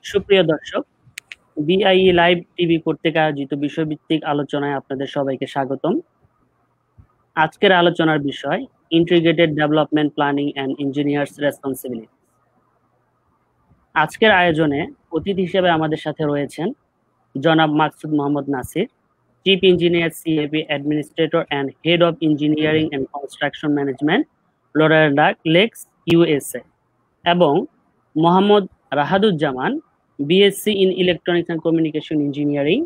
সুপ্রিয় দর্শক, বিআইই live TV কর্তৃক আয়োজিত বিষয়ভিত্তিক আলোচনায় আপনাদের সবাইকে স্বাগতম। আজকের আলোচনার বিষয় integrated development planning and engineers responsibility. আজকের আয়োজনে অতিথি হিসেবে আমাদের সাথে রয়েছেন জনাব Maksud Mohammad Nasir, chief engineer CAP administrator and head of engineering and construction management, Florida Lakes, USA, এবং Mohammad Rahaduzzaman, BSc in electronics and communication engineering,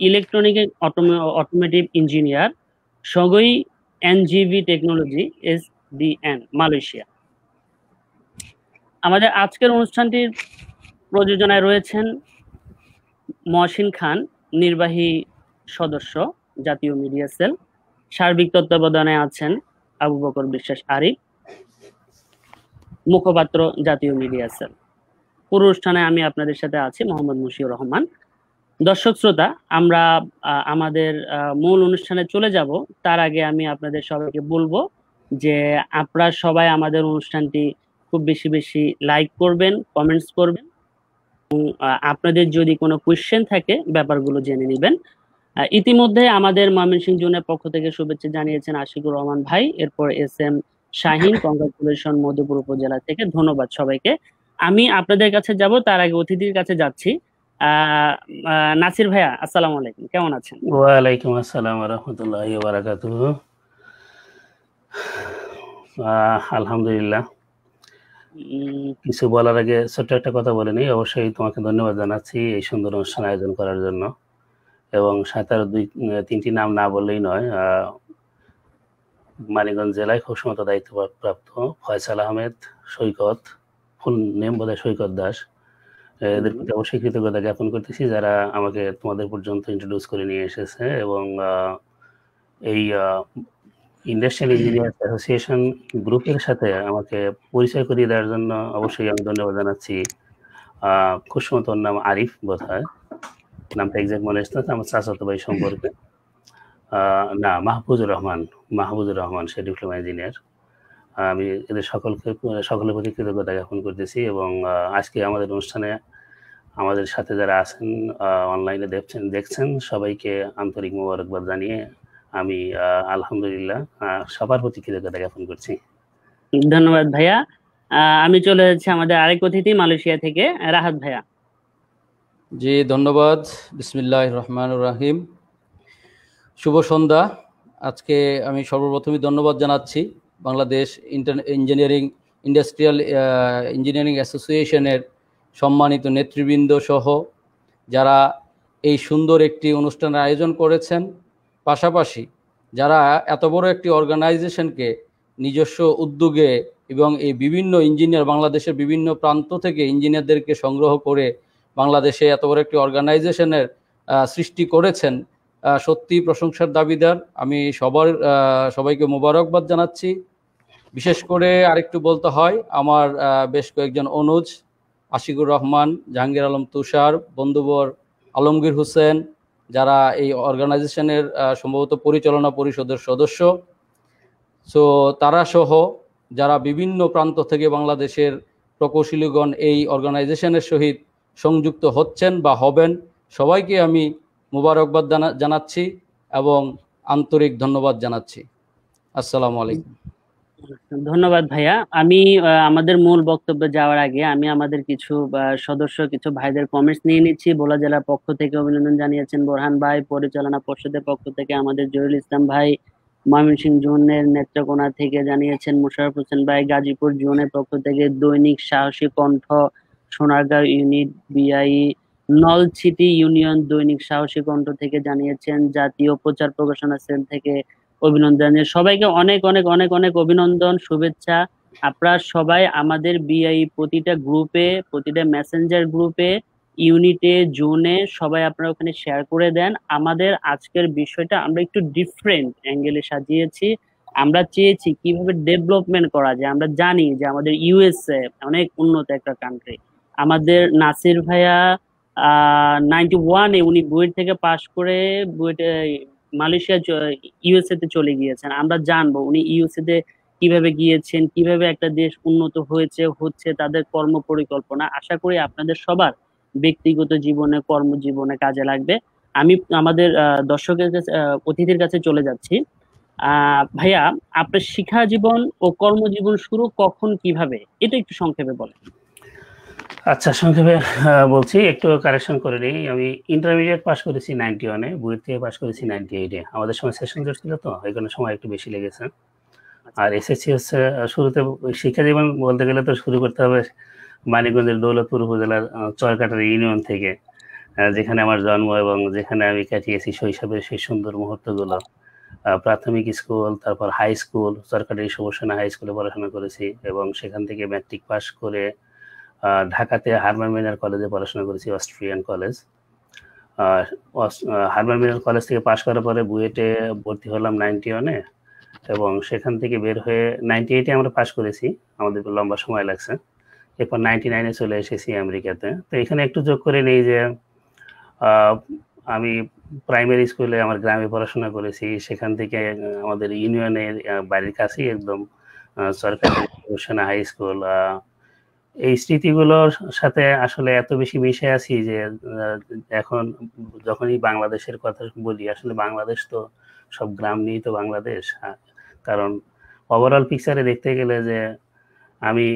electronic automotive engineer, সগই এনজিভি টেকনোলজি এসডিএন, মালয়েশিয়া। আমাদের আজকের অনুষ্ঠানটির প্রযোজনায় রয়েছেন মহসিন খান, নির্বাহী সদস্য, জাতীয় মিডিয়া সেল। সার্বিক তত্ত্বাবধানে আছেন আবু বকর বিশ্বাস আরিফ, মুখপাত্র, জাতীয় মিডিয়া সেল। পুরো অনুষ্ঠানে আমি আপনাদের সাথে আছি মোহাম্মদ মুশিউর রহমান। দর্শক শ্রোতা, আমরা আমাদের মূল অনুষ্ঠানে চলে যাব। তার আগে আমি আপনাদের সবাইকে বলবো যে আপনারা সবাই আমাদের অনুষ্ঠানটি খুব বেশি বেশি লাইক করবেন, কমেন্টস করবেন, এবং আপনাদের যদি কোনো কোয়েশ্চেন থাকে ব্যাপারগুলো জেনে নেবেন। ইতিমধ্যে আমাদের ময়মনসিংহ জোনের পক্ষ থেকে শুভেচ্ছা জানিয়েছেন আশিকুর রহমান ভাই, এরপর এস.এম. শাহিন, কংগ্রাচুলেশন মধুপুর উপজেলা থেকে। ধন্যবাদ সবাইকে। আমি আপনাদের কাছে যাব, তার আগে অতিথির কাছে যাচ্ছি। নাসির ভাইয়া, আসসালামু আলাইকুম, কেমন আছেন? ওয়ালাইকুম আসসালাম ওয়া রাহমাতুল্লাহি ওয়া বারাকাতুহু। আলহামদুলিল্লাহ। কিছু বলার আগে ছোট্ট একটা কথা বলে নিই। অবশ্যই তোমাকে ধন্যবাদ জানাচ্ছি এই সুন্দর অনুষ্ঠান আয়োজন করার জন্য, এবং সাথে আরো তিনটি নাম না বললেই নয়। মানিকগঞ্জ জেলায় খুব সমত দায়িত্বপ্রাপ্ত ফয়সাল আহমেদ, সৈকত, ফুল নেম বোধহয় সৈকত দাস, এদের প্রতি অবশ্যই কৃতজ্ঞতা জ্ঞাপন করতেছি, যারা আমাকে তোমাদের পর্যন্ত ইন্ট্রোডিউস করে নিয়ে এসেছে। এবং এই ইন্ডাস্ট্রিয়াল ইঞ্জিনিয়ার্স অ্যাসোসিয়েশন গ্রুপের সাথে আমাকে পরিচয় করিয়ে দেওয়ার জন্য অবশ্যই আমি ধন্যবাদ জানাচ্ছি। খুশমত ওর নাম আরিফ বোধহয়, নামটা এক্সাক্ট মনে আসছে না, আমার চাচাতো ভাই সম্পর্কে। না, মাহফুজুর রহমান, সে ডিপ্লোমা ইঞ্জিনিয়ার। আমি এদের সকলের প্রতি কৃতজ্ঞতা জ্ঞাপন করতেছি। এবং আজকে আমাদের অনুষ্ঠানে আমাদের সাথে যারা আছেন, অনলাইনে দেখছেন, সবাইকে আন্তরিক মোবারকবাদ জানিয়ে আমি আলহামদুলিল্লাহ সবার প্রতি কৃতজ্ঞতা জ্ঞাপন করছি। ধন্যবাদ ভাইয়া। আমি চলে যাচ্ছি আমাদের আরেক অতিথি মালয়েশিয়া থেকে, রাহাত ভাইয়া। জি, ধন্যবাদ। বিসমিল্লাহির রহমানির রহিম। শুভ সন্ধ্যা। আজকে আমি সর্বপ্রথমে ধন্যবাদ জানাচ্ছি বাংলাদেশ ইন্ডাস্ট্রিয়াল ইঞ্জিনিয়ারিং অ্যাসোসিয়েশনের সম্মানিত নেতৃবৃন্দ সহ যারা এই সুন্দর একটি অনুষ্ঠানের আয়োজন করেছেন, পাশাপাশি যারা এত বড় একটি অর্গানাইজেশনকে নিজস্ব উদ্যোগে এবং এই বিভিন্ন ইঞ্জিনিয়ার, বাংলাদেশের বিভিন্ন প্রান্ত থেকে ইঞ্জিনিয়ারদেরকে সংগ্রহ করে বাংলাদেশে এত বড় একটি অর্গানাইজেশনের সৃষ্টি করেছেন, সত্যি প্রশংসার দাবিদার। আমি সবাইকে মোবারকবাদ জানাচ্ছি। বিশেষ করে আরেকটু বলতে হয়, আমার বেশ কয়েকজন অনুজ, আশিকুর রহমান, জাহাঙ্গীর আলম তুষার, বন্ধুবর আলমগীর হোসেন, যারা এই অর্গানাইজেশনের সম্ভবত পরিচালনা পরিষদের সদস্য, সো তারা সহ যারা বিভিন্ন প্রান্ত থেকে বাংলাদেশের প্রকৌশলীগণ এই অর্গানাইজেশনের সহিত সংযুক্ত হচ্ছেন বা হবেন, সবাইকে আমি মোবারকবাদ জানাচ্ছি এবং আন্তরিক ধন্যবাদ জানাচ্ছি। আসসালামু আলাইকুম। ধন্যবাদ ভাইয়া। আমি আমাদের মূল বক্তব্যে যাওয়ার আগে আমি আমাদের কিছু কিছু ভাইদের কমেন্টস নিয়ে নিচ্ছি। ভোলা জেলার পক্ষ থেকে অভিনন্দন জানিয়েছেন বোরহান ভাই, পরিচালনা পর্ষদের পক্ষ থেকে আমাদের জহিরুল ইসলাম ভাই, ময়মনসিংহ জোনের নেত্রকোনা থেকে জানিয়েছেন মোশাররফ হোসেন ভাই, গাজীপুর জোনের পক্ষ থেকে দৈনিক সাহসী কণ্ঠ, সোনারগাঁও ইউনিট বিআই, নলছিটি ইউনিয়ন দৈনিক সাহসী কণ্ঠ থেকে জানিয়েছেন, জাতীয় প্রচার প্রকাশনা সেল থেকে অভিনন্দন জানিয়ে সবাইকে অনেক অনেক অনেক অনেক অভিনন্দন, শুভেচ্ছা। আপনারা সবাই আমাদের বিআই প্রতিটা গ্রুপে, প্রতিটা মেসেঞ্জার গ্রুপে, ইউনিটে, জোনে সবাই আপনারা ওখানে শেয়ার করে দেন। আমাদের আজকের বিষয়টা আমরা একটু ডিফারেন্ট অ্যাঙ্গেলে সাজিয়েছি। আমরা চেয়েছি কিভাবে ডেভেলপমেন্ট করা যায়। আমরা জানি যে আমাদের ইউএসএ অনেক উন্নত একটা কান্ট্রি। আমাদের নাসির ভাইয়া 91-এ উনি বুয়েট থেকে পাশ করে বুয়েটে মালয়েশিয়া ইউএসএ তে চলে গিয়েছেন। আমরা জানবো উনি ইউএসএ তে কিভাবে গিয়েছেন, কিভাবে একটা দেশ উন্নত হচ্ছে, তাদের কর্ম পরিকল্পনা। আশা করি আপনাদের সবার ব্যক্তিগত জীবনে, কর্মজীবনে কাজে লাগবে। আমি আমাদের দর্শকের কাছে, অতিথির কাছে চলে যাচ্ছি। ভাইয়া, আপনার শিক্ষা জীবন ও কর্মজীবন শুরু কখন, কিভাবে, এটা একটু সংক্ষেপে বলেন। আচ্ছা, সংক্ষেপে বলছি, একটু কারেকশন করে নিই। আমি ইন্টারমিডিয়েট পাস করেছি 91-এ, বুয়েট থেকে পাস করেছি 98-এ। আমাদের সময় সেশন জট ছিল, তো এই কারণে সময় একটু বেশি লেগেছে। আর এসএসসি হচ্ছে শুরুতে, শিক্ষা জীবন বলতে গেলে তো শুরু করতে হবে মানিকগঞ্জের দৌলতপুর উপজেলার চরকাটারি ইউনিয়ন থেকে, যেখানে আমার জন্ম এবং যেখানে আমি কাটিয়েছি শৈশবের সেই সুন্দর মুহূর্তগুলো। প্রাথমিক স্কুল, তারপর হাই স্কুল, চরকাটারি সুবর্ণা হাই স্কুলে পড়াশোনা করেছি এবং সেখান থেকে ম্যাট্রিক পাস করে ঢাকাতে হারমান মিনার কলেজে পড়াশোনা করেছি, অস্ট্রিয়ান কলেজ। হারমান মিনার কলেজ থেকে পাশ করার পরে বুয়েটে ভর্তি হলাম 91-এ, এবং সেখান থেকে বের হয়ে 98-এ আমরা পাশ করেছি, আমাদের লম্বা সময় লাগছে। এরপর 99-এ চলে এসেছি আমেরিকাতে। তো এখানে একটু যোগ করে নেই যে আমি প্রাইমারি স্কুলে আমার গ্রামে পড়াশোনা করেছি, সেখান থেকে আমাদের ইউনিয়নের বাড়ির কাছেই একদম সরকারি সুবর্ণা হাই স্কুল। এই স্মৃতিগুলোর সাথে আসলে এত বেশি মিশে আছি যে এখন যখনই বাংলাদেশের কথা বলি, আসলে বাংলাদেশ তো সব গ্রাম নিয়েই তো বাংলাদেশ। কারণ ওভারঅল পিকচারে দেখতে গেলে যে আমি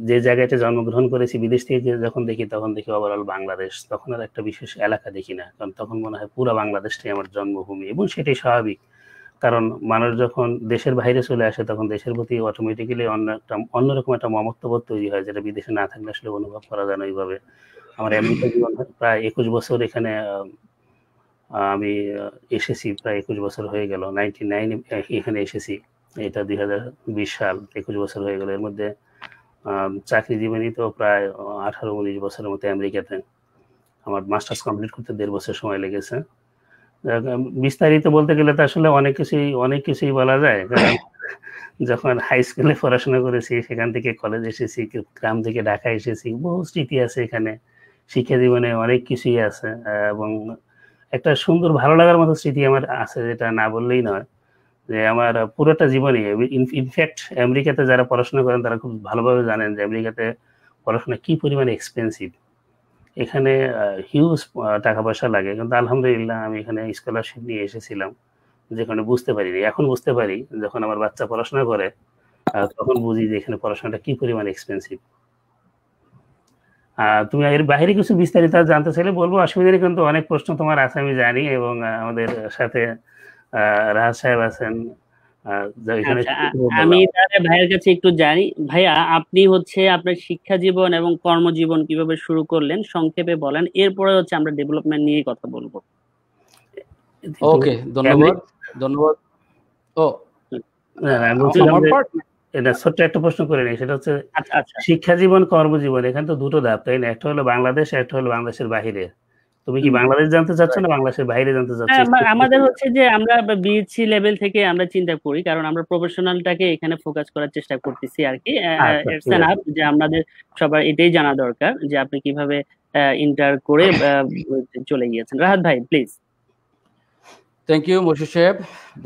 যে জায়গাতে জন্মগ্রহণ করেছি, বিদেশ থেকে যখন দেখি তখন দেখি ওভারঅল বাংলাদেশ, তখন আর একটা বিশেষ এলাকা দেখি না, কারণ তখন মনে হয় পুরো বাংলাদেশটাই আমার জন্মভূমি। এবং সেটাই স্বাভাবিক, কারণ মানুষ যখন দেশের বাইরে চলে আসে তখন দেশের প্রতি অটোমেটিক্যালি অন্যরকম একটা মমত্ববোধ তৈরি হয়, যেটা বিদেশে না থাকলে আসলে অনুভব করা যায় না ওইভাবে। আমার আমেরিকা জীবন প্রায় 21 বছর এখানে, আমি এসেছি প্রায় 21 বছর হয়ে গেল। 99 এখানে এসেছি, এটা 2020 সাল, 21 বছর হয়ে গেল। এর মধ্যে চাকরি জীবনই তো প্রায় 18-19 বছরের মতো আমেরিকাতে। আমার মাস্টার্স কমপ্লিট করতে 1.5 বছর সময় লেগেছে। বিস্তারিত বলতে গেলে তো আসলে অনেক কিছুই বলা যায়, কারণ যখন হাই স্কুলে পড়াশোনা করেছি, সেখান থেকে কলেজ এসেছি, গ্রাম থেকে ঢাকা এসেছি, বহু স্মৃতি আছে এখানে। শিক্ষা জীবনে অনেক কিছুই আছে, এবং একটা সুন্দর ভালো লাগার মতো স্মৃতি আমার আছে, যেটা না বললেই নয়। যে আমার পুরোটা জীবনে, ইনফ্যাক্ট আমেরিকাতে যারা পড়াশোনা করেন তারা খুব ভালোভাবে জানেন যে আমেরিকাতে পড়াশোনা কি পরিমাণে এক্সপেন্সিভ। এখানে হিউজ টাকা পয়সা লাগে, কিন্তু আলহামদুলিল্লাহ আমি এখানে স্কলারশিপ নিয়ে এসেছিলাম, যেখানে বুঝতে পারিনি। এখন বুঝতে পারি, যখন আমার বাচ্চা পড়াশোনা করে তখন বুঝি যে এখানে পড়াশোনাটা কি পরিমাণে এক্সপেন্সিভ। তুমি এর বাইরে কিছু বিস্তারিত জানতে চাইলে বলবো, অসুবিধা নেই, কিন্তু অনেক প্রশ্ন তোমার আছে আমি জানি, এবং আমাদের সাথে রাহাত সাহেব আছেন। আমি তাহলে ভাইয়ের কাছে একটু জানি। ভাইয়া, আপনি হচ্ছে আপনার শিক্ষা জীবন এবং কর্মজীবন কিভাবে শুরু করলেন সংক্ষেপে বলেন, এরপরে হচ্ছে আমরা ডেভেলপমেন্ট নিয়ে কথা বলবো। ওকে, ধন্যবাদ। ও এটা ছোট্ট একটা প্রশ্ন করে নেই, সেটা হচ্ছে শিক্ষা জীবন কর্মজীবন, এখানে তো দুটো ধাপ, তাই না? একটা হলো বাংলাদেশ, একটা হলো বাংলাদেশের বাইরে। তুমি কি বাংলাদেশ জানতে চাচ্ছ না বাংলাদেশের বাইরে জানতে চাচ্ছ? আমাদের হচ্ছে যে আমরা বিএসসি লেভেল থেকে আমরা চিন্তা করি, কারণ আমরা প্রফেশনালটাকে এখানে ফোকাস করার চেষ্টা করতেছি আর কি। যে আমাদের সবার এটাই জানা দরকার যে আপনি কিভাবে ইন্টার করে চলে গিয়েছেন। রাহাত ভাই, প্লিজ। থ্যাংক ইউ মশিউর সাহেব,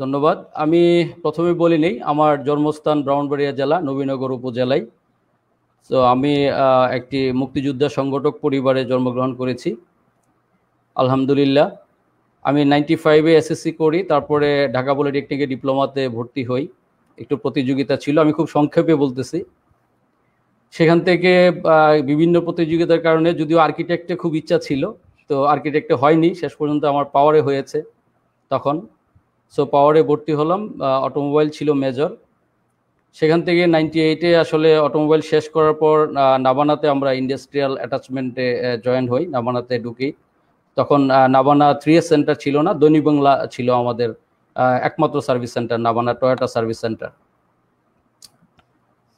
ধন্যবাদ। আমি প্রথমে বলি নেই, আমার জন্মস্থান ব্রাহ্মণবাড়িয়া জেলা, নবীনগর উপজেলায়। তো আমি একটি মুক্তিযোদ্ধা সংগঠক পরিবারে জন্মগ্রহণ করেছি, আলহামদুলিল্লাহ। আমি 95-এ এসএসসি করি, তারপরে ঢাকা পলিটেকনিকে ডিপ্লোমাতে ভর্তি হই। একটু প্রতিযোগিতা ছিল, আমি খুব সংক্ষেপে বলতেছি। সেখান থেকে বিভিন্ন প্রতিযোগিতার কারণে, যদিও আর্কিটেক্টে খুব ইচ্ছা ছিল, তো আর্কিটেক্টে হয়নি, শেষ পর্যন্ত আমার পাওয়ারে হয়েছে তখন। সো পাওয়ারে ভর্তি হলাম, অটোমোবাইল ছিল মেজর। সেখান থেকে 98-এ আসলে অটোমোবাইল শেষ করার পর নাবানাতে আমরা ইন্ডাস্ট্রিয়াল অ্যাটাচমেন্টে জয়েন হই। নাবানাতে ঢুকি, তখন নাবানা 3S সেন্টার ছিল না, দৈনিক বাংলা ছিল আমাদের একমাত্র সার্ভিস সেন্টার, নাবানা টয়োটা সার্ভিস সেন্টার।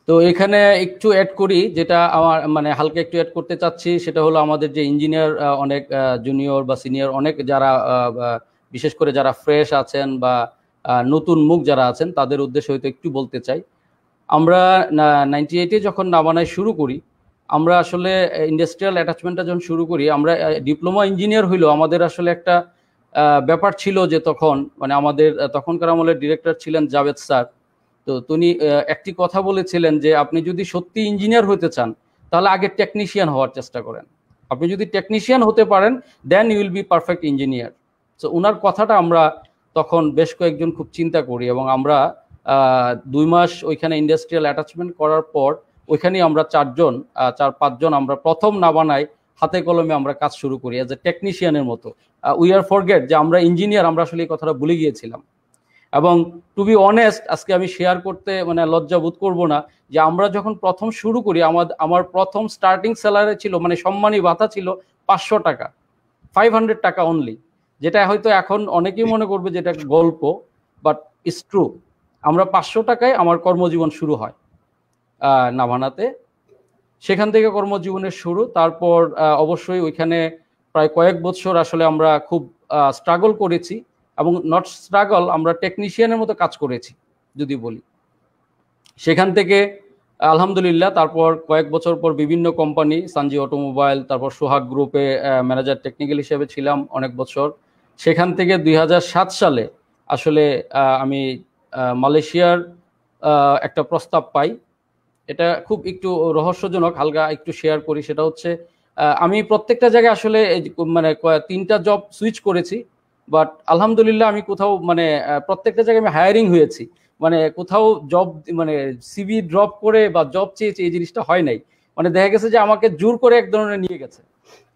তো এখানে একটু অ্যাড করি, যেটা আমার মানে হালকা একটু অ্যাড করতে চাচ্ছি, সেটা হলো আমাদের যে ইঞ্জিনিয়ার অনেক জুনিয়র বা সিনিয়র অনেক যারা, বিশেষ করে যারা ফ্রেশ আছেন বা নতুন মুখ যারা আছেন, তাদের উদ্দেশ্যে হয়তো একটু বলতে চাই। আমরা 98-এ যখন নাবানায় শুরু করি, আমরা আসলে ইন্ডাস্ট্রিয়াল অ্যাটাচমেন্টটা যখন শুরু করি, আমরা ডিপ্লোমা ইঞ্জিনিয়ার হইলেও আমাদের আসলে একটা ব্যাপার ছিল যে তখন মানে আমাদের তখনকার আমলের ডিরেক্টর ছিলেন জাভেদ স্যার। তো তিনি একটি কথা বলেছিলেন যে আপনি যদি সত্যি ইঞ্জিনিয়ার হতে চান তাহলে আগে টেকনিশিয়ান হওয়ার চেষ্টা করেন, আপনি যদি টেকনিশিয়ান হতে পারেন then you will be perfect engineer. So ওনার কথাটা আমরা তখন বেশ কয়েকজন খুব চিন্তা করি, এবং আমরা 2 মাস ওইখানে ইন্ডাস্ট্রিয়াল অ্যাটাচমেন্ট করার পর ওইখানেই আমরা 4-5 জন আমরা প্রথম না বানাই হাতে কলমে আমরা কাজ শুরু করি অ্যাজ এ টেকনিশিয়ানের মতো। উই আর ফরগেট যে আমরা ইঞ্জিনিয়ার, আমরা আসলে এই কথাটা ভুলে গিয়েছিলাম। এবং টু বি অনেস্ট, আজকে আমি শেয়ার করতে মানে লজ্জা বোধ করবো না যে আমরা যখন প্রথম শুরু করি আমার প্রথম স্টার্টিং স্যালারি ছিল, মানে সম্মানী ভাতা ছিল 500 টাকা, 500 টাকা অনলি, যেটা হয়তো এখন অনেকেই মনে করবে যে এটা গল্প, বাট ইটস ট্রু। আমরা 500 টাকায় আমার কর্মজীবন শুরু হয় নাভানাতে। সেখান থেকে কর্মজীবনের শুরু। তারপর অবশ্যই ওইখানে প্রায় কয়েক বছর আসলে আমরা খুব স্ট্রাগল করেছি, এবং নট স্ট্রাগল, আমরা টেকনিশিয়ানের মতো কাজ করেছি যদি বলি। সেখান থেকে আলহামদুলিল্লাহ তারপর কয়েক বছর পর বিভিন্ন কোম্পানি, সানজি অটোমোবাইল, তারপর সোহাগ গ্রুপে ম্যানেজার টেকনিক্যাল হিসেবে ছিলাম অনেক বছর। সেখান থেকে 2007 সালে আসলে আমি মালয়েশিয়ার একটা প্রস্তাব পাই। এটা খুব একটু রহস্যজনক, হালকা একটু শেয়ার করি। সেটা হচ্ছে আমি প্রত্যেকটা জায়গায় আসলে মানে 3টা জব সুইচ করেছি, বাট আলহামদুলিল্লাহ আমি কোথাও মানে প্রত্যেকটা জায়গায় আমি হায়ারিং হয়েছি, মানে কোথাও জব মানে সিভি ড্রপ করে বা জব চেয়েছি এই জিনিসটা হয় নাই। মানে দেখা গেছে যে আমাকে জোর করে এক ধরনের নিয়ে গেছে।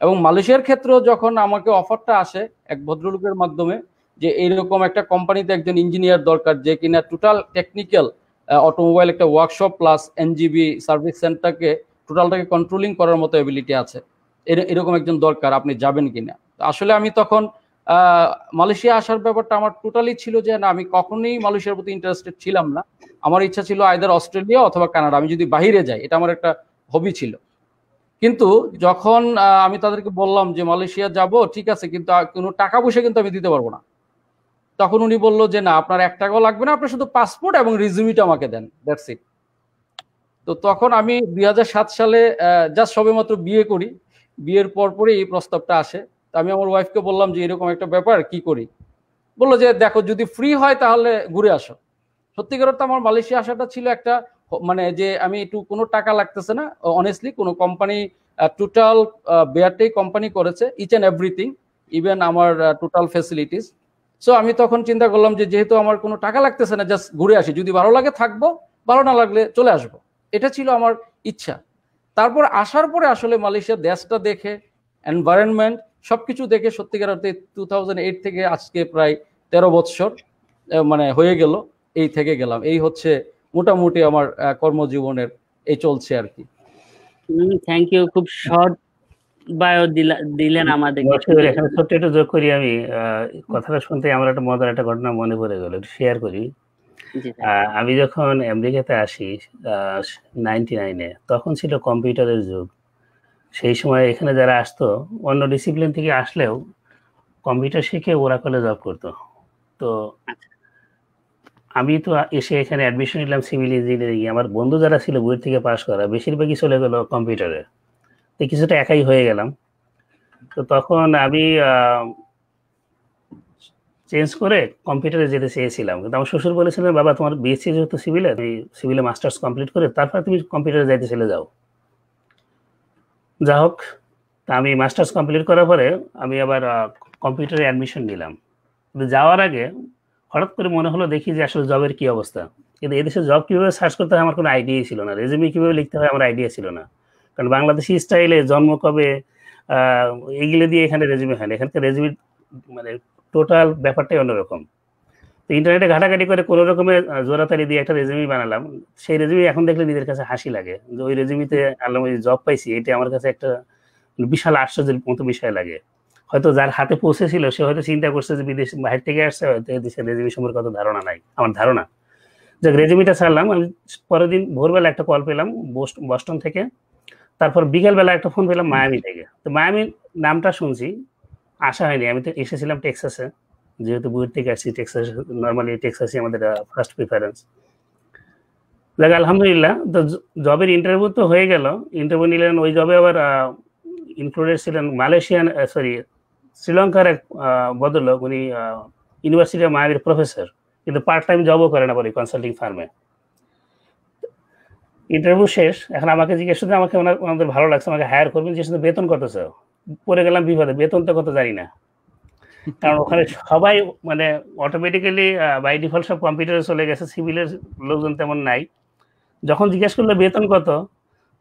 এবং মালয়েশিয়ার ক্ষেত্রেও যখন আমাকে অফারটা আসে এক ভদ্রলোকের মাধ্যমে যে এইরকম একটা কোম্পানিতে একজন ইঞ্জিনিয়ার দরকার যে কিনা টোটাল টেকনিক্যাল অটোমোবাইল একটা ওয়ার্কশপ প্লাস এনজিবি সার্ভিস সেন্টারকে টোটালটাকে কন্ট্রোলিং করার মতো এবিলিটি আছে, এরকম একজন দরকার, আপনি যাবেন কিনা। আসলে আমি তখন মালয়েশিয়া আসার ব্যাপারটা আমার টোটালি ছিল যে না, আমি কখনোই মালয়েশিয়ার প্রতি ইন্টারেস্টেড ছিলাম না। আমার ইচ্ছা ছিল আইদার অস্ট্রেলিয়া অথবা কানাডা, আমি যদি বাহিরে যাই, এটা আমার একটা হবি ছিল। কিন্তু যখন আমি তাদেরকে বললাম যে মালয়েশিয়া যাব, ঠিক আছে, কিন্তু কোনো টাকা পয়সা কিন্তু আমি দিতে পারবো না, তখন উনি বললো যে না, আপনার 1 টাকাও লাগবে না, আপনার শুধু পাসপোর্ট এবং রিজিউমিটা আমাকে দেন, দ্যাটস ইট। তো তখন আমি 2007 সালে জাস্ট সবেমাত্র বিয়ে করি, বিয়ের পরপরই এই প্রস্তাবটা আসে। আমি আমার ওয়াইফকে বললাম যে এরকম একটা ব্যাপার, কি করি? বললো যে দেখো, যদি ফ্রি হয় তাহলে ঘুরে আসো। সত্যিকার অর্থে আমার মালয়েশিয়া আসাটা ছিল একটা মানে যে আমি একটু কোনো টাকা লাগতেছে না, অনেস্টলি কোনো কোম্পানি টোটাল বেয়ারটাই কোম্পানি করেছে, ইচ অ্যান্ড এভরিথিং, ইভেন আমার টোটাল ফ্যাসিলিটিস। সো আমি তখন চিন্তা করলাম যে যেহেতু আমার কোনো টাকা লাগতেছে না, জাস্ট ঘুরে আসি, যদি ভালো লাগে থাকবো, ভালো না লাগলে চলে আসবো, এটা ছিল আমার ইচ্ছা। তারপর আসার পরে আসলে মালয়েশিয়ার দেশটা দেখে, এনভায়রনমেন্ট সবকিছু দেখে সত্যিকার অর্থে 2008 থেকে আজকে প্রায় 13 বছর মানে হয়ে গেল, এই থেকে গেলাম। এই হচ্ছে মোটামুটি আমার কর্মজীবনের এই চলছে আর কি। থ্যাংক ইউ, খুব শর্ট বায়ো দিলেন আমাদেরকে। এখানে ছোট্ট একটু যোগ করি আমি, কথাটা শুনতে আমার একটা মজার একটা ঘটনা মনে পড়ে গেল, একটু শেয়ার করি। আমি যখন আমেরিকাতে আসি 99-এ, তখন ছিল কম্পিউটারের যুগ। সেই সময় এখানে যারা আসতো অন্য ডিসিপ্লিন থেকে আসলেও কম্পিউটার শিখে ওরাকলে জব করতো। তো আমি তো এসে এখানে অ্যাডমিশন নিলাম সিভিল ইঞ্জিনিয়ারিং। আমার বন্ধু যারা ছিল বইয়ের থেকে পাশ করা, বেশিরভাগই চলে গেল কম্পিউটারে, তো কিছুটা একাই হয়ে গেলাম। তো তখন আমি চেঞ্জ করে কম্পিউটারে যেতে চেয়েছিলাম, কিন্তু আমার শ্বশুর বলেছিলেন বাবা তোমার বিএসসি যেহেতু সিভিলে, তুমি সিভিলে মাস্টার্স কমপ্লিট করে তারপর তুমি কম্পিউটারে যাইতে চলে যাও। যা হোক, তা আমি মাস্টার্স কমপ্লিট করার পরে আমি আবার কম্পিউটারে অ্যাডমিশন নিলাম। কিন্তু যাওয়ার আগে হঠাৎ করে মনে হলো, দেখি যে আসলে জবের কি অবস্থা। কিন্তু এদেশে জব কীভাবে সার্চ করতে হয় আমার কোনো আইডিয়াই ছিল না, রেজিউমে কীভাবে লিখতে হয় আমার আইডিয়া ছিল না। কারণ বাংলাদেশি স্টাইলে জন্ম কবে এইগুলো দিয়ে এখানে রেজিউমে হয় না, এখানকার রেজিউমে মানে টোটাল ব্যাপারটাই অন্যরকম। তো ইন্টারনেটে ঘাটাঘাটি করে কোনো রকমের জোড়াতাড়ি দিয়ে একটা রেজিউমি বানালাম। সেই রেজিউমি এখন দেখলে নিজের কাছে হাসি লাগে যে ওই রেজিউমিতে আল্লাহ জব পাইছি, এটা আমার কাছে একটা বিশাল আশ্চর্যের মতো বিষয় লাগে। হয়তো যার হাতে পৌঁছেছিল সে হয়তো চিন্তা করছে যে বিদেশ বাহির থেকে আসছে, হয়তো দেশের রেজিউমি সম্পর্কে কত ধারণা নাই, আমার ধারণা। যে রেজিউমিটা ছাড়লাম, আমি পরের দিন ভোরবেলা একটা কল পেলাম বস্টন থেকে, তারপর বিকেলবেলা একটা ফোন পেলাম মায়ামি থেকে। তো মায়ামি নামটা শুনছি, আসা হয়নি। আমি তো এসেছিলাম টেক্সাসে, যেহেতু বইয়ের থেকে আসছি, টেক্সাস নর্মালি টেক্সাসই আমাদের ফার্স্ট প্রিফারেন্স। দেখ আলহামদুলিল্লাহ, তো জবের ইন্টারভিউ তো হয়ে গেল। ইন্টারভিউ নিলেন, ওই জবে আবার ইনক্লুডেড ছিলেন মালয়েশিয়ান শ্রীলঙ্কার এক ভদ্রলোক, উনি ইউনিভার্সিটি অফ মায়ামির প্রফেসর, কিন্তু পার্ট টাইম জবও করেন আবার কনসাল্টিং ফার্মে। ইন্টারভিউ শেষ, এখন আমাকে জিজ্ঞেস করছে আমাকে ওনাদের ভালো লাগছে, আমাকে হায়ার করবেন, জিজ্ঞেস বেতন কত চাও। পড়ে গেলাম বিপদে, বেতন তো কত জানি না। কারণ ওখানে সবাই মানে অটোমেটিক্যালি বাই ডিফল্ট সব কম্পিউটারে চলে গেছে, সিভিলের লোকজন তেমন নাই। যখন জিজ্ঞেস করলো বেতন কত,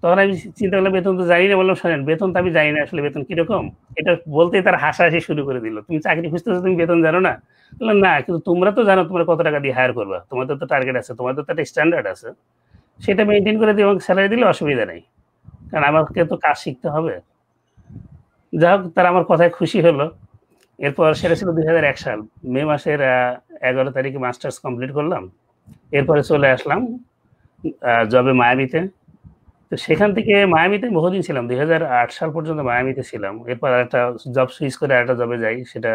তখন আমি চিন্তা করলাম বেতন তো জানি না। বললাম শোনেন, বেতন তো আমি জানি না আসলে বেতন কিরকম। এটা বলতেই তার হাসাহাসি শুরু করে দিল, তুমি চাকরি খুঁজতেছো, তুমি বেতন জানো না? বললাম না, কিন্তু তোমরা তো জানো তোমরা কত টাকা দিয়ে হায়ার করবা, তোমাদের তো টার্গেট আছে, তোমাদের তো একটা স্ট্যান্ডার্ড আছে, সেটা মেনটেন করে দিয়ে স্যালারি দিলে অসুবিধা নেই, কারণ আমাকে তো কাজ শিখতে হবে। যাই হোক, তারা আমার কথায় খুশি হলো। এরপর সেটা ছিল 2001 সাল, মে মাসের 11 তারিখে মাস্টার্স কমপ্লিট করলাম। এরপরে চলে আসলাম জবে মায়ামিতে। তো সেখান থেকে মায়ামিতে বহুদিন ছিলাম, 2008 সাল পর্যন্ত মায়ামিতে ছিলাম। এরপর একটা জব সুইচ করে আরেকটা জবে যাই, সেটা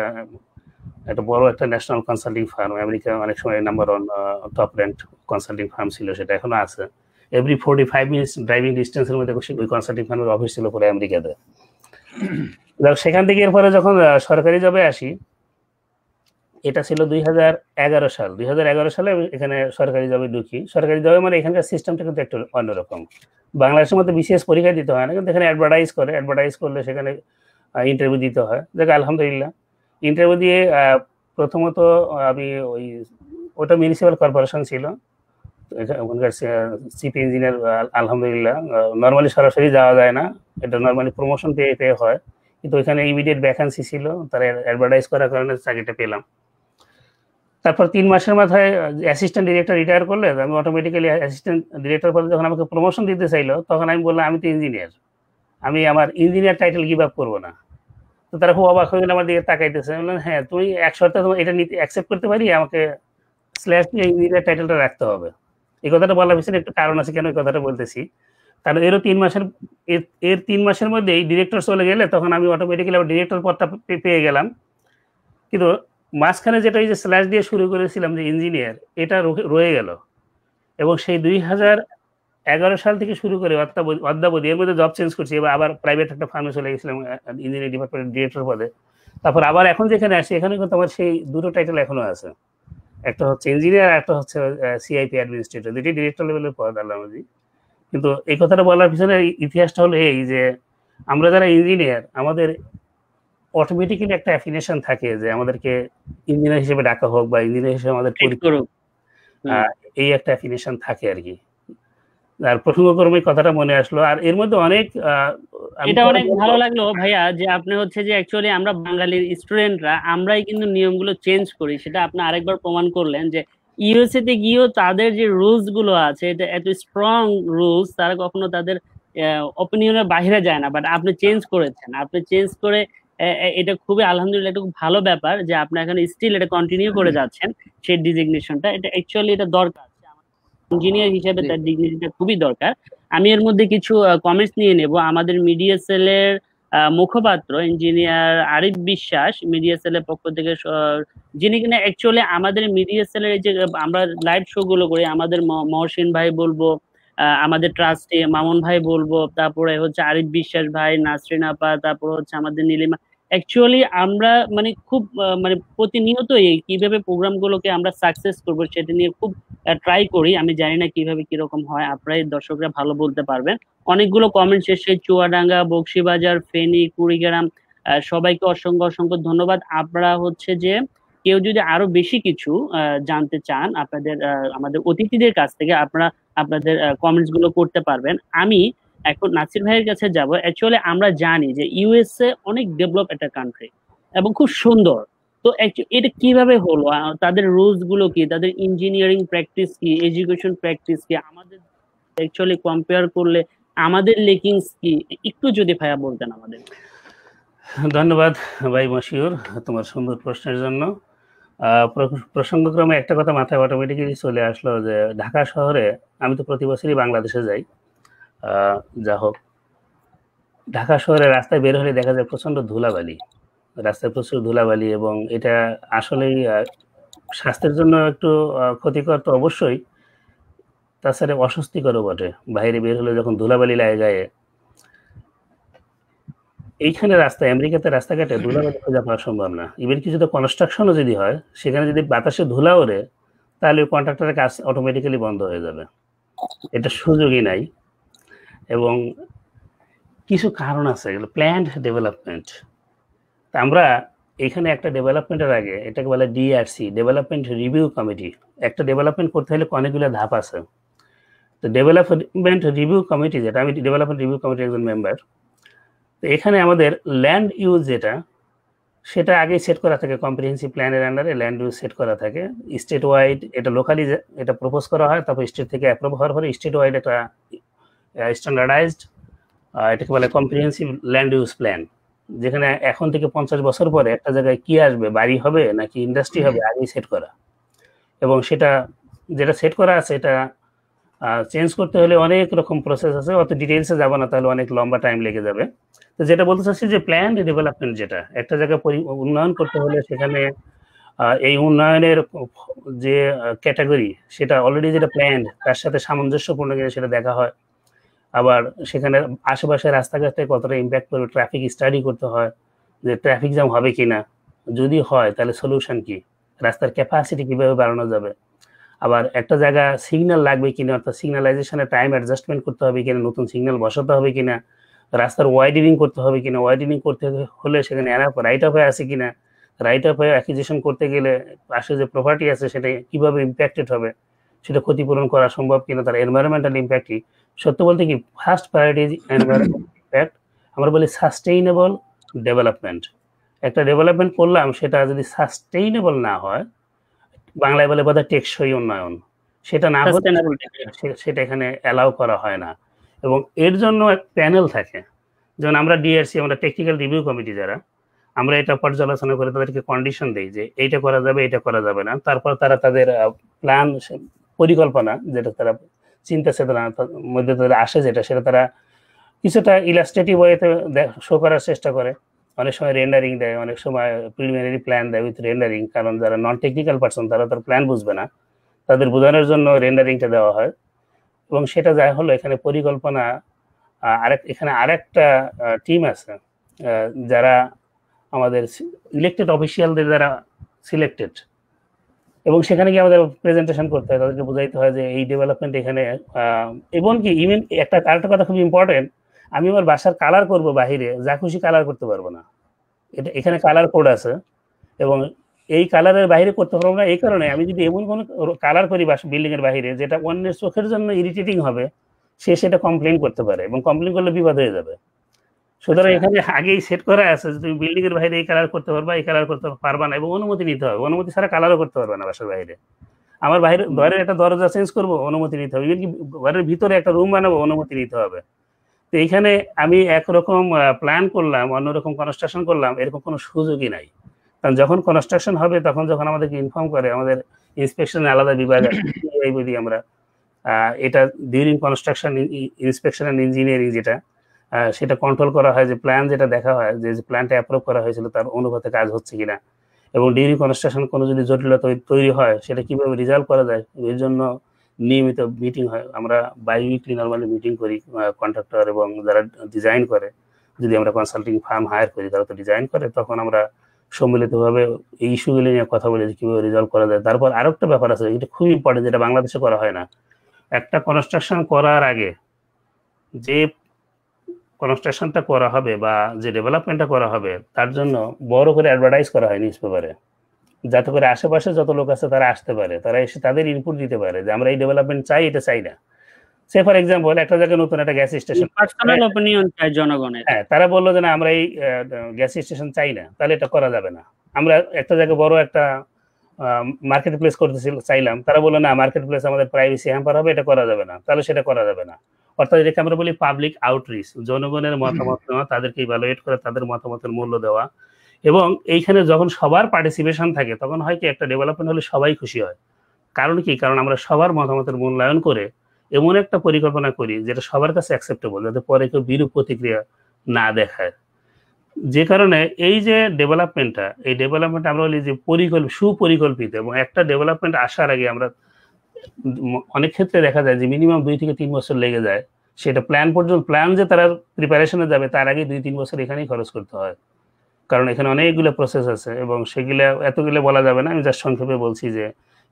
একটা বড় একটা ন্যাশনাল কনসাল্টিং ফার্ম, আমেরিকা অনেক সময় number one top rank consulting farm ছিল, সেটা এখনো আছে। এভরি 45 মিনিটস ড্রাইভিং ডিস্টেন্সের মধ্যে ওই কনসাল্টিং ফার্মের অফিস ছিল পুরো আমেরিকাতে। সেখান থেকে এরপরে যখন সরকারি জবে আসি, এটা ছিল 2011 সাল। 2011 সালে এখানে সরকারি জবে ঢুকি। সরকারি জবে মানে এখানকার সিস্টেমটা কিন্তু একটু অন্যরকম। বাংলাদেশের মধ্যে বিশেষ পরীক্ষা দিতে হয় না, কিন্তু এখানে অ্যাডভার্টাইজ করলে সেখানে ইন্টারভিউ দিতে হয়। দেখ আলহামদুলিল্লাহ ইন্টারভিউ দিয়ে প্রথমত আমি ওটা মিউনিসিপ্যাল কর্পোরেশন ছিল, ওখানকার চিফ ইঞ্জিনিয়ার। আলহামদুলিল্লাহ নর্মালি সরাসরি যাওয়া যায় না, এটা নর্মালি প্রমোশন পেয়ে হয়, কিন্তু ওইখানে ইমিডিয়েট ভ্যাকান্সি ছিল, তারা অ্যাডভার্টাইজ করার কারণে চাকরিটা পেলাম। তারপর 3 মাসের মাথায় অ্যাসিস্ট্যান্ট ডিরেক্টর রিটায়ার করলে আমি অটোমেটিক্যালি অ্যাসিস্ট্যান্ট ডিরেক্টর পদে যখন আমাকে প্রমোশন দিতে চাইলো, তখন আমি বললাম আমি তো ইঞ্জিনিয়ার, আমি আমার ইঞ্জিনিয়ার টাইটেল গিভ আপ করবো না। তো তারা খুব অবাক হয়ে গেলে আমার দিকে তাকাইতেছে। বললাম হ্যাঁ, তুমি এক শর্তে তোমার এটা নিতে অ্যাকসেপ্ট করতে পারি, আমাকে স্ল্যাশ দিয়ে ইঞ্জিনিয়ার টাইটেলটা রাখতে হবে। এই কথাটা বলার পিছনে একটু কারণ আছে কেন এই কথাটা বলতেছি। কারণ এর 3 মাসের মধ্যেই ডিরেক্টর চলে গেলে তখন আমি অটোমেটিক্যালি আবার ডিরেক্টর পদটা পেয়ে গেলাম। কিন্তু মাঝখানে যেটা এই যে স্ল্যাশ দিয়ে শুরু করেছিলাম যে ইঞ্জিনিয়ার, এটা রয়ে গেল। এবং সেই 2011 সাল থেকে শুরু করে অদ্যাবধি এর মধ্যে জব চেঞ্জ করছি, এবার আবার প্রাইভেট একটা ফার্মে চলে গেছিলাম ইঞ্জিনিয়ারিং ডিপার্টমেন্টের ডিরেক্টর পদে। তারপর আবার এখন যেখানে আসি, এখানে কিন্তু আমার সেই দুটো টাইটেল এখনো আছে, একটা হচ্ছে ইঞ্জিনিয়ার, একটা হচ্ছে সিআইপি অ্যাডমিনিস্ট্রেটর, দুটি ডিরেক্টর লেভেলের পদ আল্লাহজি। কিন্তু এই কথাটা বলার পিছনে ইতিহাসটা হলো এই যে আমরা যারা ইঞ্জিনিয়ার, আমাদের অটোমেটিক্যালি একটা অ্যাফিনেশন থাকে যে আমাদেরকে ইঞ্জিনিয়ার হিসেবে ডাকা হোক বা ইঞ্জিনিয়ার হিসেবে আমাদের এই একটা অ্যাফিনেশন থাকে আর কি। আর প্রসঙ্গক্রমে কথাটা মনে আসলো। আর এর মধ্যে অনেক এটা অনেক ভালো লাগলো ভাইয়া যে আপনি হচ্ছে যে অ্যাকচুয়ালি আমরা বাঙালির স্টুডেন্টরা আমরাই কিন্তু নিয়মগুলো চেঞ্জ করি, সেটা আপনি আরেকবার প্রমাণ করলেন যে ইউএসএ তে গিয়েও তাদের যে রুলস গুলো আছে এটা এত স্ট্রং রুলস, তারা কখনো তাদের অপিনিয়নের বাইরে যায় না, বাট আপনি চেঞ্জ করেছেন, আপনি চেঞ্জ করে এটা খুবই আলহামদুলিল্লাহ একটা খুব ভালো ব্যাপার যে আপনি এখন স্টিল এটা কন্টিনিউ করে যাচ্ছেন সেই ডিজিগনেশনটা। এটা অ্যাকচুয়ালি এটা দরকার, ইঞ্জিনিয়ার হিসেবে তার ডিগনিটিটা খুবই দরকার। আমি এর মধ্যে কিছু কমেন্টস নিয়ে নেব। আমাদের মিডিয়া সেলের মুখপাত্র ইঞ্জিনিয়ার আরিফ বিশ্বাস মিডিয়া সেলের পক্ষ থেকে, যিনি কিনা অ্যাকচুয়ালি আমাদের মিডিয়া সেলের যে আমরা লাইভ শো গুলো করি, আমাদের মহসিন ভাই বলবো, আমাদের ট্রাস্টে মামুন ভাই বলবো, তারপরে হচ্ছে আরিফ বিশ্বাস ভাই, নাসরিন আপা, তারপর হচ্ছে আমাদের নীলিমা। অ্যাকচুয়ালি আমরা মানে খুব মানে প্রতিনিয়তই কিভাবে প্রোগ্রামগুলোকে আমরা সাকসেস করবো সেটা নিয়ে খুব ট্রাই করি। আমি জানি না কিভাবে কিরকম হয়, আপনারাই দর্শকরা ভালো বলতে পারবেন। অনেকগুলো কমেন্ট শেষে চুয়াডাঙ্গা, বকশীবাজার, ফেনী, কুড়িগ্রাম, সবাইকে অসংখ্য অসংখ্য ধন্যবাদ। আপনারা হচ্ছে যে কেউ যদি আরো বেশি কিছু জানতে চান আপনাদের আমাদের অতিথিদের কাছ থেকে, আপনারা আপনাদের কমেন্টস গুলো করতে পারবেন। আমি এখন নাসির ভাইয়ের কাছে যাব। অ্যাকচুয়ালি আমরা জানি যে ইউএসএ অনেক ডেভেলপ একটা কান্ট্রি এবং খুব সুন্দর। তো এটা কিভাবে হলো, তাদের রুলস গুলো কি, তাদের ইঞ্জিনিয়ারিং প্র্যাকটিস কি, এডুকেশন প্র্যাকটিস কি, আমাদের অ্যাকচুয়ালি কম্পেয়ার করলে আমাদের লেকিংস কি, একটু যদি ভাইয়া বলতেন আমাদের। ধন্যবাদ ভাই মশিউর তোমার সুন্দর প্রশ্নের জন্য। প্রসঙ্গক্রমে একটা কথা মাথায় অটোমেটিক্যালি চলে আসলো যে ঢাকা শহরে আমি তো প্রতি বছরই বাংলাদেশে যাই। যা হোক, ঢাকা শহরে রাস্তায় বের হলে দেখা যায় প্রচন্ড ধুলাবালি, রাস্তায় প্রচুর ধুলাবালি, এবং এটা আসলেই স্বাস্থ্যের জন্য একটু ক্ষতিকর তো অবশ্যই, তাছাড়া অস্বস্তিকরও বটে। বাইরে বের হলে যখন ধুলাবালি লাগে গায়ে, এইখানে রাস্তায় আমেরিকাতে রাস্তাঘাটে ধুলাবালি খোঁজা পাওয়া সম্ভব না। ইভেন কিছু তো কনস্ট্রাকশনও যদি হয়, সেখানে যদি বাতাসে ধুলা ওড়ে তাহলে ওই কন্ট্রাক্টরের কাজ অটোমেটিক্যালি বন্ধ হয়ে যাবে, এটা সুযোগই নাই। এবং কিছু কারণ আছে, এগুলো প্ল্যান্ড ডেভেলপমেন্ট। আমরা এখানে একটা ডেভেলপমেন্টের আগে এটাকে বলে ডিআরসি, ডেভেলপমেন্ট রিভিউ কমিটি। একটা ডেভেলপমেন্ট করতে হলে অনেকগুলো ধাপ আছে। তো ডেভেলপমেন্ট রিভিউ কমিটি, যেটা আমি ডেভেলপমেন্ট রিভিউ কমিটির একজন মেম্বার, তো এখানে আমাদের ল্যান্ড ইউজ যেটা, সেটা আগে সেট করা থাকে, কম্প্রিহেন্সিভ প্ল্যানের আন্ডারে ল্যান্ড ইউজ সেট করা থাকে। স্টেট ওয়াইড এটা লোকালি এটা প্রপোজ করা হয়, তারপর স্টেট থেকে অ্যাপ্রুভ হওয়ার পরে স্টেট ওয়াইড একটা স্ট্যান্ডার্ডাইজড, এটাকে বলে কম্প্রিহেন্সিভ ল্যান্ড ইউজ প্ল্যান, যেখানে এখন থেকে 50 বছর পরে একটা জায়গায় কি আসবে, বাড়ি হবে নাকি ইন্ডাস্ট্রি হবে, আগেই সেট করা। এবং সেটা যেটা সেট করা আছে এটা চেঞ্জ করতে হলে অনেক রকম প্রসেস আছে, অত ডিটেলসে যাবো না, তাহলে অনেক লম্বা টাইম লেগে যাবে। তো যেটা বলতে চাচ্ছি যে প্ল্যান ডেভেলপমেন্ট, যেটা একটা জায়গায় উন্নয়ন করতে হলে সেখানে এই উন্নয়নের যে ক্যাটাগরি সেটা অলরেডি যেটা প্ল্যান তার সাথে সামঞ্জস্যপূর্ণ কিনা সেটা দেখা হয়। আবার সেখানে আশেপাশে রাস্তাঘাটে কতটা ইম্প্যাক্ট করবে, ট্রাফিক স্টাডি করতে হয় যে ট্রাফিক জ্যাম হবে কিনা, যদি হয় তাহলে সলিউশন কি, রাস্তার ক্যাপাসিটি কিভাবে বাড়ানো যাবে। আবার একটা জায়গা সিগন্যাল লাগবে কিনা, অর্থাৎ সিগন্যালাইজেশনের টাইম অ্যাডজাস্টমেন্ট করতে হবে কিনা, নতুন সিগন্যাল বসাতে হবে কিনা, রাস্তার ওয়াইডেনিং করতে হবে কিনা, ওয়াইডেনিং করতে হলে সেখানে রাইট অফ ওয়ে আছে কিনা, রাইট অফ ওয়ে অ্যাকুইজিশন করতে গেলে পাশে যে প্রপার্টি আছে সেটা কিভাবে ইম্প্যাক্টেড হবে, সেটা ক্ষতিপূরণ করা সম্ভব কিনা, তার এনভায়রনমেন্টাল ইম্প্যাক্ট কি। সত্য বলতে কি, first priority is environmental impact. আমরা বলি সাস্টেইনেবল ডেভেলপমেন্ট। একটা ডেভেলপমেন্ট করলাম, সেটা যদি সাস্টেইনেবল না হয়, বাংলায় বলে বোধহয় টেকসই উন্নয়ন, সেটা না হলে সেটা এখানে অ্যালাউ করা হয় না। এবং এর জন্য এক প্যানেল থাকে, যেমন আমরা ডিআরসি, আমরা টেকনিক্যাল রিভিউ কমিটি যারা, আমরা এটা পর্যালোচনা করে তাদেরকে কন্ডিশন দেই যে এইটা করা যাবে, এটা করা যাবে না। তারপর তারা তাদের প্ল্যান, পরিকল্পনা যেটা তারা চিন্তা চেতনার মধ্যে তাদের আসে, যেটা সেটা তারা কিছুটা ইলাস্ট্রেটিভ ওয়েতে শো করার চেষ্টা করে। অনেক সময় রেন্ডারিং দেয়, অনেক সময় প্রিলিমিনারি প্ল্যান দেয় উইথ রেন্ডারিং, কারণ যারা নন টেকনিক্যাল পার্সন তারা তার প্ল্যান বুঝবে না, তাদের বোঝানোর জন্য রেন্ডারিংটা দেওয়া হয়। এবং সেটা যা হলো, এখানে পরিকল্পনা এখানে আরেকটা টিম আছে যারা আমাদের ইলেক্টেড অফিসিয়ালদের দ্বারা সিলেক্টেড, এবং সেখানে গিয়ে আমাদের প্রেজেন্টেশন করতে হয়, তাদেরকে বোঝাইতে হয় যে এই ডেভেলপমেন্ট এখানে। এবং কি ইভেন আরেকটা কথা খুব ইম্পর্টেন্ট, আমি আমার বাসার কালার করব, বাহিরে যা খুশি কালার করতে পারবো না, এটা এখানে কালার কোড আছে। এবং এই কালারের বাইরে করতে পারবো না এই কারণে, আমি যদি এমন কোনো কালার করি বিল্ডিং এর বাইরে যেটা অন্যের চোখের জন্য ইরিটেটিং হবে, সে সেটা কমপ্লেন করতে পারে, এবং কমপ্লেন করলে বিপদ হয়ে যাবে। সুতরাং এখানে আগেই সেট করা আছে যে তুমি বিল্ডিং এর বাইরে এই কালার করতে পারবা, এই কালার করতে পারবা না, এবং অনুমতি নিতে হবে। অনুমতি ছাড়া কালারও করতে পারবে না বাসার বাইরে। আমার বাইরে ঘরের একটা দরজা চেঞ্জ করবো, অনুমতি নিতে হবে। ইভেন কি ঘরের ভিতরে একটা রুম বানাবো, অনুমতি নিতে হবে। তো এইখানে আমি একরকম প্ল্যান করলাম, অন্যরকম কনস্ট্রাকশন করলাম, এরকম কোনো সুযোগই নাই। কারণ যখন কনস্ট্রাকশন হবে তখন যখন আমাদেরকে ইনফর্ম করে, আমাদের ইন্সপেকশন আলাদা বিভাগ আছে, বলি আমরা এটা during construction inspection and engineering, যেটা সেটা কন্ট্রোল করা হয়, যে প্ল্যান যেটা দেখা হয়, যে প্ল্যানটা অ্যাপ্রুভ করা হয়েছিল তার অনুপাতে কাজ হচ্ছে কিনা, এবং ডিউরিং কনস্ট্রাকশন কোনো যদি জটিলতা তৈরি হয় সেটা কিভাবে রিজলভ করা যায়, এর জন্য নিয়মিত মিটিং হয়। আমরা বাই উইকলি নর্মালি মিটিং করি, কন্ট্রাক্টর এবং যারা ডিজাইন করে, যদি আমরা কনসাল্টিং ফার্ম হায়ার করি তারা তো ডিজাইন করে, তখন আমরা সম্মিলিতভাবে এই ইস্যুগুলি নিয়ে কথা বলি যে কীভাবে রিজলভ করা যায়। তারপর আরেকটা ব্যাপার আছে, এটা খুব ইম্পর্টেন্ট, যেটা বাংলাদেশে করা হয় না। একটা কনস্ট্রাকশন করার আগে যে কনস্ট্রাকশনটা করা হবে বা যে ডেভেলপমেন্টটা করা হবে, তার জন্য বড় করে অ্যাডভার্টাইজ করা হয় নিউজ পেপারে, যাতে করে আশেপাশে যত লোক আছে তারা আসতে পারে, তারা এসে তাদের ইনপুট দিতে পারে যে আমরা এই ডেভেলপমেন্ট চাই, এটা চাই না। সে ফর এক্সাম্পল, একটা জায়গায় নতুন একটা গ্যাস স্টেশন, পার্সোনাল অপিনিয়ন চাই জনগণের, হ্যাঁ, তারা বললো যে না আমরা এই গ্যাস স্টেশন চাই না, তাহলে এটা করা যাবে না। আমরা একটা জায়গায় বড় একটা মার্কেট প্লেস করতে চাইলাম, তারা বললো না মার্কেট প্লেস আমাদের প্রাইভেসি হ্যাম্পার হবে, এটা করা যাবে না, তাহলে সেটা করা যাবে না। অর্থাৎ এটাকে আমরা বলি পাবলিক আউটরিচ, জনগণের মতামত নেওয়া, তাদেরকে ইভালুয়েট করে তাদের মতামতের মূল্য দেওয়া। এবং এইখানে যখন সবার পার্টিসিপেশন থাকে তখন হয় কি, একটা ডেভেলপমেন্ট হলে সবাই খুশি হয়। কারণ কি, কারণ আমরা সবার মতামতের মূল্যায়ন করে এমন একটা পরিকল্পনা করি যেটা সবার কাছে অ্যাকসেপ্টেবল, যাতে পরে কেউ বিরূপ প্রতিক্রিয়া না দেখায়। যে কারণে এই যে ডেভেলপমেন্টটা, এই ডেভেলপমেন্ট আমরা বলি যে সুপরিকল্পিত। এবং একটা ডেভেলপমেন্ট আসার আগে আমরা অনেক ক্ষেত্রে দেখা যায় যে মিনিমাম 2 থেকে 3 বছর লেগে যায় সেটা প্ল্যান যে তারা প্রিপারেশনে যাবে তার আগে 2-3 বছর এখানেই খরচ করতে হয়, কারণ এখানে অনেকগুলো প্রসেস আছে। এবং সেগুলো এতগুলো বলা যাবে না, আমি জাস্ট সংক্ষেপে বলছি যে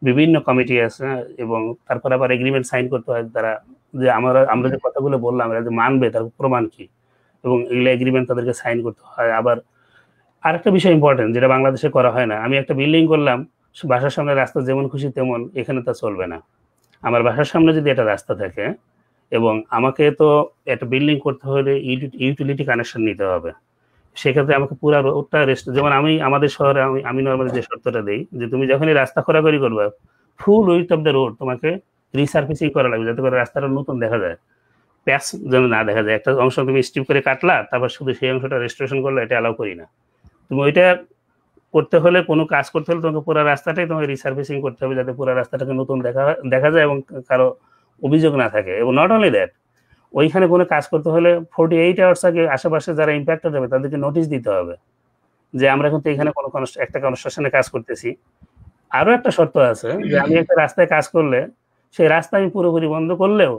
বিভিন্ন কমিটি আছে, এবং তারপর আবার এগ্রিমেন্ট সাইন করতে হয় তারা, যে আমরা যে কথাগুলো বললাম এরা যে মানবে তার প্রমাণ কি, এবং এগুলো এগ্রিমেন্ট তাদেরকে সাইন করতে হয়। আবার আরেকটা বিষয় ইম্পর্টেন্ট যেটা বাংলাদেশে করা হয় না, আমি একটা বিল্ডিং করলাম, বাসার সামনে রাস্তা যেমন খুশি তেমন, এখানে তা চলবে না। আমার বাসার সামনে যদি একটা রাস্তা থাকে এবং আমাকে তো একটা বিল্ডিং করতে হলে ইউটিলিটি কানেকশন নিতে হবে, সেক্ষেত্রে আমাকে পুরো রোডটা যেমন আমি আমাদের শহরে আমি নর্মালি যে শর্তটা দিই যে তুমি যখনই রাস্তা খোরাখুরি করবে ফুল উইথ অফ দ্য রোড তোমাকে রিসার্ফেসিং করা লাগবে, যাতে করে রাস্তাটা নতুন দেখা যায়, প্যাচ যেন না দেখা যায়। একটা অংশ তুমি স্ট্রিপ করে কাটলা তারপর শুধু সেই অংশটা রেস্টোরেশন করলে, এটা অ্যালাউ করি না। তুমি ওইটা করতে হলে, কোনো কাজ করতে হলে তোমাকে পুরো রাস্তাটাই তোমাকে রিসার্ফেসিং করতে হবে, যাতে পুরো রাস্তাটাকে নতুন দেখা যায় এবং কারো অভিযোগ না থাকে। এবং নট অনলি দ্যাট, ওইখানে কোনো কাজ করতে হলে 48 আওয়ার্স আগে আশেপাশে যারা ইম্প্যাক্টেড হবে তাদেরকে নোটিশ দিতে হবে যে আমরা কিন্তু এখানে কোনো একটা কনস্ট্রাকশনে কাজ করতেছি। আরো একটা শর্ত আছে যে আমি একটা রাস্তায় কাজ করলে সেই রাস্তা আমি পুরোপুরি বন্ধ করলেও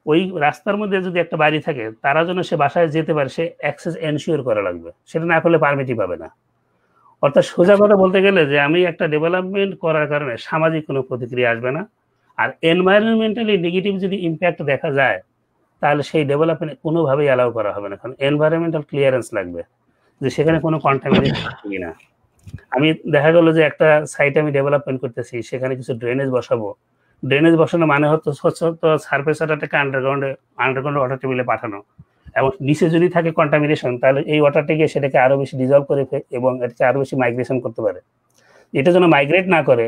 ওই রাস্তার মধ্যে যদি একটা বাড়ি থাকে তারা যেন সে বাসায় যেতে পারে, সে অ্যাক্সেস এনশিওর করা লাগবে, সেটা না করলে পারমিটই পাবে না। অর্থাৎ সোজা কথা বলতে গেলে যে আমি একটা ডেভেলপমেন্ট করার কারণে সামাজিক কোনো প্রতিক্রিয়া আসবে না, আর এনভায়রনমেন্টালি নেগেটিভ যদি ইম্প্যাক্ট দেখা যায় তাহলে সেই ডেভেলপমেন্ট কোনোভাবেই অ্যালাউ করা হবে না, কারণ এনভায়রনমেন্টাল ক্লিয়ারেন্স লাগবে যে সেখানে কোনো কন্টামিনেশন আছে কিনা। আমি দেখা গেল যে একটা সাইট আমি ডেভেলপমেন্ট করতেছি, সেখানে কিছু ড্রেনেজ বসাবো, ড্রেনেজ বসানো মানে হচ্ছে সারফেস ওয়াটারটাকে আন্ডারগ্রাউন্ড ওয়াটার টেবিলে পাঠানো, এবং নিচে যদি থাকে কন্টামিনেশন তাহলে এই ওয়াটারটা গিয়ে সেটাকে আরো বেশি ডিজলভ করে এবং এটাকে আরো বেশি মাইগ্রেশন করতে পারে। এটা যেন মাইগ্রেট না করে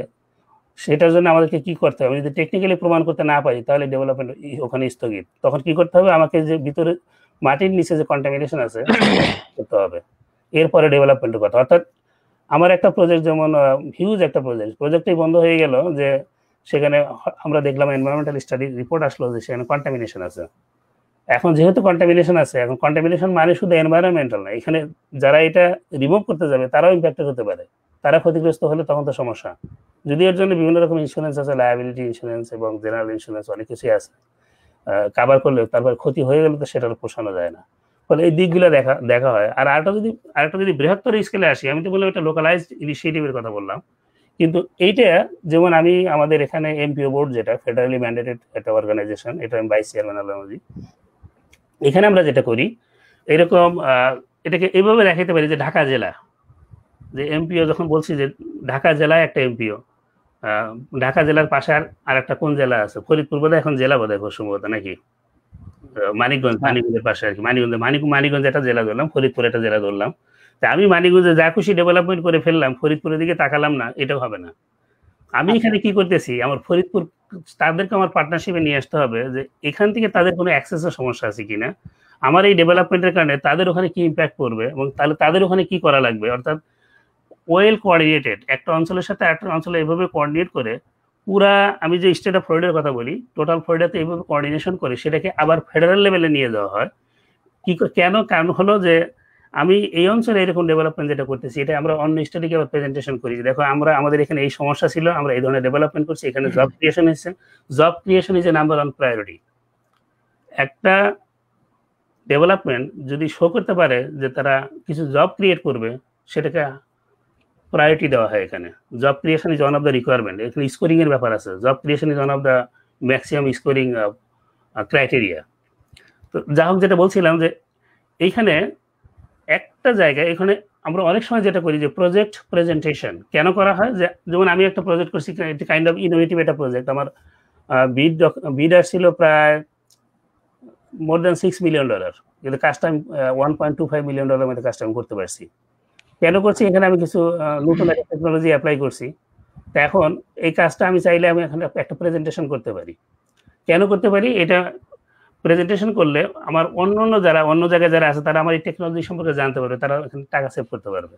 সেটার জন্য আমাদেরকে কি করতে হবে, যদি টেকনিক্যালি প্রমাণ করতে না পারি তাহলে ডেভেলপমেন্ট ওখানে স্থগিত। তখন কি করতে হবে, আমাকে যে ভিতরে মাটির নিচে যে কন্টামিনেশন আছে করতে হবে, এরপরে ডেভেলপমেন্ট কথা। অর্থাৎ আমার একটা প্রজেক্ট যেমন হিউজ একটা প্রজেক্টই বন্ধ হয়ে গেল যে সেখানে আমরা দেখলাম এনভায়রনমেন্টাল স্টাডি রিপোর্ট আসলো যে সেখানে কন্টামিনেশন আছে। এখন যেহেতু কন্টামিনেশন আছে, এখন কন্টামিনেশন মানে শুধু এনভায়রনমেন্টাল না, এখানে যারা এটা রিমুভ করতে যাবে তারাও ইম্প্যাক্টেড হতে পারে, তারা ক্ষতিগ্রস্ত হলে তখন তো সমস্যা। যদি এর জন্য বিভিন্ন রকম ইন্স্যুরেন্স আছে, লায়াবিলিটি ইন্স্যুরেন্স এবং জেনারেল ইন্স্যুরেন্স অনেক কিছুই আছে, কাভার করলে তারপর ক্ষতি হয়ে গেলে তো সেটার পোষানো যায় না। ফলে এই দিকগুলো দেখা হয়। আর আরেকটা যদি বৃহত্তর স্কেলে আসি, আমি তো বললাম এটা লোকালাইজড ইনিশিয়েটিভের কথা বললাম, কিন্তু এইটা যেমন আমি আমাদের এখানে এমপিও বোর্ড, যেটা ফেডারেলি ম্যান্ডেটেড একটা অর্গানাইজেশন, এটা আমি ভাইস চেয়ারম্যান আলমজি, এখানে আমরা যেটা করি এরকম এটাকে এইভাবে দেখাতে পারি যে ঢাকা জেলা, যে এমপিও যখন বলছি যে ঢাকা জেলায় একটা এমপিও, ঢাকা জেলার পাশে আর একটা কোন জেলা আছে, ফরিদপুর বোধহয় এখন জেলা বোধহয় সম্ভবত, নাকি মানিকগঞ্জের পাশে আর কি, মানিকগঞ্জ একটা জেলা ধরলাম, ফরিদপুর একটা জেলা ধরলাম। তা আমি মানিকগঞ্জে যা খুশি ডেভেলপমেন্ট করে ফেললাম, ফরিদপুরের দিকে তাকালাম না, এটাও হবে না। আমি এখানে কি করতেছি, আমার ফরিদপুর তাদেরকে আমার পার্টনারশিপে নিয়ে আসতে হবে যে এখান থেকে তাদের কোনো অ্যাক্সেসের সমস্যা আছে কিনা, আমার এই ডেভেলপমেন্টের কারণে তাদের ওখানে কি ইম্প্যাক্ট পড়বে এবং তাহলে তাদের ওখানে কি করা লাগবে। অর্থাৎ ওয়েল কোঅর্ডিনেটেড, একটা অঞ্চলের সাথে একটা অঞ্চলে এভাবে কোঅর্ডিনেট করে পুরা, আমি যে স্টেট অফ ফ্লোরিডার কথা বলি, টোটাল ফ্লোরিডাতে এইভাবে কোঅর্ডিনেশন করে সেটাকে আবার ফেডারেল লেভেলে নিয়ে যাওয়া হয়। কেন? কারণ হলো যে আমি এই অঞ্চলে এরকম ডেভেলপমেন্ট যেটা করতেছি, এটা আমরা অন্য স্টেটকে আবার প্রেজেন্টেশন করি, দেখো আমাদের এখানে এই সমস্যা ছিল, আমরা এই ধরনের ডেভেলপমেন্ট করছি, এখানে জব ক্রিয়েশন হচ্ছে, job creation is a number one priority. একটা ডেভেলপমেন্ট যদি শো করতে পারে যে তারা কিছু জব ক্রিয়েট করবে, সেটাকে প্রায়োরিটি দেওয়া হয়। এখানে job creation is one of the requirement, এখানে স্কোরিং এর ব্যাপার আছে, job creation is one of the maximum scoring criteria. তো যা হোক, যেটা বলছিলাম যে এইখানে একটা জায়গায়, এখানে আমরা অনেক সময় যেটা করি যে প্রজেক্ট প্রেজেন্টেশন কেন করা হয়, যে যেমন আমি একটা প্রজেক্ট করছি, কাইন্ড অফ ইনোভেটিভ একটা প্রজেক্ট, আমার বিড আসছিল প্রায় মোর দ্যান $6 মিলিয়ন, কিন্তু কাজটা আমি $1.25 মিলিয়ন মধ্যে কাজটা আমি করতে পারছি। কেন করছি, এখানে আমি কিছু নতুন একটা টেকনোলজি অ্যাপ্লাই করছি। তো এখন এই কাজটা আমি চাইলে আমি এখানে একটা প্রেজেন্টেশন করতে পারি। কেন করতে পারি, এটা প্রেজেন্টেশন করলে আমার অন্য জায়গায় যারা আছে তারা আমার এই টেকনোলজি সম্পর্কে জানতে পারবে, তারা এখানে টাকা সেভ করতে পারবে।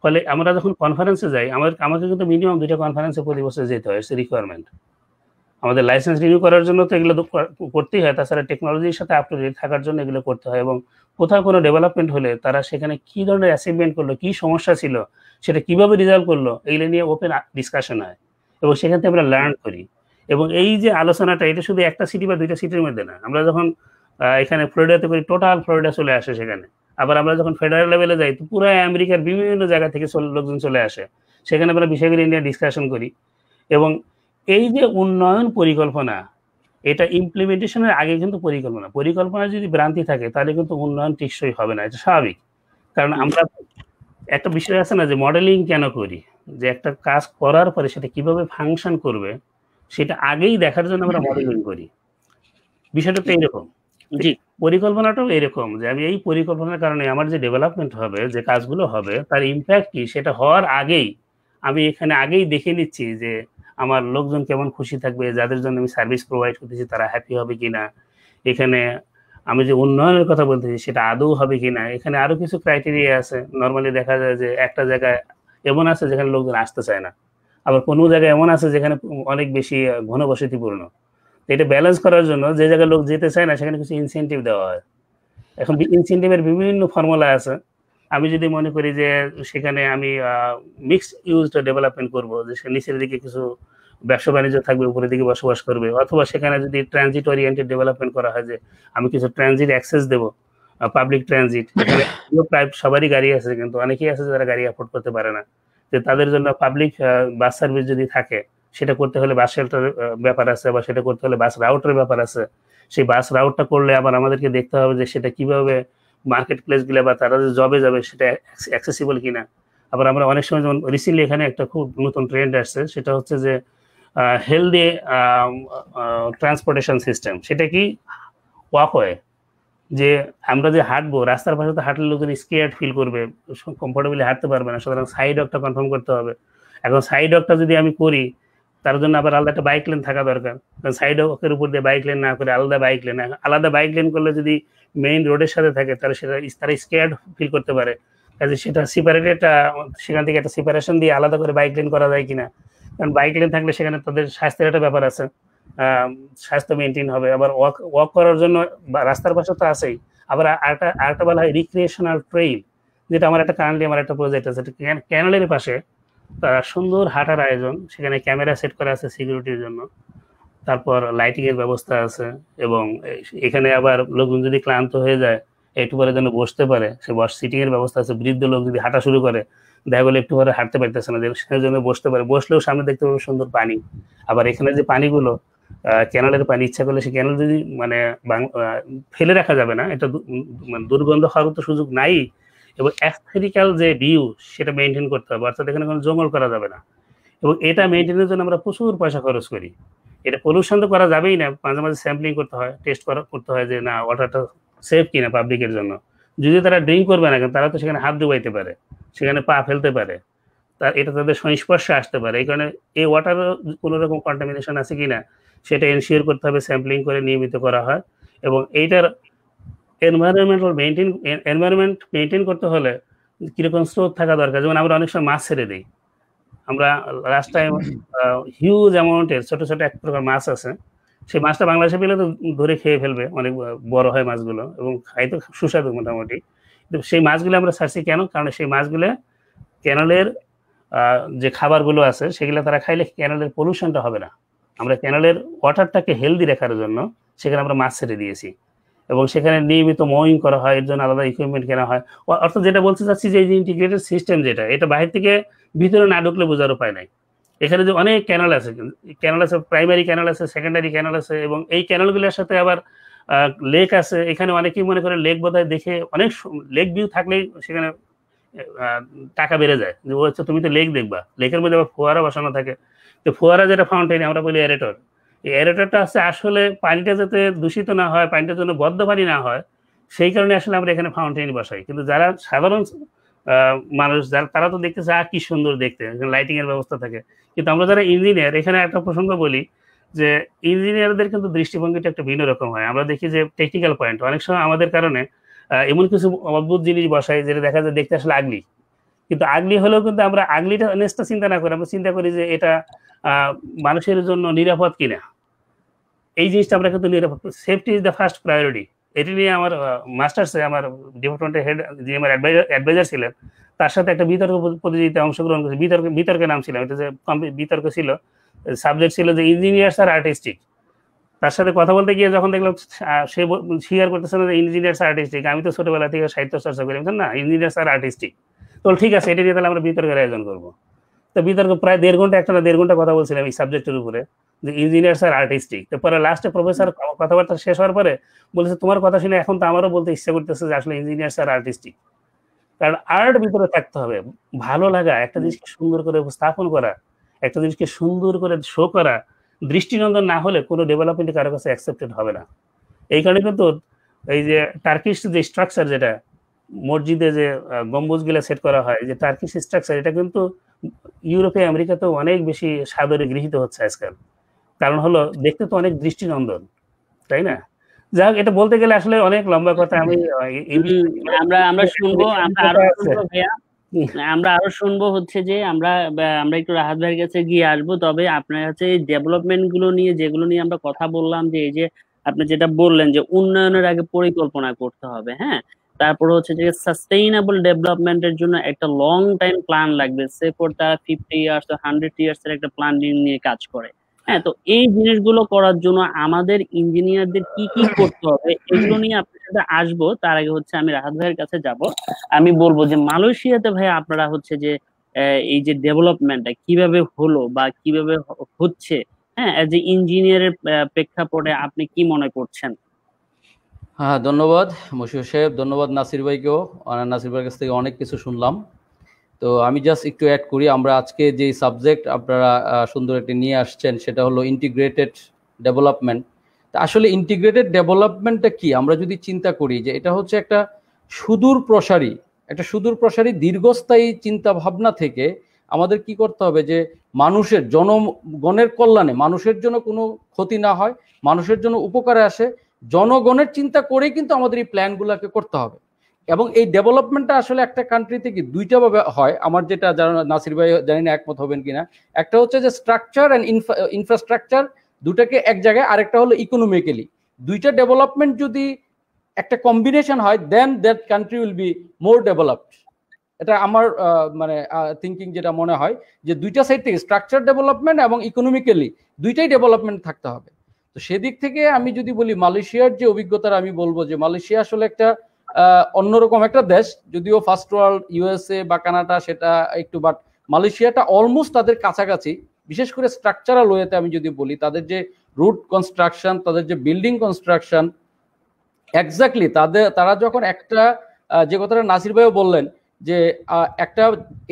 ফলে আমরা যখন কনফারেন্সে যাই, আমাকে কিন্তু মিনিমাম 2টা কনফারেন্সে প্রতি বছর যেতে হয়, সে রিকোয়ারমেন্ট। আমাদের লাইসেন্স রিনিউ করার জন্য তো এগুলো করতেই হয়, তাছাড়া টেকনোলজির সাথে আপ টু ডেট থাকার জন্য এগুলো করতে হয়। এবং কোথাও কোনো ডেভেলপমেন্ট হলে তারা সেখানে কি ধরনের অ্যাচিভমেন্ট করলো, কি সমস্যা ছিল, সেটা কিভাবে রিজলভ করলো, এগুলো নিয়ে ওপেন ডিসকাশন হয় এবং সেখান থেকে আমরা লার্ন করি। এবং এই যে আলোচনাটা, এটা শুধু একটা সিটি বা 2টা সিটির মধ্যে না, আমরা যখন এখানে ফ্লোরিডাতে করি, টোটাল ফ্লোরিডা চলে আসে সেখানে। আবার আমরা যখন ফেডারেল লেভেলে যাই, তো পুরো আমেরিকার বিভিন্ন জায়গা থেকে লোকজন চলে আসে, সেখানে আমরা বিষয়গুলি নিয়ে ডিসকাশন করি। এবং এই যে উন্নয়ন পরিকল্পনা, এটা ইমপ্লিমেন্টেশনের আগে কিন্তু পরিকল্পনা যদি ভ্রান্তি থাকে তাহলে কিন্তু উন্নয়ন টেকসই হবে না, এটা স্বাভাবিক। কারণ আমরা একটা বিষয় আছে না যে মডেলিং কেন করি, যে একটা কাজ করার পরে সেটা কিভাবে ফাংশন করবে সেটা আগেই দেখার জন্য আমরা মডেলিং করি। বিষয়টা তো এরকম, জি পরিকল্পনাটাও এরকম যে আমি এই পরিকল্পনার কারণে আমার যে ডেভেলপমেন্ট হবে, যে কাজগুলো হবে, তার ইম্প্যাক্ট কি সেটা হওয়ার আগেই আমি এখানে আগেই দেখে নিচ্ছি যে আমার লোকজন কেমন খুশি থাকবে, যাদের জন্য আমি সার্ভিস প্রোভাইড করতেছি তারা হ্যাপি হবে কিনা, এখানে আমি যে উন্নয়নের কথা বলতেছি সেটা আদৌ হবে কিনা। এখানে আরো কিছু ক্রাইটেরিয়া আছে। নর্মালি দেখা যায় যে একটা জায়গায় এমন আছে যেখানে লোকজন আসতে চায় না, আবার কোনো জায়গায় এমন আছে যেখানে অনেক বেশি ঘনবসতিপূর্ণ। এটা ব্যালেন্স করার জন্য যে জায়গায় লোক যেতে চায় না সেখানে কিছু ইনসেন্টিভ দেওয়া হয়। এখন ইনসেন্টিভের বিভিন্ন ফর্মুলা আছে। আমি যদি মনে করি যে সেখানে আমি মিক্সড ইউজড ডেভেলপমেন্ট করব, যে সে নিচের দিকে কিছু ব্যবসা বাণিজ্য থাকবে, উপরের দিকে বসবাস করবে, অথবা সেখানে যদি ট্রানজিট ওরিয়েন্টেড ডেভেলপমেন্ট করা হয় যে আমি কিছু ট্রানজিট অ্যাক্সেস দেবো, পাবলিক ট্রানজিট, এখানে প্রায় সবারই গাড়ি আছে কিন্তু অনেকেই আছে যারা গাড়ি অ্যাফোর্ড করতে পারে না, যে তাদের জন্য পাবলিক বাস সার্ভিস যদি থাকে সেটা করতে হলে বাস শেল্টার ব্যাপার আছে, বা সেটা করতে হলে বাস রাউটের ব্যাপার আছে। সেই বাস রাউটটা করলে আবার আমাদেরকে দেখতে হবে যে সেটা কিভাবে মার্কেট প্লেস গুলো বা তারা যে জবে যাবে সেটা অ্যাক্সেসিবল কিনা। আবার আমরা অনেক সময় যেমন রিসেন্টলি এখানে একটা খুব নতুন ট্রেন্ড আসছে, সেটা হচ্ছে যে হেলদি ট্রান্সপোর্টেশন সিস্টেম। সেটা কি ওয়াকওয়ে, যে আমরা যে হাঁটবো রাস্তার পাশে তো হাঁটলে লোকজন স্কেয়ার্ড ফিল করবে, কমফোর্টেবলি হাঁটতে পারবে না, সুতরাং সাইড ওয়াকটা কনফার্ম করতে হবে। এখন সাইড ওয়াকটা যদি আমি করি তার জন্য আবার আলাদা একটা বাইক লেন থাকা দরকার, কারণ সাইড ওয়াকের উপর দিয়ে বাইক লেন না করে আলাদা বাইক লেন করলে যদি মেইন রোডের সাথে থাকে তাহলে সেটা তারা স্কেয়ার্ড ফিল করতে পারে। কাজে সেটা সেপারেটেড, সেখান থেকে একটা সেপারেশন দিয়ে আলাদা করে বাইক লেন করা যায় কিনা, কারণ বাইক লেন থাকলে সেখানে তাদের স্বাস্থ্যের একটা ব্যাপার আছে, স্বাস্থ্য মেনটেন হবে। আবার ওয়াক করার জন্য রাস্তার পাশে তো আছেই, আবার আরেকটা বলা হয় রিক্রিয়েশনাল ট্রেইল, যেটা আমার একটা প্রজেক্ট আছে ক্যানেলের পাশে, তারা সুন্দর হাঁটার আয়োজন, সেখানে ক্যামেরা সেট করা আছে সিকিউরিটির জন্য, তারপর লাইটিং এর ব্যবস্থা আছে, এবং এখানে আবার লোকজন যদি ক্লান্ত হয়ে যায় একটু পরে যেন বসতে পারে, সে সিটিং এর ব্যবস্থা আছে। বৃদ্ধ লোক যদি হাঁটা শুরু করে দেখা গেলো একটু পরে হাঁটতে পারতেছে না, সেটার জন্য বসতে পারে, বসলেও সামনে দেখতে পাবে সুন্দর পানি। আবার এখানে যে পানিগুলো ক্যানেলের পানি, ইচ্ছা করলে সে ক্যানেল যদি মানে ফেলে রাখা যাবে না, এটা মানে দুর্গন্ধ হওয়ার তো সুযোগ নাই, এবং অ্যাস্থেটিক্যাল যে ভিউ সেটা মেনটেন করতে হবে, অর্থাৎ এখানে কোনো জঙ্গল করা যাবে না। এবং এটা মেনটেনের জন্য আমরা প্রচুর পয়সা খরচ করি। এটা পলিউশন তো করা যাবেই না, মাঝে মাঝে স্যাম্পলিং করতে হয়, টেস্ট করতে হয় যে না ওয়াটারটা সেফ কিনা পাবলিকের জন্য। যদি তারা ড্রিঙ্ক করবে না তারা তো সেখানে হাত ডুবাইতে পারে, সেখানে পা ফেলতে পারে, এটা তাদের সংস্পর্শে আসতে পারে। এই কারণে এই ওয়াটারও কোনো রকম কন্টামিনেশন আছে কিনা সেটা এনশিওর করতে হবে, স্যাম্পলিং করে নিয়মিত করা হয়। এবং এইটার এনভায়রনমেন্ট মেনটেন করতে হলে কিরকম স্রোত থাকা দরকার। যেমন আমরা অনেক সময় মাছ ছেড়ে দিই, আমরা লাস্ট টাইম হিউজ অ্যামাউন্টের ছোট ছোট এক প্রকার মাছ আছে, সেই মাছটা বাংলাদেশে পেলে তো ধরে খেয়ে ফেলবে, অনেক বড় হয় মাছগুলো এবং খাইতে সুস্বাদু মোটামুটি। কিন্তু সেই মাছগুলো আমরা ছাড়ছি কেন? কারণ সেই মাছগুলো ক্যানেলের যে খাবারগুলো আছে সেগুলো তারা খাইলে ক্যানেলের পলিউশনটা হবে না। আমরা ক্যানেলের ওয়াটারটাকে হেলদি রাখার জন্য সেখানে আমরা মাছ ছেড়ে দিয়েছি, এবং সেখানে নিয়মিত মোয়িং করা হয়, এর জন্য আলাদা ইকুইপমেন্ট কেনা হয়। অর্থাৎ যেটা বলতে চাচ্ছি যে এই যে ইন্টিগ্রেটেড সিস্টেম, যেটা এটা বাইরে থেকে ভিতরে না ঢুকলে বোঝার উপায় নাই। এখানে যে অনেক ক্যানেল আছে, প্রাইমারি ক্যানেল আছে, সেকেন্ডারি ক্যানেল আছে, এবং এই ক্যানেলগুলোর সাথে আবার লেক আছে। এখানে অনেকেই মনে করে লেক বোধহয় দেখে অনেক লেক ভিউ থাকলেই সেখানে টাকা বেড়ে যায়, যে ও হচ্ছে তুমি তো লেক দেখবা, লেকের মধ্যে আবার ফোয়ারা বসানো থাকে। তো ফোয়ারা যেটা ফাউন্টেন আমরা বলি এরেটর, এই এরেটরটা আছে আসলে পানিটা যাতে দূষিত না হয়, পানিটার জন্য বদ্ধ পানি না হয়, সেই কারণে আসলে আমরা এখানে ফাউন্টেন বসাই। কিন্তু যারা সাধারণ মানুষ যারা, তারা তো দেখতে চায় কি সুন্দর দেখতে, লাইটিং এর ব্যবস্থা থাকে। কিন্তু আমরা যারা ইঞ্জিনিয়ার, এখানে একটা প্রসঙ্গ বলি যে ইঞ্জিনিয়ারদের কিন্তু দৃষ্টিভঙ্গিটা একটা ভিন্ন রকম হয়। আমরা দেখি যে টেকনিক্যাল পয়েন্ট অনেক সময় আমাদের কারণে এমন কিছু অদ্ভুত জিনিস বসাই যেটা দেখা যায় দেখতে আসলে আগলি, কিন্তু আগলি হলেও কিন্তু আমরা আগলিটা নেসটা চিন্তা না করে আমরা চিন্তা করি যে এটা মানুষের জন্য নিরাপদ কিনা। এই জিনিসটা আমরা কিন্তু নিরাপদ, safety is the first priority. এটি নিয়ে আমার মাস্টার্সে আমার ডিপার্টমেন্টের হেড যে আমার অ্যাডভাইজার ছিলেন, তার সাথে একটা বিতর্ক প্রতিযোগিতায় অংশগ্রহণ করেছি। বিতর্কের নাম ছিল, এটা যে বিতর্ক ছিল, সাবজেক্ট ছিল যে ইঞ্জিনিয়ার্স আর আর্টিস্টিক। তার সাথে কথা বলতে গিয়ে যখন দেখলাম সে স্বীকার করতেছে না যে ইঞ্জিনিয়ার্স আর্টিস্টিক, আমি তো ছোটবেলা থেকে সাহিত্য চর্চা করি, না ইঞ্জিনিয়ার্স আর আর্টিস্টিক, তো ঠিক আছে এটা নিয়ে তাহলে আমরা বিতর্কের আয়োজন করবো। তো বিতর্ক প্রায় 1.5 ঘন্টা, 1.5 ঘন্টা কথা বলছিলাম এই সাবজেক্টের উপরে, যে ইঞ্জিনিয়ার্স আর আর্টিস্টিক। তারপরে লাস্টে প্রফেসর কথাবার্তা শেষ হওয়ার পরে বলেছে, তোমার কথা শুনে এখন তো আমারও বলতে ইচ্ছা করতেছে যে আসলে ইঞ্জিনিয়ার্স আর আর্টিস্টিক। কারণ আর্ট ভিতরে থাকতে হবে, ভালো লাগা, একটা জিনিসকে সুন্দর করে উপস্থাপন করা, একটা জিনিসকে সুন্দর করে শো করা, দৃষ্টিনন্দন না হলে কোনো ডেভেলপমেন্ট কারো কাছে অ্যাকসেপ্টেড হবে না। এই কারণে কিন্তু এই যে টার্কিশ যে স্ট্রাকচার, যেটা মসজিদে যে গম্বুজগুলো সেট করা হয়, যে টার্কিশ স্ট্রাকচার, এটা কিন্তু ইউরোপে আমেরিকাতেও অনেক বেশি সাদরে গৃহীত হচ্ছে আজকাল। কারণ হলো দেখতে তো অনেক দৃষ্টিনন্দন, তাই না? যাক, এটা বলতে গেলে আসলে অনেক লম্বা কথা। আমি আমরা শুনবো, আমরা আরো শুনবো হচ্ছে যে আমরা একটু রাহাত ভাইয়ের কাছে গিয়ে আসবো। তবে আপনার কাছে ডেভেলপমেন্ট গুলো নিয়ে, যেগুলো নিয়ে আমরা কথা বললাম, যে এই যে আপনি যেটা বললেন যে উন্নয়নের আগে পরিকল্পনা করতে হবে, হ্যাঁ, তারপর হচ্ছে যে সাস্টেইনেবল ডেভেলপমেন্টের জন্য একটা লং টাইম প্ল্যান লাগবে, সে ফর তারা 50 ইয়ার্স বা 100 ইয়ার্স এর একটা প্ল্যান নিয়ে কাজ করে। হ্যাঁ, তো এই জিনিসগুলো করার জন্য আমাদের ইঞ্জিনিয়ারদের কি কি করতে হবে, এগুলো নিয়ে আপনার সাথে আসবো। তার আগে হচ্ছে আমি রাহাত ভাইয়ের কাছে যাব। আমি বলবো যে মালয়েশিয়াতে ভাই আপনারা হচ্ছে যে এই যে ডেভেলপমেন্টটা কিভাবে হলো বা কিভাবে হচ্ছে, হ্যাঁ, এজ এ ইঞ্জিনিয়ারের প্রেক্ষাপটে আপনি কি মনে করছেন? হ্যাঁ, ধন্যবাদ মশিউর সাহেব, ধন্যবাদ নাসির ভাইকেও। নাসির ভাইয়ের কাছ থেকে অনেক কিছু শুনলাম। তো আমি জাস্ট একটু অ্যাড করি, আমরা আজকে যে সাবজেক্ট আপনারা সুন্দর একটি নিয়ে আসছেন সেটা হলো ইন্টিগ্রেটেড ডেভেলপমেন্ট। তা আসলে ইন্টিগ্রেটেড ডেভেলপমেন্টটা কি, আমরা যদি চিন্তা করি যে এটা হচ্ছে একটা সুদূর প্রসারী দীর্ঘস্থায়ী চিন্তা ভাবনা থেকে আমাদের কি করতে হবে, যে মানুষের জনগণের কল্যাণে, মানুষের জন্য কোনো ক্ষতি না হয়, মানুষের জন্য উপকারে আসে, জনগণের চিন্তা করেই কিন্তু আমাদের এই প্ল্যানগুলোকে করতে হবে। এবং এই ডেভেলপমেন্টটা আসলে একটা কান্ট্রিতে কি দুইটা ভাবে হয়, আমার যেটা নাসির ভাই জানি না একমত হবেন কিনা। একটা হচ্ছে যে স্ট্রাকচার অ্যান্ড ইনফ্রাস্ট্রাকচার, দুটাকে এক জায়গায়, আরেকটা হলো ইকোনমিক্যালি। দুইটা ডেভেলপমেন্ট যদি একটা কম্বিনেশন হয়, then that country will be more developed. এটা আমার মানে থিঙ্কিং যেটা মনে হয়, যে দুইটা সাইড থেকে স্ট্রাকচার ডেভেলপমেন্ট এবং ইকোনমিক্যালি দুইটাই ডেভেলপমেন্ট থাকতে হবে। তো সেদিক থেকে আমি যদি বলি মালয়েশিয়ার যে অভিজ্ঞতা, আমি বলবো যে মালয়েশিয়া আসলে একটা অন্যরকম একটা দেশ। যদিও ফার্স্ট ওয়ার্ল্ড, ইউএসএ বা কানাডা সেটা একটু, বাট মালয়েশিয়াটা অলমোস্ট তাদের কাছাকাছি। বিশেষ করে স্ট্রাকচারাল ওয়েতে আমি যদি বলি, তাদের যে রুট কনস্ট্রাকশন, তাদের যে বিল্ডিং কনস্ট্রাকশন, এক্স্যাক্টলি তারা যখন একটা যে কথাটা নাসির ভাইও বললেন, যে একটা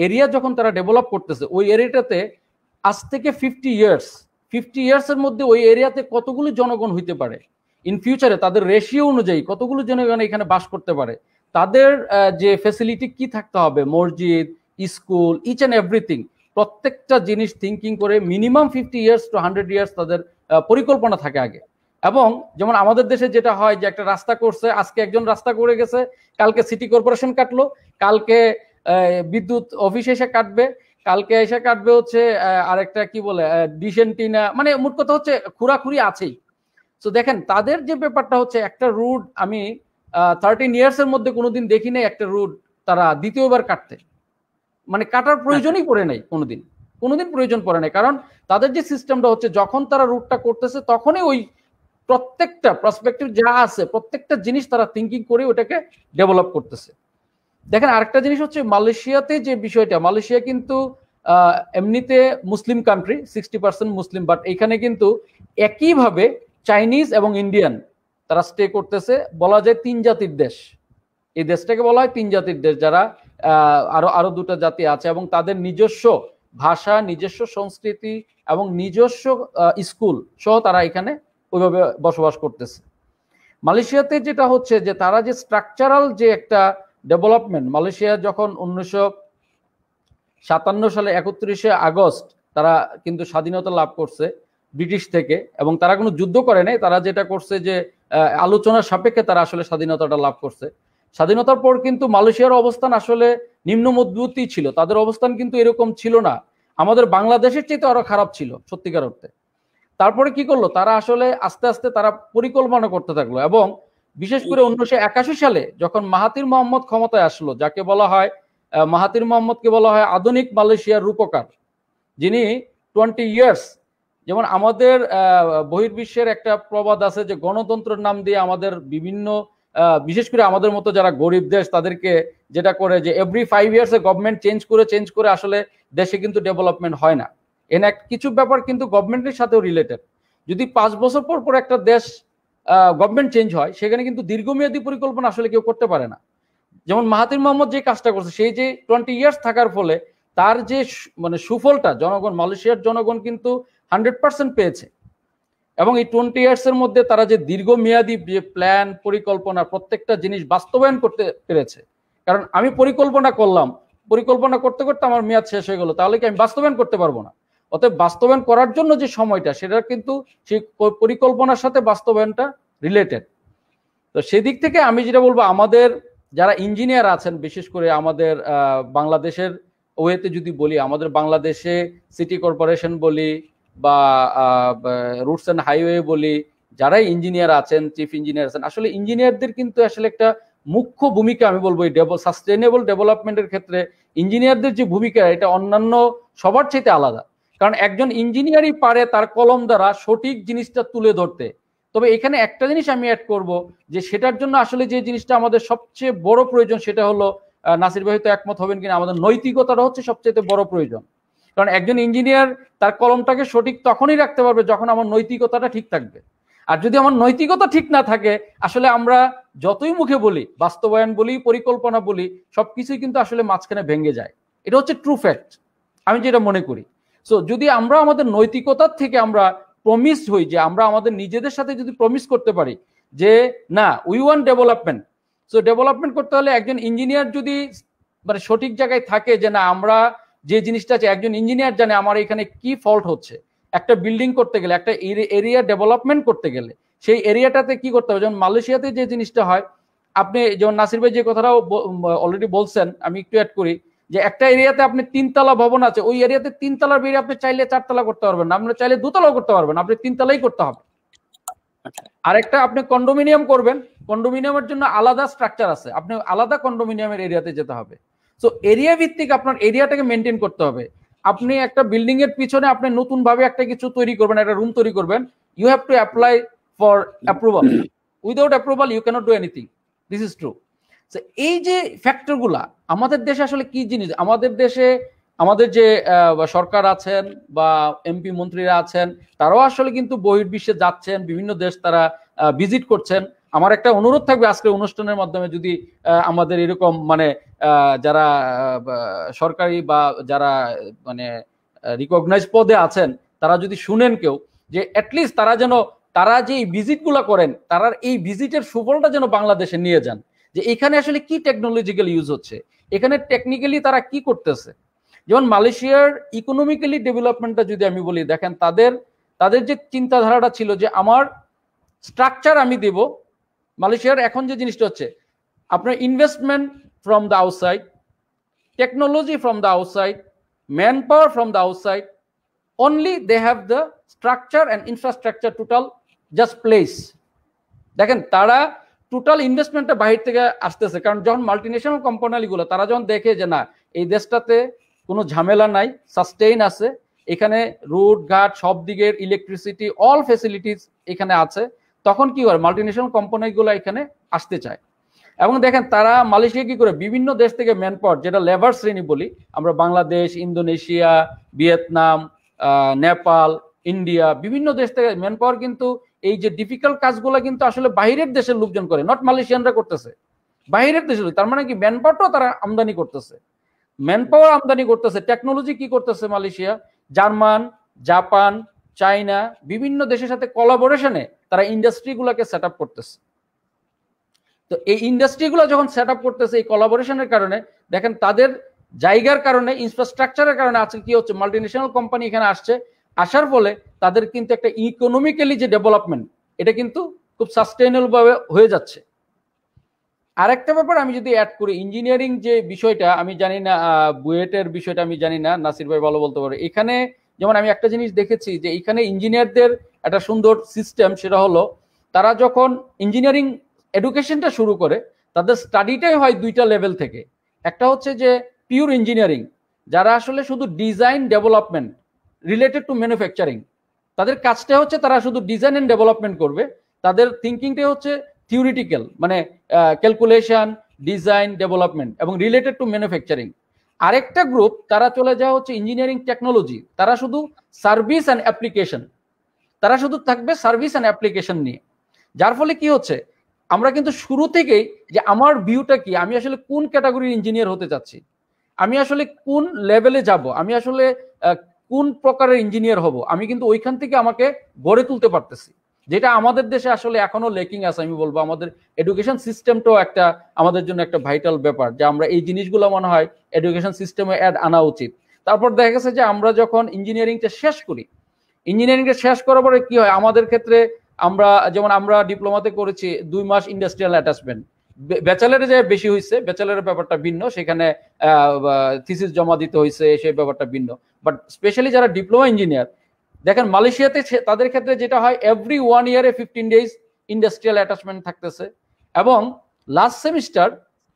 এরিয়া যখন তারা ডেভেলপ করতেছে, ওই এরিয়াটাতে আজ থেকে 50 ইয়ার্সের মধ্যে ওই এরিয়াতে কতগুলো জনগণ হইতে পারে, ইন ফিউচারে তাদের রেশিও অনুযায়ী কতগুলো জনগণ এখানে বাস করতে পারে, তাদের যে ফ্যাসিলিটি কি থাকতে হবে, মসজিদ, স্কুল, ইচ অ্যান্ড এভরিথিং, প্রত্যেকটা জিনিস থিঙ্কিং করে মিনিমাম 50 ইয়ার্স টু 100 ইয়ার্স তাদের পরিকল্পনা থাকে আগে। এবং যেমন আমাদের দেশে যেটা হয়, যে একটা রাস্তা করছে, আজকে একজন রাস্তা করে গেছে, কালকে সিটি কর্পোরেশন কাটলো, কালকে বিদ্যুৎ অফিস এসে কাটবে, কালকে এসে কাটবে হচ্ছে আরেকটা কি বলে ডিসেন্টিনা, মানে মোট কথা হচ্ছে খুরাখুরি আছেই। তো দেখেন তাদের যে ব্যাপারটা হচ্ছে, একটা রুট আমি 13 ইয়ার্স এর মধ্যে কোনোদিন দেখি নাই একটা রুট তারা দ্বিতীয়বার কাটতে, মানে কাটার প্রয়োজনই পড়ে নাই, কোনোদিন প্রয়োজন পড়ে নাই। কারণ তাদের যে সিস্টেমটা হচ্ছে, যখন তারা রুটটা করতেছে তখনই ওই প্রত্যেকটা প্রসপেক্টিভ যা আছে প্রত্যেকটা জিনিস তারা থিঙ্কিং করে ওটাকে ডেভেলপ করতেছে। দেখেন আরেকটা জিনিস হচ্ছে, মালয়েশিয়াতে যে বিষয়টা, মালয়েশিয়া কিন্তু এমনিতে মুসলিম কান্ট্রি, 60% মুসলিম, বাট এখানে কিন্তু একইভাবে চাইনিজ এবং ইন্ডিয়ান তারা স্টে করতেছে। বলা যায় 3 জাতির দেশ, এই দেশটাকে বলা হয় 3 জাতির দেশ, যারা আরো দুটো জাতি আছে, এবং তাদের নিজস্ব ভাষা, নিজস্ব সংস্কৃতি এবং নিজস্ব স্কুল সহ তারা এখানে ওইভাবে বসবাস করতেছে। মালয়েশিয়াতে যেটা হচ্ছে, যে তারা যে স্ট্রাকচারাল যে একটা ডেভেলপমেন্ট, মালয়েশিয়া যখন 1957 সালে 31শে আগস্ট তারা কিন্তু স্বাধীনতা লাভ করছে ব্রিটিশ থেকে, এবং তারা কোনো যুদ্ধ করে নাই, তারা যেটা করছে যে আলোচনার সাপেক্ষে তারা আসলে স্বাধীনতাটা লাভ করছে। স্বাধীনতার পর কিন্তু মালয়েশিয়ার অবস্থান আসলে নিম্ন মধ্যবর্তী ছিল, তাদের অবস্থান কিন্তু এরকম ছিল না, আমাদের বাংলাদেশের চেয়ে আরো খারাপ ছিল সত্যিকার অর্থে। তারপরে কি করলো, তারা আসলে আস্তে আস্তে তারা পরিকল্পনা করতে থাকলো, এবং বিশেষ করে 1981 সালে যখন মাহাথির মোহাম্মদ ক্ষমতায় আসলো, যাকে বলা হয় মাহাথির মোহাম্মদকে বলা হয় আধুনিক মালয়েশিয়ার রূপকার, যিনি 20 ইয়ার্স, যেমন আমাদের বহির্বিশ্বের একটা প্রবাদ আছে যে গণতন্ত্রের নাম দিয়ে আমাদের বিভিন্ন বিশেষ করে আমাদের মতো যারা গরিব দেশ তাদেরকে যেটা করে যে এভরি 5 ইয়ার্সে গভর্নমেন্ট চেঞ্জ করে আসলে দেশে কিন্তু ডেভেলপমেন্ট হয় না। কিছু ব্যাপার কিন্তু গভর্নমেন্টের সাথেও রিলেটেড। যদি 5 বছর পর পর একটা দেশ গভর্নমেন্ট চেঞ্জ হয়, সেখানে কিন্তু দীর্ঘমেয়াদী পরিকল্পনা আসলে কেউ করতে পারে না। যেমন মাহাথির মোহাম্মদ যে কাজটা করছে, সেই যে 20 ইয়ার্স থাকার ফলে তার যে মানে সুফলটা জনগণ, মালয়েশিয়ার জনগণ কিন্তু 100% পেয়েছে। এবং এই 20 ইয়ার্সের মধ্যে তারা যে দীর্ঘমেয়াদী যে প্ল্যান, পরিকল্পনা, প্রত্যেকটা জিনিস বাস্তবায়ন করতে পেরেছে। কারণ আমি পরিকল্পনা করলাম, পরিকল্পনা করতে করতে আমার মেয়াদ শেষ হয়ে গেল, তাহলে কি আমি বাস্তবায়ন করতে পারবো না? অতএব বাস্তবায়ন করার জন্য যে সময়টা, সেটা কিন্তু সেই পরিকল্পনার সাথে বাস্তবায়নটা রিলেটেড। তো সেদিক থেকে আমি যেটা বলবো, আমাদের যারা ইঞ্জিনিয়ার আছেন, বিশেষ করে আমাদের বাংলাদেশের ওয়েতে যদি বলি, আমাদের বাংলাদেশে সিটি কর্পোরেশন বলি বা রুটস অ্যান্ড হাইওয়ে বলি, যারাই ইঞ্জিনিয়ার আছেন, চিফ ইঞ্জিনিয়ার আছেন, আসলে ইঞ্জিনিয়ারদের কিন্তু আসলে একটা মুখ্য ভূমিকা আমি বলবো এই সাস্টেইনেবল ডেভেলপমেন্টের ক্ষেত্রে। ইঞ্জিনিয়ারদের যে ভূমিকা, এটা অন্যান্য সবার চাইতে আলাদা। কারণ একজন ইঞ্জিনিয়ারই পারে তার কলম দ্বারা সঠিক জিনিসটা তুলে ধরতে। তবে এখানে একটা জিনিস আমি অ্যাড করব, যে সেটার জন্য আসলে যে জিনিসটা আমাদের সবচেয়ে বড় প্রয়োজন, সেটা হলো, নাসির ভাই তো একমত হবেন কিনা, আমাদের নৈতিকতাটা হচ্ছে সবচেয়ে বড় প্রয়োজন। কারণ একজন ইঞ্জিনিয়ার তার কলমটাকে সঠিক তখনই রাখতে পারবে যখন আমার নৈতিকতাটা ঠিক থাকবে। আর যদি আমার নৈতিকতা ঠিক না থাকে, আসলে আমরা যতই মুখে বলি, বাস্তবায়ন বলি, পরিকল্পনা বলি, সবকিছুই কিন্তু আসলে মাঝখানে ভেঙে যায়। এটা হচ্ছে ট্রু ফ্যাক্ট, আমি যেটা মনে করি। সো যদি আমরা আমাদের নৈতিকতার থেকে আমরা প্রমিস হই, যে আমরা আমাদের নিজেদের সাথে যদি প্রমিস করতে পারি যে না, we want development. So development করতে হলে একজন ইঞ্জিনিয়ার যদি মানে সঠিক জায়গায় থাকে, যে না, আমরা যে জিনিসটা আছে, একজন ইঞ্জিনিয়ার জানে আমার এখানে কি ফল্ট হচ্ছে। একটা বিল্ডিং করতে গেলে, একটা এরিয়া ডেভেলপমেন্ট করতে গেলে, সেই এরিয়াটাতে কি করতে হবে। যেমন মালয়েশিয়াতে যে জিনিসটা হয়, আপনি যেমন নাসির ভাই যে কথাটাও অলরেডি বলছেন, আমি একটু অ্যাড করি, যে একটা এরিয়াতে আপনি 3 তলা ভবন আছে, ওই এরিয়াতে 3 তলার বেরিয়ে আপনি চাইলে 4 তলা করতে পারবেন না, আপনি চাইলে 2 তলাও করতে পারবেন, আপনি 3 তলাই করতে হবে। আরেকটা আপনি কন্ডোমিনিয়াম করবেন, কন্ডোমিনিয়ামের জন্য আলাদা স্ট্রাকচার আছে, আপনি আলাদা কন্ডোমিনিয়ামের এরিয়াতে যেতে হবে। সো এরিয়া ভিত্তিক আপনার এরিয়াটাকে মেনটেন করতে হবে। আপনি একটা বিল্ডিং এর পিছনে আপনি নতুন ভাবে একটা কিছু তৈরি করবেন, একটা রুম তৈরি করবেন, you have to apply for approval. Without approval you can't do anything. This is true. এই যে ফ্যাক্টরগুলা আমাদের দেশে আসলে কি জিনিস, আমাদের দেশে আমাদের যে সরকার আছেন বা এমপি মন্ত্রীরা আছেন, তারাও আসলে কিন্তু বহির্বিশ্বে যাচ্ছেন, বিভিন্ন দেশ তারা ভিজিট করছেন। আমার একটা অনুরোধ থাকবে আজকের অনুষ্ঠানের মাধ্যমে, যদি আমাদের এরকম মানে যারা সরকারি বা যারা মানে রিকগনাইজ পদে আছেন, তারা যদি শুনেন কেউ, যে অ্যাটলিস্ট তারা যে এই ভিজিটগুলো করেন, তারা এই ভিজিটের সুফলটা যেন বাংলাদেশে নিয়ে যান, যে এখানে আসলে কি টেকনোলজিক্যাল ইউজ হচ্ছে, এখানে টেকনিক্যালি তারা কি করতেছে। যেমন মালয়েশিয়ার ইকোনমিক্যালি ডেভেলপমেন্টটা যদি আমি বলি, দেখেন তাদের যে চিন্তাধারাটা ছিল, যে আমার স্ট্রাকচার আমি দেব। মালয়েশিয়ার এখন যে জিনিসটা হচ্ছে, আপনার investment from the outside, technology from the outside, man power from the outside, only they have the structure and infrastructure total just place. দেখেন, তারা টোটাল ইনভেস্টমেন্টটা বাহির থেকে আসতেছে। কারণ যখন মাল্টিনেশনাল কোম্পানিগুলো তারা যখন দেখে যে না, এই দেশটাতে কোনো ঝামেলা নাই, সাস্টেইন আছে, এখানে রোড ঘাট সব দিকের ইলেকট্রিসিটি অল ফেসিলিটিস এখানে আছে, তখন কি করে মাল্টিনেশনাল কোম্পানিগুলো এখানে আসতে চায়। এবং দেখেন, তারা মালয়েশিয়া কি করে বিভিন্ন দেশ থেকে ম্যান পাওয়ার, যেটা লেবার শ্রেণী বলি আমরা, Bangladesh, Indonesia, Vietnam, Nepal, India, বিভিন্ন দেশ থেকে ম্যান পাওয়ার কিন্তু এই যে ডিফিকাল্ট কাজগুলো কিন্তু আসলে বাইরের দেশের লোকজন করে, নট মালয়েশিয়ানরা করতেছে, বাইরের দেশের। তার মানে কি, ম্যান পাওয়ারটাও তারা আমদানি করতেছে, ম্যান পাওয়ার আমদানি করতেছে। টেকনোলজি কি করতেছে মালয়েশিয়া, জার্মান, জাপান, চায়না, বিভিন্ন দেশের সাথে কোলাবোরেশনে তারা ইন্ডাস্ট্রিগুলোকে সেট আপ করতেছে। তো এই ইন্ডাস্ট্রিগুলো যখন সেট আপ করতেছে এই কোলাবোরেশনের কারণে, দেখেন তাদের জায়গার কারণে, ইনফ্রাস্ট্রাকচারের কারণে আজকে কি হচ্ছে, মাল্টিনেশনাল কোম্পানি এখানে আসছে, আসার ফলে তাদের কিন্তু একটা ইকোনমিক্যালি যে ডেভেলপমেন্ট, এটা কিন্তু খুব সাস্টেইনেবল ভাবে হয়ে যাচ্ছে। আরেকটা ব্যাপার আমি যদি অ্যাড করি, ইঞ্জিনিয়ারিং যে বিষয়টা, আমি জানি না বুয়েটের বিষয়টা আমি জানি না, নাসির ভাই ভালো বলতে পারে। এখানে যেমন আমি একটা জিনিস দেখেছি, যে এখানে ইঞ্জিনিয়ারদের একটা সুন্দর সিস্টেম, সেটা হলো তারা যখন ইঞ্জিনিয়ারিং এডুকেশনটা শুরু করে, তাদের স্টাডিটাই হয় 2টা লেভেল থেকে। একটা হচ্ছে যে পিওর ইঞ্জিনিয়ারিং, যারা আসলে শুধু design development related to manufacturing, তাদের কাজটা হচ্ছে তারা শুধু ডিজাইন এন্ড ডেভেলপমেন্ট করবে, তাদের থিঙ্কিংটাই হচ্ছে থিওরিটিক্যাল, মানে ক্যালকুলেশন, ডিজাইন, ডেভেলপমেন্ট এবং রিলেটেড টু ম্যানুফ্যাকচারিং। আরেকটা গ্রুপ তারা চলে যাওয়া হচ্ছে ইঞ্জিনিয়ারিং টেকনোলজি, তারা শুধু সার্ভিস অ্যান্ড অ্যাপ্লিকেশন, তারা শুধু থাকবে সার্ভিস অ্যান্ড অ্যাপ্লিকেশন নিয়ে। যার ফলে কি হচ্ছে, আমরা কিন্তু শুরু থেকেই যে আমার ভিউটা কি, আমি আসলে কোন ক্যাটাগরির ইঞ্জিনিয়ার হতে চাচ্ছি, আমি আসলে কোন লেভেলে যাব, আমি আসলে কোন প্রকারের ইঞ্জিনিয়ার হব, আমি কিন্তু ওইখান থেকে আমাকে গড়ে তুলতে পারতেছি, যেটা আমাদের দেশে আসলে এখনো লেকিং আছে। আমি বলবো আমাদের এডুকেশন সিস্টেমটাও একটা আমাদের জন্য একটা ভাইটাল ব্যাপার, যে আমরা এই জিনিসগুলো মনে হয় এডুকেশন সিস্টেমে অ্যাড আনা উচিত। তারপর দেখা গেছে যে আমরা যখন ইঞ্জিনিয়ারিংটা শেষ করি, ইঞ্জিনিয়ারিংটা শেষ করার পরে কি হয় আমাদের ক্ষেত্রে, আমরা যেমন আমরা ডিপ্লোমাতে করেছি 2 মাস ইন্ডাস্ট্রিয়াল অ্যাটাচমেন্ট, ব্যাচেলারে যে বেশি হয়েছে, ব্যাচেলারের ব্যাপারটা ভিন্ন, সেখানে থিসিস জমা দিতে হয়েছে, সেই ব্যাপারটা ভিন্ন। বাট স্পেশালি যারা ডিপ্লোমা ইঞ্জিনিয়ার, দেখেন মালয়েশিয়াতে তাদের ক্ষেত্রে যেটা হয়, এভরি 1 ইয়ারে 15 ডেজ ইন্ডাস্ট্রিয়াল অ্যাটাচমেন্ট থাকতেছে, এবং লাস্ট সেমিস্টার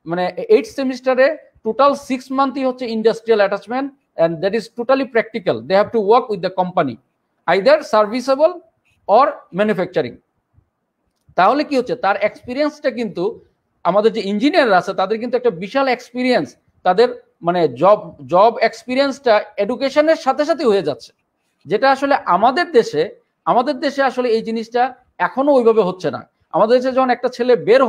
মানে 8th সেমিস্টারে টোটাল 6 মান্থই হচ্ছে industrial attachment, and that is totally practical. They have to work with the company, either serviceable or manufacturing. তাহলে কি হচ্ছে, তার এক্সপিরিয়েন্সটা কিন্তু আমাদের যে ইঞ্জিনিয়ার আছে তাদের কিন্তু একটা বিশাল এক্সপিরিয়েন্স, তাদের মানে জব এক্সপিরিয়েন্সটা এডুকেশনের সাথে সাথে হয়ে যাচ্ছে, যেটা আসলে আমাদের দেশে আসলে এই জিনিসটা এখনো ওইভাবে হচ্ছে না। আমাদের দেশে যখন একটা ছেলে বের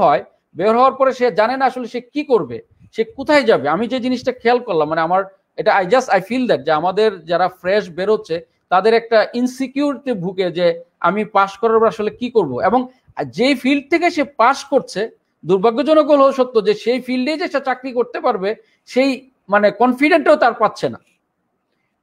হওয়ার পরে সে জানে না আসলে সে কি করবে, সে কোথায় যাবে। আমি যে জিনিসটা খেয়াল করলাম, মানে আমার এটা আই ফিল দ্যাট, যে আমাদের যারা ফ্রেশ বেরোচ্ছে তাদের একটা ইনসিকিউরিটি ভুগে, যে আমি পাশ করার পর আসলে কি করব। এবং যে ফিল্ড থেকে সে পাশ করছে, দুর্ভাগ্যজনক হলেও সত্য, যে সেই ফিল্ডে যে সে চাকরি করতে পারবে সেই মানে কনফিডেন্টও তার পাচ্ছে না।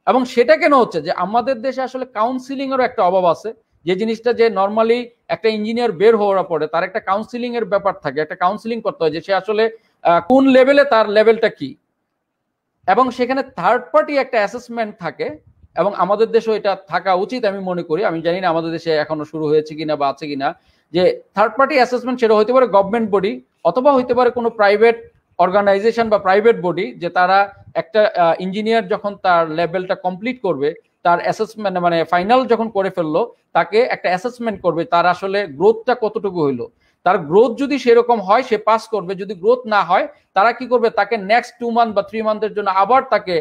এবং সেটা কেন হচ্ছে, যে আমাদের দেশে আসলে কাউন্সিলিং এরও একটা অভাব আছে, যে জিনিসটা যে নর্মালি একটা ইঞ্জিনিয়ার বের হওয়ার পরে তার একটা কাউন্সিলিং এর ব্যাপার থাকে, একটা কাউন্সিলিং করতে হয় যে সে আসলে কোন লেভেলে, তার লেভেলটা কি, এবং সেখানে থার্ড পার্টি একটা অ্যাসেসমেন্ট থাকে। এবং আমাদের দেশেও এটা থাকা উচিত আমি মনে করি, আমি জানি না আমাদের দেশে এখনো শুরু হয়েছে কিনা বা আছে কিনা, যে থার্ড পার্টি অ্যাসেসমেন্ট, সেটা হতে পারে গভর্নমেন্ট বডি অথবা হইতে পারে কোনো প্রাইভেট অর্গানাইজেশন বা প্রাইভেট বডি, যে তারা একটা ইঞ্জিনিয়ার যখন তার লেভেলটা কমপ্লিট করবে, তার অ্যাসেসমেন্ট মানে ফাইনাল যখন করে ফেললো, তাকে একটা অ্যাসেসমেন্ট করবে তার আসলে গ্রোথটা কতটুকু হইলো। তার গ্রোথ যদি সেরকম হয় সে পাস করবে, যদি গ্রোথ না হয় তারা কি করবে, তাকে নেক্সট 2 মান্থ বা 3 মান্থের জন্য আবার তাকে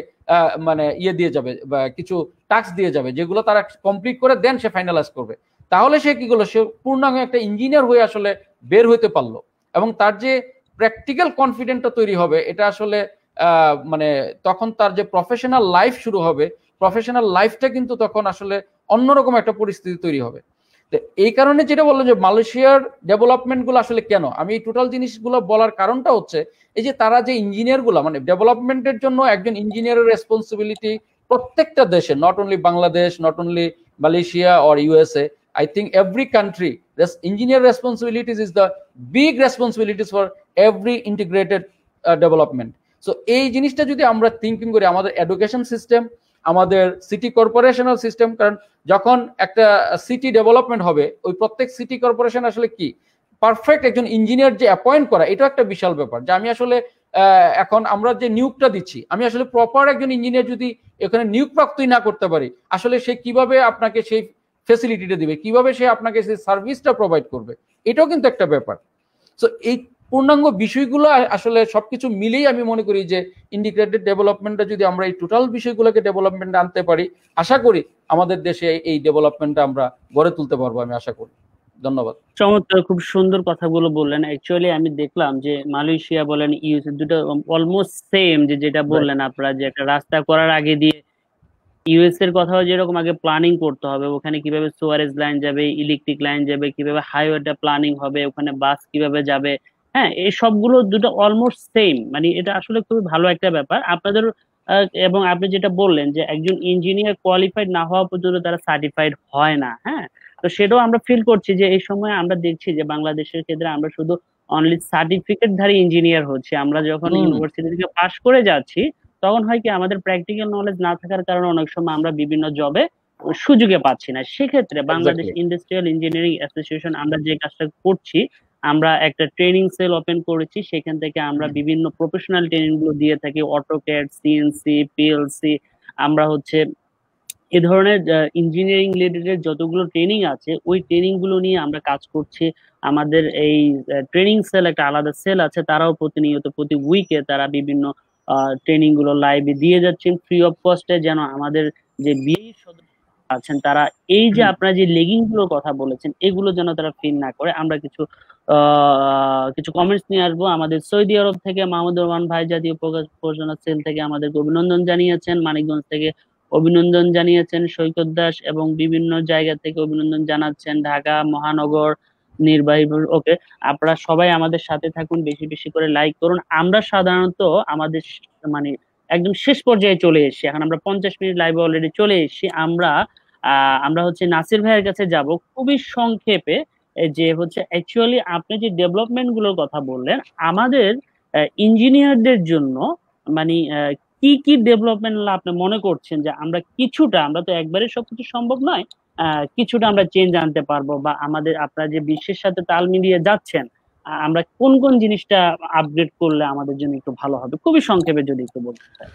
মানে ইয়ে দিয়ে যাবে, কিছু টাস্ক দিয়ে যাবে, যেগুলো তারা কমপ্লিট করে দেন সে ফাইনালাইজ করবে। তাহলে সে কি করলো, সে পূর্ণাঙ্গ একটা ইঞ্জিনিয়ার হয়ে আসলে বের হইতে পারলো। এবং তার যে প্র্যাকটিক্যাল কনফিডেন্টটা তৈরি হবে, এটা আসলে মানে তখন তার যে প্রফেশনাল লাইফ শুরু হবে, প্রফেশনাল লাইফটা কিন্তু তখন আসলে অন্যরকম একটা পরিস্থিতি তৈরি হবে। এই কারণে যেটা বললাম যে মালয়েশিয়ার ডেভেলপমেন্ট গুলো আসলে কেন, আমি এই টোটাল জিনিসগুলো বলার কারণটা হচ্ছে এই যে তারা যে ইঞ্জিনিয়ার গুলা, মানে ডেভেলপমেন্টের জন্য একজন ইঞ্জিনিয়ারের রেসপন্সিবিলিটি প্রত্যেকটা দেশে, not only Bangladesh, not only Malaysia or USA, I think every country, this engineer responsibilities is the big responsibilities for every integrated development. So এই জিনিসটা যদি আমরা থিঙ্কিং করি, আমাদের এডুকেশন সিস্টেম, আমাদের সিটি কর্পোরেশনাল সিস্টেম, কারণ যখন একটা সিটি ডেভেলপমেন্ট হবে, ওই প্রত্যেক সিটি কর্পোরেশন আসলে কি পারফেক্ট একজন ইঞ্জিনিয়ার যে অ্যাপয়েন্ট করা, এটা একটা বিশাল ব্যাপার। যে আমি আসলে এখন আমরা যে নিয়োগটা দিচ্ছি, আমি আসলে প্রপার একজন ইঞ্জিনিয়ার যদি এখানে নিয়োগপ্রাপ্তই না করতে পারি, আসলে সে কিভাবে আপনাকে সেই ফ্যাসিলিটিটা দিবে, কিভাবে সে আপনাকে সেই সার্ভিসটা প্রোভাইড করবে, এটাও কিন্তু একটা ব্যাপার। সো এই পূর্ণাঙ্গ বিষয়গুলো আসলে সবকিছু মিলেই আমি মনে করি যে ইন্টিগ্রেটেড ডেভেলপমেন্টটা যদি আমরা এই টোটাল বিষয়গুলোকে ডেভেলপমেন্ট আনতে পারি, আশা করি আমাদের দেশে এই ডেভেলপমেন্টটা আমরা গড়ে তুলতে পারবো, আমি আশা করি। ধন্যবাদ। চমৎকার, খুব সুন্দর কথাগুলো বললেন। অ্যাকচুয়ালি আমি দেখলাম যে মালয়েশিয়া বলেন, ইউএসএ, দুটো অলমোস্ট সেম। যে যেটা বললেন আপনারা, যে একটা রাস্তা করার আগে দিয়ে ইউএস এর কথাও যেরকম আগে প্ল্যানিং করতে হবে, ওখানে কিভাবে সুয়ারেজ লাইন যাবে, ইলেকট্রিক লাইন যাবে, কিভাবে হাইওয়েটা প্ল্যানিং হবে, ওখানে বাস কিভাবে যাবে, হ্যাঁ, এই সবগুলো দুটো অলমোস্ট সেম। মানে এটা আসলে খুবই ভালো একটা ব্যাপার আপনাদের। এবং আপনি যেটা বললেন যে একজন ইঞ্জিনিয়ার কোয়ালিফাইড না হওয়া পর্যন্ত তারা সার্টিফাইড হয় না, হ্যাঁ, তো সেটাও আমরা ফিল করছি যে এই সময় আমরা দেখছি যে বাংলাদেশের ক্ষেত্রে আমরা শুধু অনলি সার্টিফিকেট ধারী ইঞ্জিনিয়ার হচ্ছে। আমরা যখন ইউনিভার্সিটি থেকে পাশ করে যাচ্ছি, তখন হয় কি আমাদের প্র্যাকটিক্যাল নলেজ না থাকার কারণে অনেক সময় আমরা বিভিন্ন জবে সুযোগে পাচ্ছি না। সেক্ষেত্রে বাংলাদেশ ইন্ডাস্ট্রিয়াল ইঞ্জিনিয়ারিং অ্যাসোসিয়েশন আমরা যে কাজটা করছি, আমরা একটা ট্রেনিং সেল ওপেন করেছি, সেখান থেকে আমরা বিভিন্ন প্রফেশনাল ট্রেনিং গুলো দিয়ে থাকি, অটোক্যাড, সিএনসি, পিএলসি, আমরা হচ্ছে এ ধরনের ইঞ্জিনিয়ারিং রিলেটেড যতগুলো ট্রেনিং আছে ওই ট্রেনিং গুলো নিয়ে আমরা কাজ করছি। আমাদের এই ট্রেনিং সেল একটা আলাদা সেল আছে, তারাও প্রতিনিয়ত প্রতি উইকে তারা বিভিন্ন ট্রেনিং গুলো লাইভে দিয়ে যাচ্ছেন ফ্রি অফ কস্টে, যেন আমাদের যে বিএই সদস্য আছেন তারা এই যে আপনারা যে লেগিং গুলোর কথা বলেছেন এগুলো যেন তারা ফিল না করে। আমরা কিছু কমেন্টস নিয়ে আসবো। আমাদের সৌদি আরব থেকে মাহমুদুর রহমান ভাই জাতীয় প্রকাশনা সেল থেকে আমাদেরকে অভিনন্দন জানিয়েছেন, মানিকগঞ্জ থেকে অভিনন্দন জানিয়েছেন সৈকত দাস, এবং বিভিন্ন জায়গা থেকে অভিনন্দন জানাচ্ছেন, ঢাকা মহানগর নির্বাহী। ওকে, আপনারা সবাই আমাদের সাথে থাকুন, বেশি বেশি করে লাইক করুন। আমরা সাধারণত আমাদের মানে একদম শেষ পর্যায়ে চলে এসেছি, এখন আমরা 50 মিনিট লাইভে অলরেডি চলে এসেছি। আমরা হচ্ছে নাসির ভাইয়ের কাছে যাব খুবই সংক্ষেপে। যে হচ্ছে অ্যাকচুয়ালি আপনি যে ডেভেলপমেন্ট গুলোর কথা বললেন আমাদের ইঞ্জিনিয়ারদের জন্য, মানে কি কি ডেভেলপমেন্ট আপনি মনে করছেন যে আমরা কিছুটা, আমরা তো একবারে সবকিছু সম্ভব নয়, কিছুটা আমরা চেঞ্জ আনতে পারবো, বা আমাদের আপনারা যে বিশ্বের সাথে তাল মিলিয়ে যাচ্ছেন আমরা কোন কোন জিনিসটা আপগ্রেড করলে আমাদের জন্য একটু ভালো হবে, খুবই সংক্ষেপে যদি একটু বলতে চাই।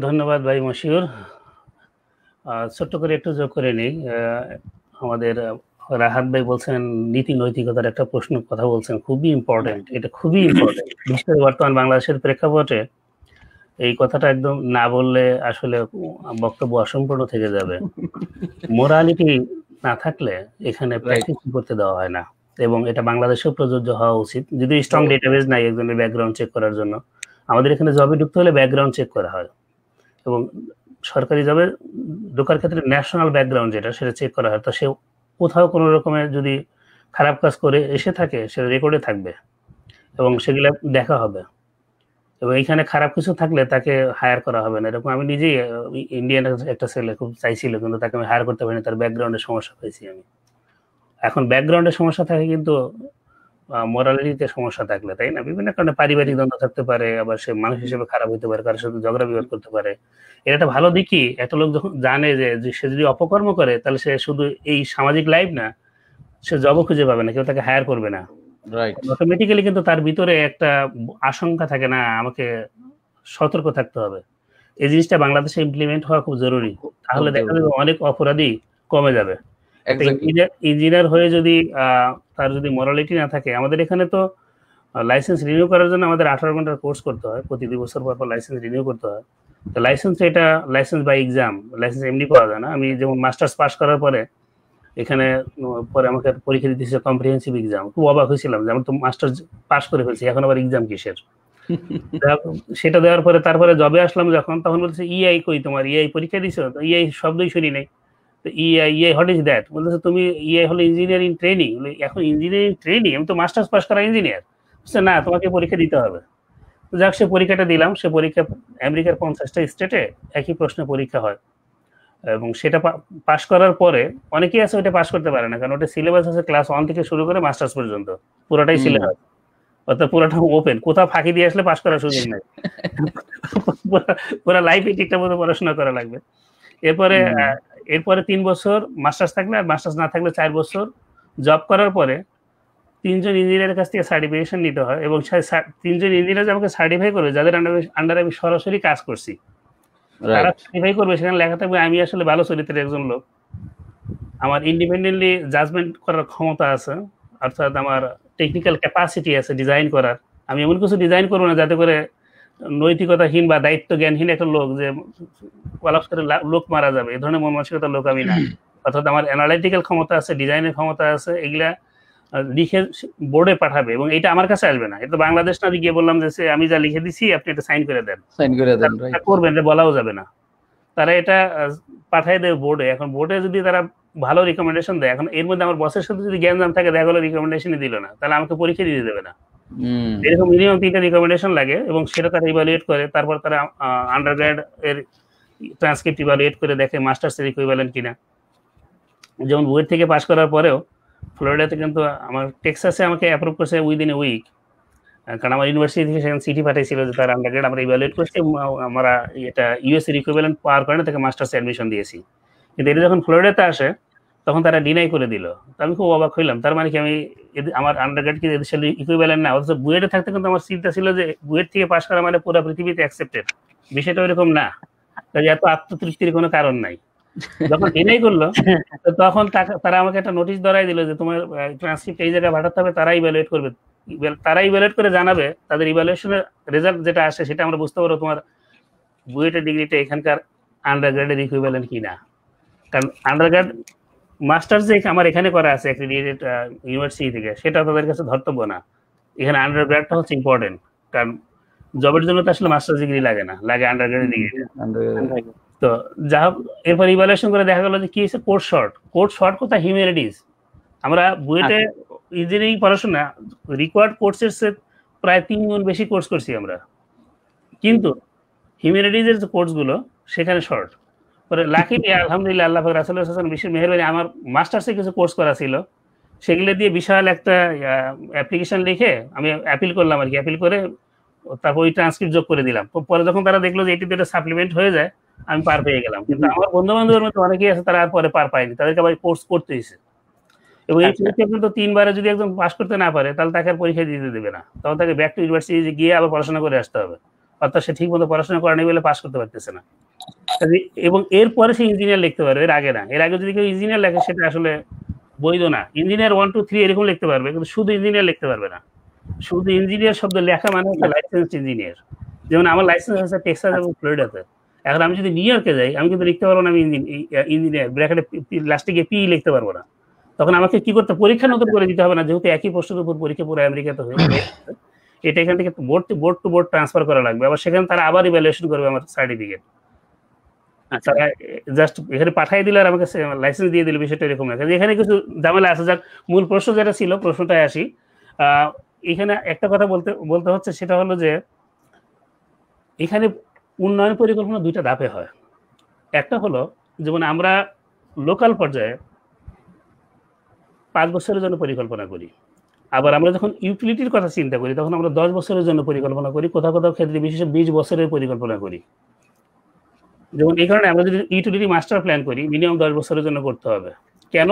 ধন্যবাদ ভাই মশিউর। ছোট্ট করে একটু যোগ করে নিই। আমাদের রাহাত ভাই বলছেন নীতি নৈতিকতার একটা প্রশ্ন কথা বলছেন, খুবই ইম্পর্টেন্ট, এটা খুবই ইম্পর্টেন্ট। বিশেষ করে বর্তমান বাংলাদেশের প্রেক্ষাপটে এই কথাটা একদম না বললে আসলে বক্তব্য অসম্পূর্ণ থেকে যাবে। মোরালিটি না থাকলে এখানে প্র্যাকটিস করতে দেওয়া হয় না, এবং এটা বাংলাদেশেও প্রযোজ্য হওয়া উচিত। যদি স্ট্রং ডেটাবেস নাই একজনের ব্যাকগ্রাউন্ড চেক করার জন্য, আমাদের এখানে জবে ঢুকতে হলে ব্যাকগ্রাউন্ড চেক করা হয়, এবং সরকারি জবে ঢোকার ক্ষেত্রে ন্যাশনাল ব্যাকগ্রাউন্ড যেটা সেটা চেক করা হয়। তো সে কোথাও কোনো রকমের যদি খারাপ কাজ করে এসে থাকে সেটা রেকর্ডে থাকবে এবং সেগুলো দেখা হবে, এবং এইখানে খারাপ কিছু থাকলে তাকে হায়ার করা হবে না। এরকম আমি নিজেই ইন্ডিয়ান একটা ছেলে খুব চাইছিল, কিন্তু তাকে আমি হায়ার করতে পারিনি, তার ব্যাকগ্রাউন্ডের সমস্যা পেয়েছি আমি। এখন ব্যাকগ্রাউন্ডের সমস্যা থাকে কিন্তু মোরালিটিতে সমস্যা থাকলে, তাই না, বিভিন্ন কারণে পারিবারিক দ্বন্দ্ব থাকতে পারে, আবার সে মানুষ হিসেবে খারাপ হতে পারে, কারোর সাথে ঝগড়া বিবাদ করতে পারে। এটা একটা ভালো দিকই, একটা লোক যখন জানে যে সে যদি অপকর্ম করে তাহলে সে শুধু এই সামাজিক লাইফ না, সে জবও খুঁজে পাবে না, কেউ তাকে হায়ার করবে না, অটোমেটিক্যালি কিন্তু তার ভিতরে একটা আশঙ্কা থাকে না, আমাকে সতর্ক থাকতে হবে। এই জিনিসটা বাংলাদেশে ইমপ্লিমেন্ট হওয়া খুব জরুরি, তাহলে দেখা যাবে অনেক অপরাধী কমে যাবে। ইঞ্জিনিয়ার হয়ে যদি তার যদি মোরালিটি না থাকে, আমাদের এখানে তো লাইসেন্স রিনিউ করার জন্য আমাদের 18 ঘন্টার কোর্স করতে হয়, প্রতি 2 বছর পর লাইসেন্স রিনিউ করতে হয়। তো লাইসেন্স এটা লাইসেন্স বাই এক্সাম, লাইসেন্স এমনি পাওয়া যায় না। আমি যেমন মাস্টার্স পাস করার পরে এখানে পরে আমাকে পরীক্ষা দিতে হচ্ছে কম্প্রিহেন্সিভ এক্সাম, খুব অবাক হয়েছিলাম যে আমি তো মাস্টার্স পাস করে ফেলছি, এখন আবার এক্সাম কিসের। সেটা দেওয়ার পরে তারপরে জবে আসলাম যখন, তখন বলছে ইআই কই, তোমার ইআই পরীক্ষা দিছো? তো ইআই শব্দই শুনি নাই। তো ইআই হোয়াট ইজ দ্যাট? বলতেছে তুমি ইআই হলো ইঞ্জিনিয়ারিং ট্রেনিং। এখন ইঞ্জিনিয়ারিং ট্রেনিং? আমি তো মাস্টার্স পাস করা ইঞ্জিনিয়ার। না, তোমাকে পরীক্ষা দিতে হবে। যাক, সে পরীক্ষাটা দিলাম। সে পরীক্ষা আমেরিকার 50টা স্টেটে একই প্রশ্নে পরীক্ষা হয়, এবং সেটা পাস করার পরে অনেকেই আছে ওটা পাস করতে পারে না, কারণ ওটা সিলেবাস আছে ক্লাস 1 থেকে শুরু করে মাস্টার্স পর্যন্ত, পুরোটাই সিলেবাস, অর্থাৎ পুরোটা ওপেন, কোথাও ফাঁকি দিয়ে আসলে পাস করার সুযোগ নাই। পুরো লাইফে ঠিকঠাক মতো পড়াশোনা করা লাগবে। এরপরে 3 বছর মাস্টার্স থাকলে, আর মাস্টার্স না থাকলে 4 বছর জব করার পরে 3 জন ইঞ্জিনিয়ারের কাছ থেকে সার্টিফিকেশন নিতে হয়, এবং 3 জন ইঞ্জিনিয়ার আমাকে সার্টিফাই করবে যাদের আন্ডারে আমি সরাসরি কাজ করছি। তারা সার্টিফাই করবে, সেখানে লেখা থাকবে আমি আসলে ভালো চরিত্রের একজন লোক, আমার ইন্ডিপেন্ডেন্টলি জাজমেন্ট করার ক্ষমতা আছে, অর্থাৎ আমার টেকনিক্যাল ক্যাপাসিটি আছে ডিজাইন করার। আমি এমন কিছু ডিজাইন করবো না যাতে করে নৈতিকতাহীন বা দায়িত্ব জ্ঞানহীন একটা লোক যে কলাপস করে লোক মারা যাবে, এই ধরনের মন মানসিকতার লোক আমি না। অর্থাৎ আমার অ্যানালাইটিক্যাল ক্ষমতা আছে, ডিজাইনের ক্ষমতা আছে, এগুলা লিখে বোর্ডে পাঠাবে, এবং এটা আমার কাছে আসবে না। এটা বাংলাদেশ না গিয়ে বললাম যে আমি যা লিখে দিছি আপনি এটা সাইন করে দেন, করবেন, বলাও যাবে না। তারা এটা পাঠাই দেবে বোর্ডে। এখন বোর্ডে যদি তারা ভালো রিকমেন্ডেশন দেয়, এখন এর মধ্যে আমার বসের সাথে যদি জ্ঞান থাকে, দেখা গেলো রিকমেন্ডেশনই দিল না, তাহলে আমাকে পরীক্ষা দিতে দেবে না। এরকম মিনিমাম 3টা রিকমেন্ডেশন লাগে, এবং সেটা তারা ইভালুয়েট করে, তারপর তারা আন্ডারগ্রেড এর ট্রান্সক্রিপ্ট ইভালুয়েট করে দেখে মাস্টার্স এর ইকুইভ্যালেন্ট কিনা। যেমন বুয়েট থেকে পাস করার পরেও ফ্লোরিডাতে কিন্তু আমার টেক্সাসে আমাকে অ্যাপ্রুভ করছে উইদিন এ উইক, কারণ আমার ইউনিভার্সিটি থেকে সেখানে সিটি পাঠাইছিল যে তার আন্ডারগ্রেড আমরা ইভালুয়েট করছি, আমরা এটা ইউএস এর ইকুইভ্যালেন্ট পাওয়ার কারণে তাকে মাস্টার্সে অ্যাডমিশন দিয়েছি। কিন্তু এটা যখন ফ্লোরিডাতে আসে তখন তারা ডিনাই করে দিল। তো আমি খুব অবাক হইলাম, তার মানে কি আমি আমার আন্ডারগ্রেড কি এদের সাথে ইকুইভ্যালেন্ট না? অথচ বুয়েটে থাকতে কিন্তু আমার চিন্তা ছিল যে বুয়েট থেকে পাস করা মানে পুরো পৃথিবীতে অ্যাকসেপ্টেড, বিষয়টা ওইরকম না। কাজে এত আত্মতৃপ্তির কোনো কারণ নাই। যখন ডিনাই করলো তখন তারা আমাকে একটা নোটিশ ধরাই দিল যে তোমার ট্রান্সক্রিপ্ট এই জায়গায় পাঠাতে হবে, তারা ইভ্যালুয়েট করবে, তারা ইভ্যালুয়েট করে জানাবে, তাদের ইভ্যালুয়েশনের রেজাল্ট যেটা আসে সেটা আমরা বুঝতে পারবো তোমার বুয়েটের ডিগ্রিটা এখানকার আন্ডারগ্রেডের ইকুইভ্যালেন্ট কিনা। কারণ আন্ডারগ্রেড মাস্টার্স যে আমার এখানে করা আছে অ্যাক্রিডিটেড ইউনিভার্সিটি থেকে, সেটা তাদের কাছে ধর্তব্য না। এখানে আন্ডারগ্রেডটা হচ্ছে ইম্পর্টেন্ট, কারণ জবের জন্য তো আসলে মাস্টার্স ডিগ্রি লাগে না, লাগে আন্ডারগ্রেডের ডিগ্রি। তো যা হোক, এরপর ইভ্যালুয়েশন করে দেখা গেল যে কি হচ্ছে, কোর্স শর্ট কোথায়, হিউম্যানিটিজ। আমরা বুয়েটে ইঞ্জিনিয়ারিং পড়াশোনা রিকোয়ার্ড কোর্সের চেয়ে প্রায় 3 গুণ বেশি কোর্স করছি আমরা, কিন্তু হিউম্যানিটিজের যে কোর্সগুলো সেখানে শর্ট। পরে লাকিলি আলহামদুলিল্লাহ আল্লাহ পাক রাসূলুল্লাহ সাল্লাল্লাহু আলাইহি ওয়াসাল্লাম বিশেষ মেহেরবানি, আমার মাস্টার্সে কিছু কোর্স করা ছিল, সেগুলো দিয়ে বিশাল একটা অ্যাপ্লিকেশন লিখে আমি অ্যাপিল করলাম আর কি। অ্যাপিল করে তারপর ওই ট্রান্সক্রিপ্ট যোগ করে দিলাম। পরে যখন তারা দেখলো যে এটিতে সাপ্লিমেন্ট হয়ে যায়, আমি পার পেয়ে গেলাম। কিন্তু আমার বন্ধু বান্ধবের মধ্যে অনেকেই আছে তারা আর পরে পার পায়নি, তাদেরকে আবার কোর্স করতে হয়েছে। এবং এই পরীক্ষা কিন্তু 3 বারে যদি একজন পাস করতে না পারে তাহলে তাকে আর পরীক্ষা দিতে দেবে না, তখন তাকে ব্যাক টু ইউনিভার্সিটি গিয়ে আবার পড়াশোনা করে আসতে হবে। অর্থাৎ সে ঠিক মতো পড়াশোনা করেনি বলে পাস করতে পারতেছে না। এবং এরপরে সে ইঞ্জিনিয়ার লিখতে পারবে, এর আগে না। এর আগে যদি কেউ ইঞ্জিনিয়ার লেখে সেটা আসলে বৈধ না। ইঞ্জিনিয়ার 1 2 3 এরকম লিখতে পারবে, কিন্তু শুধু ইঞ্জিনিয়ার লিখতে পারবে না। শুধু ইঞ্জিনিয়ার শব্দ লেখা মানে হচ্ছে লাইসেন্স ইঞ্জিনিয়ার। যেমন আমার লাইসেন্স আছে টেক্সাস এবং ফ্লোরিডাতে। এখন আমি যদি নিউ ইয়র্কে যাই, আমি কিন্তু লিখতে পারবো না আমি ইঞ্জিনিয়ার, ব্র্যাকেটে লাস্টে গিয়ে পি লিখতে পারবো না। তখন আমাকে কি করতে, পরীক্ষা নতুন করে দিতে হবে না, যেহেতু একই প্রশ্নের উপর পরীক্ষা পুরো আমেরিকাতে হয়ে এটা এখান থেকে বোর্ড টু বোর্ড ট্রান্সফার করা লাগবে। আবার সেখানে তারা আবার ইভ্যালুয়েশন করবে আমার সার্টিফিকেট। তারা জাস্ট এখানে পাঠিয়ে দিলে আর আমাকে লাইসেন্স দিয়ে দিল, বিষয়টা এরকম না। এখানে কিছু ঝামেলা আছে। যাক, মূল প্রশ্ন যেটা ছিল, প্রশ্নটায় আসি। এখানে একটা কথা বলতে হচ্ছে, সেটা হলো যে এখানে উন্নয়ন পরিকল্পনা 2টা ধাপে হয়। একটা হলো যেমন আমরা লোকাল পর্যায়ে 5 বছরের জন্য পরিকল্পনা করি, আবার আমরা যখন ইউটিলিটির কথা চিন্তা করি তখন আমরা 10 বছরের জন্য পরিকল্পনা করি, কোথাও কোথাও ক্ষেত্রে বিশেষ 20 বছরের পরিকল্পনা করি। যেমন এই কারণে আমরা যদি ইউটিলিটি মাস্টার প্ল্যান করি, মিনিমাম 10 বছরের জন্য করতে হবে। কেন?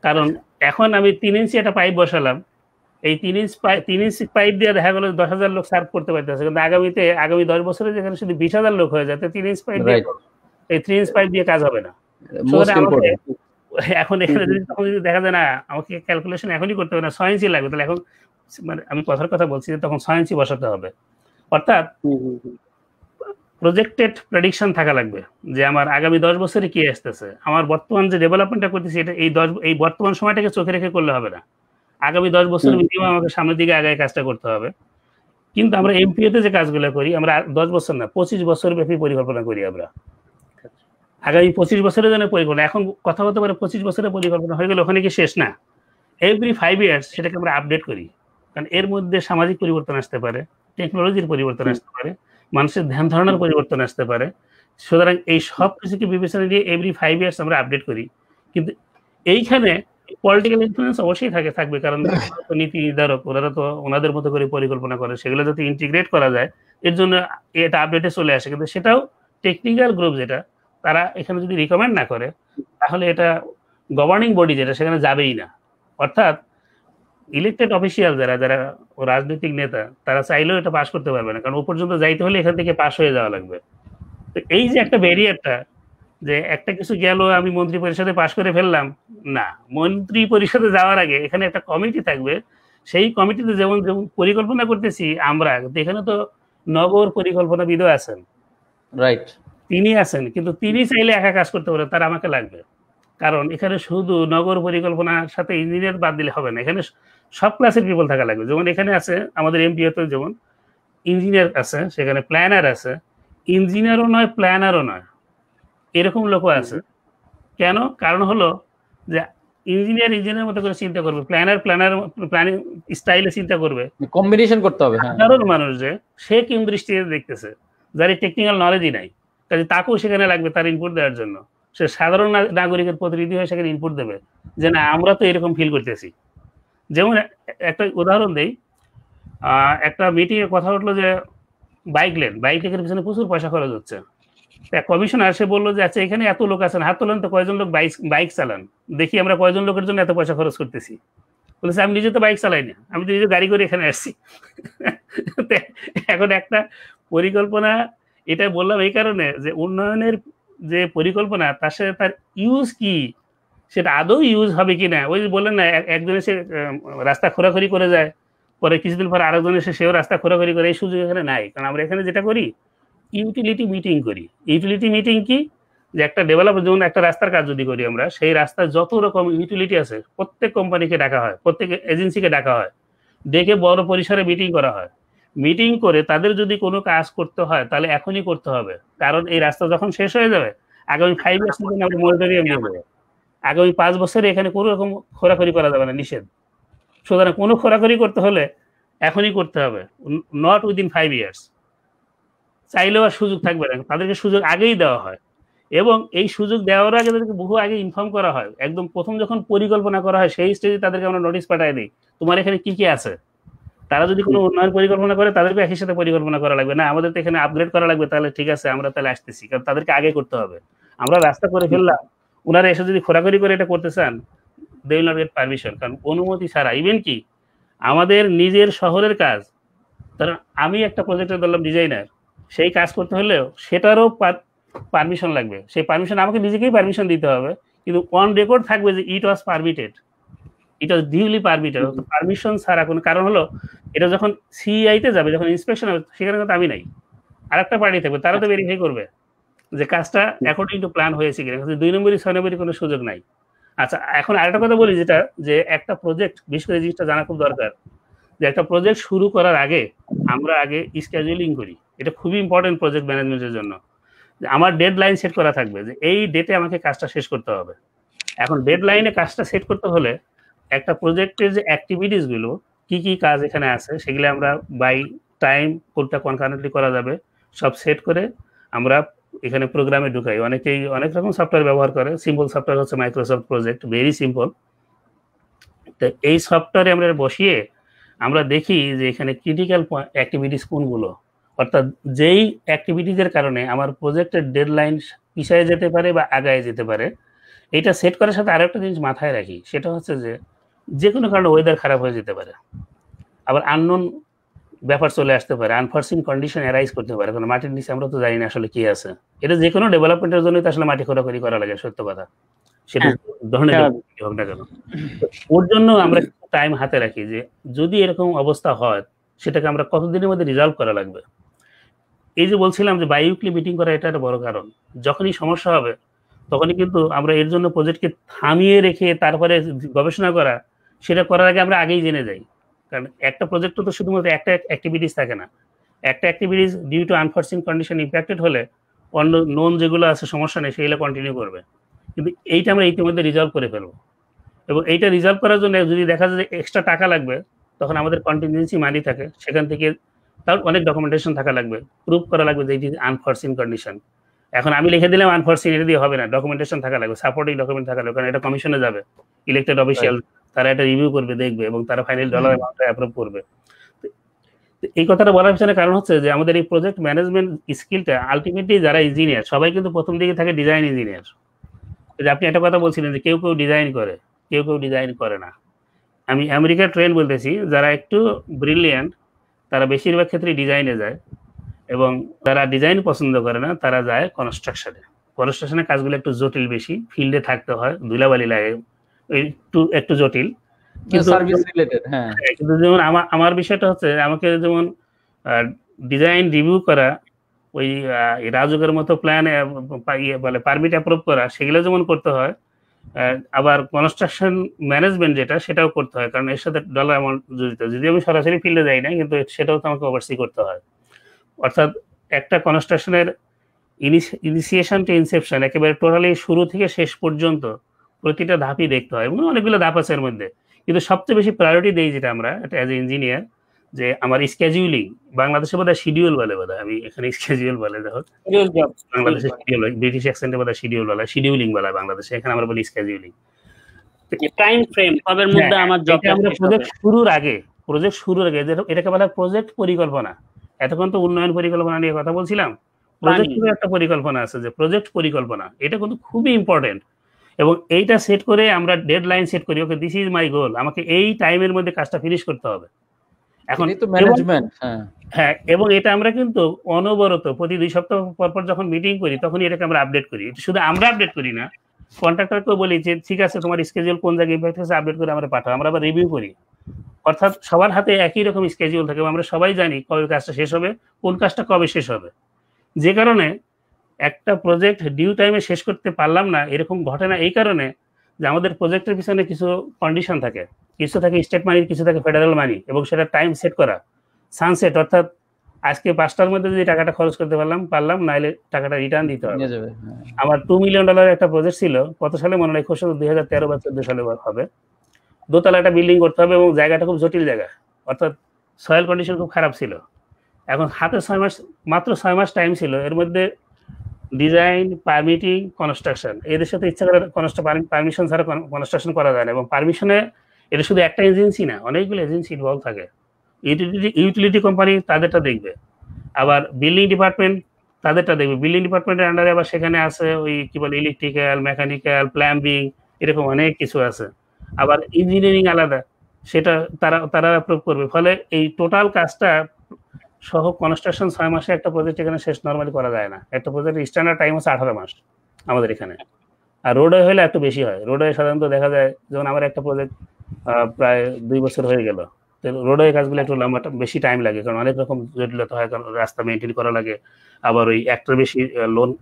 কারণ এখন আমি 3 ইঞ্চি একটা পাইপ বসালাম, এই 3 ইঞ্চি পাইপ দিয়ে দেখা গেল 10,000 লোক সার্ভ করতে পারতেছে, কিন্তু আগামী 10 বছরে যেখানে শুধু 20,000 লোক হয়ে যায়, 3 ইঞ্চি পাইপ দিয়ে, এই 3 ইঞ্চি পাইপ দিয়ে কাজ হবে না। এখন এখানে যদি দেখা যায় না, আমাকে ক্যালকুলেশন এখনই করতে হবে না, 6 ইঞ্চি লাগবে, তাহলে এখন মানে আমি কথার কথা বলছি যে তখন 6 ইঞ্চি বসাতে হবে। অর্থাৎ প্রজেক্টেড প্রেডিকশন থাকা লাগবে যে আমার আগামী 10 বছরে কি আসতেছে, আমার বর্তমান যে ডেভেলপমেন্টটা করতেছি এটা এই বর্তমান সময়টাকে চোখে রেখে করলে হবে না, আগামী 10 বছর মিনিমাম আমাকে সামনের দিকে আগায় কাজটা করতে হবে। কিন্তু আমরা এমপিওতে যে কাজগুলো করি, আমরা 10 বছর না 25 বছর ব্যাপী পরিকল্পনা করি। আমরা আগামী 25 বছরের জন্য পরিকল্পনা, এখন কথা বলতে পারে 25 বছরের পরিকল্পনা হয়ে গেলে ওখানে কি শেষ না, এভরি 5 ইয়ার্স সেটাকে আমরা আপডেট করি। কারণ এর মধ্যে সামাজিক পরিবর্তন আসতে পারে, টেকনোলজির পরিবর্তন আসতে পারে, মানুষের ধ্যান ধারণার পরিবর্তন আসতে পারে। সুতরাং এই সব কিছুকে বিবেচনা দিয়ে এভরি 5 ইয়ার্স আমরা আপডেট করি। কিন্তু এইখানে পলিটিক্যাল ইনফ্লুয়েন্স অবশ্যই থাকবে, কারণ নীতি নির্ধারক ওনারা তো ওনাদের মতো করে পরিকল্পনা করে, সেগুলো যাতে ইন্টিগ্রেট করা যায় এর জন্য এটা আপডেটে চলে আসে। কিন্তু সেটাও টেকনিক্যাল গ্রুপ যেটা, তারা এখানে যদি রিকমেন্ড না করে তাহলে এটা গভর্নিং বডি যেটা সেখানে যাবেই না। অর্থাৎ ইলেক্টেড অফিসিয়াল যারা রাজনৈতিক নেতা, তারা চাইলেও এটা পাস করতে পারবে না, কারণ ও পর্যন্ত যাইতে হলে এখান থেকে পাস হয়ে যাওয়া লাগবে। তো এই যে একটা ব্যারিয়ারটা, যে একটা কিছু গেল আমি মন্ত্রী পরিষদে পাশ করে ফেললাম না, মন্ত্রী পরিষদে যাওয়ার আগে এখানে একটা কমিটি থাকবে, সেই কমিটিতে যেমন পরিকল্পনা করতেছি আমরা, এখানে তো নগর পরিকল্পনাবিদও আছেন, রাইট, তিনি আছেন, কিন্তু তিনি চাইলে একা কাজ করতে পারে, তার আমাকে লাগবে। কারণ এখানে শুধু নগর পরিকল্পনার সাথে ইঞ্জিনিয়ার বাদ দিলে হবে না, এখানে সব ক্লাসের পিপল থাকা লাগবে। যেমন এখানে আছে আমাদের এমপিওতে যেমন ইঞ্জিনিয়ার আছে, সেখানে প্ল্যানার আছে, ইঞ্জিনিয়ারও নয় প্ল্যানারও নয়, এরকম লোকও আছে। কেন? কারণ হলো যে ইঞ্জিনিয়ার মতো করে চিন্তা করবে, প্ল্যানার প্ল্যানিং স্টাইলে চিন্তা করবে, কম্বিনেশন করতে হবে। সাধারণ মানুষ যে সে কোন দৃষ্টিতে দেখতেছে, যার টেকনিক্যাল নলেজই নাই, কাজে তাকেও সেখানে লাগবে তার ইনপুট দেওয়ার জন্য। সে সাধারণ নাগরিকের প্রতিনিধি হয়ে সেখানে ইনপুট দেবে যে না আমরা তো এরকম ফিল করতেছি। যেমন একটা উদাহরণ দেই, একটা মিটিংয়ে কথা উঠলো যে বাইক লেনের পিছনে প্রচুর পয়সা খরচ হচ্ছে। কমিশনার সে বললো যে আচ্ছা এখানে এত লোক আছেন, হাত তোলেন তো কয়জন লোক বাইক চালান, দেখি আমরা কয়জন লোকের জন্য এত পয়সা খরচ করতেছি। বলেছে আমি নিজে তো বাইক চালাই না, আমি তো নিজে গাড়ি করে এখানে আসছি। এখন একটা পরিকল্পনা এটা বললাম এই কারণে যে উন্নয়নের যে পরিকল্পনা তার সাথে তার ইউজ কি, সেটা আদৌ ইউজ হবে কিনা। ওই যে বললেন না, একজন এসে রাস্তা খোরাখুরি করে যায়, পরে কিছুদিন পর আরেকজন এসে সেও রাস্তা খোরাখুরি করে, এই সুযোগ এখানে নাই। কারণ আমরা এখানে যেটা করি ইউটিলিটি মিটিং করি। ইউটিলিটি মিটিং কি, যে একটা ডেভেলপার যেমন একটা রাস্তার কাজ যদি করি আমরা, সেই রাস্তার যত রকম ইউটিলিটি আছে প্রত্যেক কোম্পানিকে ডাকা হয়, প্রত্যেক এজেন্সিকে ডাকা হয়, ডেকে বড় পরিসরে মিটিং করা হয়। মিটিং করে তাদের যদি কোনো কাজ করতে হয় তাহলে এখনই করতে হবে, কারণ এই রাস্তা যখন শেষ হয়ে যাবে আগামী 5 ইয়ার্স জন্য আমরা মনিটরিয়াম দিয়ে দেবো। আগামী 5 বছরে এখানে কোনো রকম খোরাখুরি করা যাবে না, নিষেধ। সুতরাং কোনো খোরাখুরি করতে হলে এখনই করতে হবে, নট উইদিন 5 ইয়ার্স। চাইলেও আর সুযোগ থাকবে না, তাদেরকে সুযোগ আগেই দেওয়া হয়। এবং এই সুযোগ দেওয়ার আগে তাদেরকে বহু আগে ইনফর্ম করা হয়। একদম প্রথম যখন পরিকল্পনা করা হয় সেই স্টেজে তাদেরকে আমরা নোটিশ পাঠিয়ে দিই, তোমার এখানে কি কি আছে। তারা যদি কোনো উন্নয়ন পরিকল্পনা করে তাদেরকে একই সাথে পরিকল্পনা করা লাগবে না, আমাদের তো এখানে আপগ্রেড করা লাগবে, তাহলে ঠিক আছে আমরা তাহলে আসতেছি, কারণ তাদেরকে আগে করতে হবে। আমরা রাস্তা করে ফেললাম, ওনারা এসে যদি খোরাখুরি করে এটা করতে চান, they will not get permission, কারণ অনুমতি ছাড়া। ইভেন কি আমাদের নিজের শহরের কাজ, কারণ আমি একটা প্রজেক্টের ধরলাম ডিজাইনার, সেই কাজ করতে হলেও সেটারও পারমিশন লাগবে। সেই পারমিশন আমাকে নিজেকেই পারমিশন দিতে হবে, কিন্তু অন রেকর্ড থাকবে যে ইট ওয়াজ পারমিটেড, ইট ওয়াজ ডিউলি পারমিটেড। পারমিশন ছাড়া কোনো, কারণ হলো এটা যখন সিআইতে যাবে, যখন ইন্সপেকশন হবে, সেখানে কিন্তু আমি নাই, আরেকটা পার্টি থাকবে, তারা তো ভেরিফাই করবে যে কাজটা অ্যাকর্ডিং টু প্ল্যান হয়েছে কিনা। 2 নম্বরই 6 নম্বরই কোনো সুযোগ নাই। আচ্ছা, এখন আরেকটা কথা বলি, যেটা যে একটা প্রজেক্ট, বিশেষ করে জিনিসটা জানা খুব দরকার, যে একটা প্রজেক্ট শুরু করার আগে আমরা আগে স্কেজুলিং করি। এটা খুবই ইম্পর্টেন্ট প্রজেক্ট ম্যানেজমেন্টের জন্য। আমার ডেডলাইন সেট করা থাকবে যে এই ডেটে আমাকে কাজটা শেষ করতে হবে। এখন ডেডলাইনে কাজটা সেট করতে হলে একটা প্রজেক্টের যে অ্যাক্টিভিটিস গুলো, কি কি কাজ এখানে আছে, সেগুলো আমরা বাই টাইম কোনটা কনকারেন্টলি করা যাবে সব সেট করে আমরা এখানে প্রোগ্রামে ঢুকাই। অনেকেই অনেক রকম সফটওয়্যার ব্যবহার করে, সিম্পল সফটওয়্যার হচ্ছে মাইক্রোসফট প্রজেক্ট, ভেরি সিম্পল। তো এই সফটওয়্যারে আমরা বসিয়ে আমরা দেখি যে এখানে ক্রিটিক্যাল অ্যাক্টিভিটিস কোনগুলো, অর্থাৎ যেই অ্যাক্টিভিটিসের কারণে আমার প্রজেক্টের ডেডলাইন পিছিয়ে যেতে পারে বা আগায় যেতে পারে। এটা সেট করার সাথে আরেকটা জিনিস মাথায় রাখি, সেটা হচ্ছে যে কোনো কারণে ওয়েদার খারাপ হয়ে যেতে পারে, আবার আননোন ব্যাপার চলে আসতে পারে, আনফরসিন কন্ডিশন অ্যারাইজ করতে পারে, কারণ মাটির নিচে আমরা তো জানি না আসলে কি আছে। এটা যে কোনো ডেভেলপমেন্টের জন্যই তো আসলে মাটি খোঁড়াখুড়ি করা লাগে, সত্য কথা, সেটা ধরনের হোক না কেন। ওর জন্য আমরা টাইম হাতে রাখি যে যদি এরকম অবস্থা হয় সেটাকে আমরা কতদিনের মধ্যে রিজলভ করা লাগবে। এই যে বলছিলাম যে বাই-উইকলি মিটিং করা, এটা একটা বড় কারণ। যখনই সমস্যা হবে তখনই কিন্তু আমরা এর জন্য প্রজেক্টকে থামিয়ে রেখে তারপরে গবেষণা করা, সেটা করার আগে আমরা আগেই জেনে যাই। কারণ একটা প্রজেক্ট তো শুধুমাত্র একটা অ্যাক্টিভিটিস থাকে না, একটা activities due to unforeseen condition impacted হলে অন্য নোন যেগুলো আছে সমস্যা নেই সেগুলো কন্টিনিউ করবে, কিন্তু এইটা আমরা ইতিমধ্যে রিজলভ করে ফেলবো। এবং এইটা রিজলভ করার জন্য যদি দেখা যায় যে এক্সট্রা টাকা লাগবে, তখন আমাদের কন্টিনজেন্সি মানি থাকে, সেখান থেকে তার অনেক ডকুমেন্টেশন থাকা লাগবে, প্রুভ করা লাগবে যে এটি আনফরসিন কন্ডিশন। এখন আমি লিখে দিলাম আনফরসিন, এটা দিয়ে হবে না, ডকুমেন্টেশন থাকা লাগবে, সাপোর্টিং ডকুমেন্ট থাকা লাগবে, কারণ এটা কমিশনে যাবে, ইলেক্টেড অফিসিয়াল, তারা এটা রিভিউ করবে, দেখবে এবং তারা ফাইনাল ডলার অ্যামাউন্টটা অ্যাপ্রুভ করবে। এই কথাটা বলার পিছনে কারণ হচ্ছে যে আমাদের এই প্রজেক্ট ম্যানেজমেন্ট স্কিলটা আলটিমেটলি যারা ইঞ্জিনিয়ার, সবাই কিন্তু প্রথম দিকে থাকে ডিজাইন ইঞ্জিনিয়ার। যে আপনি একটা কথা বলছিলেন যে কেউ কেউ ডিজাইন করে, কেউ কেউ ডিজাইন করে না। আমি আমেরিকার ট্রেন্ড বলতেছি, যারা একটু ব্রিলিয়ান্ট তারা বেশিরভাগ ক্ষেত্রে ডিজাইনে যায়, এবং যারা ডিজাইন পছন্দ করে না তারা যায় কনস্ট্রাকশনে। কনস্ট্রাকশনের কাজগুলো একটু জটিল, বেশি ফিল্ডে থাকতে হয়, ধুলাবালি লাগে, একটু জটিল। কিন্তু যেমন আমার বিষয়টা হচ্ছে, আমাকে যেমন ডিজাইন রিভিউ করা, ওই রাজুকের মতো প্ল্যান বলে পারমিট অ্যাপ্রুভ করা, সেগুলো যেমন করতে হয়, আবার কনস্ট্রাকশন ম্যানেজমেন্ট যেটা সেটাও করতে হয়, কারণ এর সাথে ডলার অ্যামাউন্ট জড়িত। যদি আমি সরাসরি ফিল্ডে যাই না, কিন্তু সেটাও তো আমাকে ওভারসি করতে হয়। অর্থাৎ একটা কনস্ট্রাকশনের ইনিশিয়েশন টু ইনসেপশন, একেবারে টোটালি শুরু থেকে শেষ পর্যন্ত প্রতিটা ধাপই দেখতে হয়, এবং অনেকগুলো ধাপ আছে এর মধ্যে। কিন্তু সবচেয়ে বেশি প্রায়োরিটি দেই যেটা আমরা অ্যাজ এ ইঞ্জিনিয়ার, যে আমার স্কেডিউলিং, বাংলাদেশে বোধহয় শিডিউল বলে, বোধহয় আমি এখানে স্কেডিউল বলে, দেখো বাংলাদেশে শিডিউল, ব্রিটিশ অ্যাকসেন্টে বোধহয় শিডিউল বলে, শিডিউলিং বলা বাংলাদেশে, এখানে আমরা বলি স্কেডিউলিং। টাইম ফ্রেম কবের মধ্যে আমার জব, আমরা প্রজেক্ট শুরুর আগে এটাকে বলা হয় প্রজেক্ট পরিকল্পনা। এতক্ষণ তো উন্নয়ন পরিকল্পনা নিয়ে কথা বলছিলাম, প্রজেক্টের একটা পরিকল্পনা আছে, যে প্রজেক্ট পরিকল্পনা, এটা কিন্তু খুবই ইম্পর্টেন্ট। এবং এইটা সেট করে আমরা ডেডলাইন সেট করি, ওকে দিস ইজ মাই গোল, আমাকে এই টাইমের মধ্যে কাজটা ফিনিশ করতে হবে। এখন এটাই তো ম্যানেজমেন্ট। হ্যাঁ, এবং এটা আমরা কিন্তু অনবরত প্রতি 2 সপ্তাহ পর পর যখন মিটিং করি তখনই এটাকে আমরা আপডেট করি। এটা শুধু আমরা আপডেট করি না, কন্ট্রাক্টরকেও বলি যে ঠিক আছে তোমার স্কেডিউল কোন জায়গায় ইমপ্যাক্ট হচ্ছে আপডেট করে আমরা পাঠাও, আমরা আবার রিভিউ করি। অর্থাৎ সবার হাতে একই রকম স্কেডিউল থাকে, আমরা সবাই জানি কবে কাজটা শেষ হবে, কোন কাজটা কবে শেষ হবে। যে কারণে একটা প্রজেক্ট ডিউ টাইমে শেষ করতে পারলাম না এরকম ঘটে না এই কারণে যে আমাদের প্রজেক্টের পিছনে কিছু কন্ডিশন থাকে, কিছু থাকে স্টেট মানি, কিছু থাকে ফেডারেল মানি, এবং সেটা টাইম সেট করা সানসেট, অর্থাৎ আজকে 5টার মধ্যে যদি টাকাটা খরচ করতে পারলাম, নাইলে টাকাটা রিটার্ন দিতে হবে। আমার $2 মিলিয়ন একটা প্রজেক্ট ছিল, কত সালে মনে নেই, 2013 বা 14 সালে হবে। দোতলা একটা বিল্ডিং করতে হবে এবং জায়গাটা খুব জটিল জায়গা, অর্থাৎ সয়েল কন্ডিশন খুব খারাপ ছিল। এখন হাতে 6 মাস, মাত্র 6 মাস টাইম ছিল, এর মধ্যে ডিজাইন, পারমিটিং, কনস্ট্রাকশন, এদের সাথে ইচ্ছা করে পারমিশন ছাড়া কনস্ট্রাকশন করা যায় না। এবং পারমিশনে এটা শুধু একটা এজেন্সি না, অনেকগুলো এজেন্সি ইনভলভ থাকে। ইউটিলিটি কোম্পানি তাদেরটা দেখবে, আবার বিল্ডিং ডিপার্টমেন্ট তাদেরটা দেখবে। বিল্ডিং ডিপার্টমেন্টের আন্ডারে আবার সেখানে আছে ওই কি বলে ইলেকট্রিক্যাল, মেকানিক্যাল, প্লাম্বিং, এরকম অনেক কিছু আছে। আবার ইঞ্জিনিয়ারিং আলাদা, সেটা তারা অ্যাপ্রুভ করবে। ফলে এই টোটাল কাজটা সহ কনস্ট্রাকশন 6 মাসে একটা প্রজেক্ট এখানে শেষ নরমালি করা যায় না। একটা প্রজেক্টের স্ট্যান্ডার্ড টাইম হচ্ছে 18 মাস আমাদের এখানে। আর রোডওয়ে হলে একটু বেশি হয়। রোডওয়ে সাধারণত দেখা যায়, যেমন আমার একটা প্রজেক্ট প্রায় 2 বছর হয়ে গেল, রোডওয়ে কাজগুলো একটু লম্বা, বেশি টাইম লাগে, কারণ অনেক রকম জটিলতা হয়, কারণ রাস্তা মেনটেন করা লাগে। আবার ওই একটার বেশি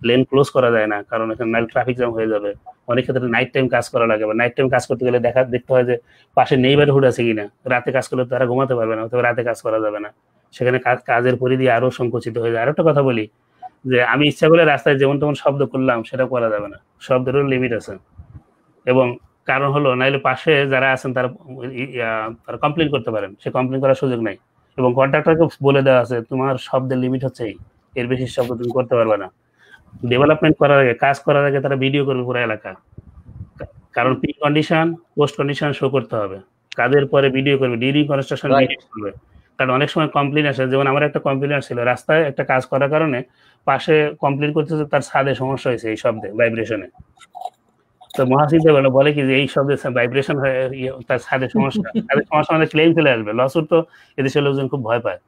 লেন ক্লোজ করা যায় না, কারণ এখানে নাইট ট্রাফিক জ্যাম হয়ে যাবে। অনেক ক্ষেত্রে নাইট টাইম কাজ করা লাগে, বা নাইট টাইম কাজ করতে গেলে দেখতে হয় যে পাশে নেইবারহুড আছে কিনা। রাতে কাজ করলে তারা ঘুমাতে পারবে না, অথবা রাতে কাজ করা যাবে না, সেখানে কাজের পরিধি আরো সংকুচিত হয়ে যায়। আর একটা কথা বলি, যে আমি ইচ্ছা করে রাস্তায় যেমন তেমন শব্দ করলাম সেটা করা যাবে না, শব্দেরও লিমিট আছে। এবং কারণ হলো, নাইলে পাশে যারা আছেন তারা কমপ্লেন করতে পারেন, সে কমপ্লেন করার সুযোগ নাই। এবং কন্ট্রাক্টরকে বলে দেওয়া আছে তোমার শব্দের লিমিট হচ্ছে এর বেশি শব্দ তুমি করতে পারবে না। ডেভেলপমেন্ট করার আগে, কাজ করার আগে তারা ভিডিও করবে পুরো এলাকা, কারণ pre condition, post condition show করতে হবে। কাজের পরে ভিডিও করবে, ডিউরিং কনস্ট্রাকশন ভিডিও করবে। কারণ অনেক সময় কমপ্লেন আসে, যেমন আমার একটা কমপ্লেন আসছিল, রাস্তায় একটা কাজ করার কারণে পাশে কমপ্লেন করতেছে তার ছাদে সমস্যা হয়েছে এই শব্দে, ভাইব্রেশনে। তো মহাসিদ্ধ বলে কি যে এই শব্দে ভাইব্রেশন হয়, তার ছাদের সমস্যা, তাদের সমস্যা আমাদের ক্লেম চলে আসবে, লসুট। তো এদেশের লোকজন খুব ভয় পায়।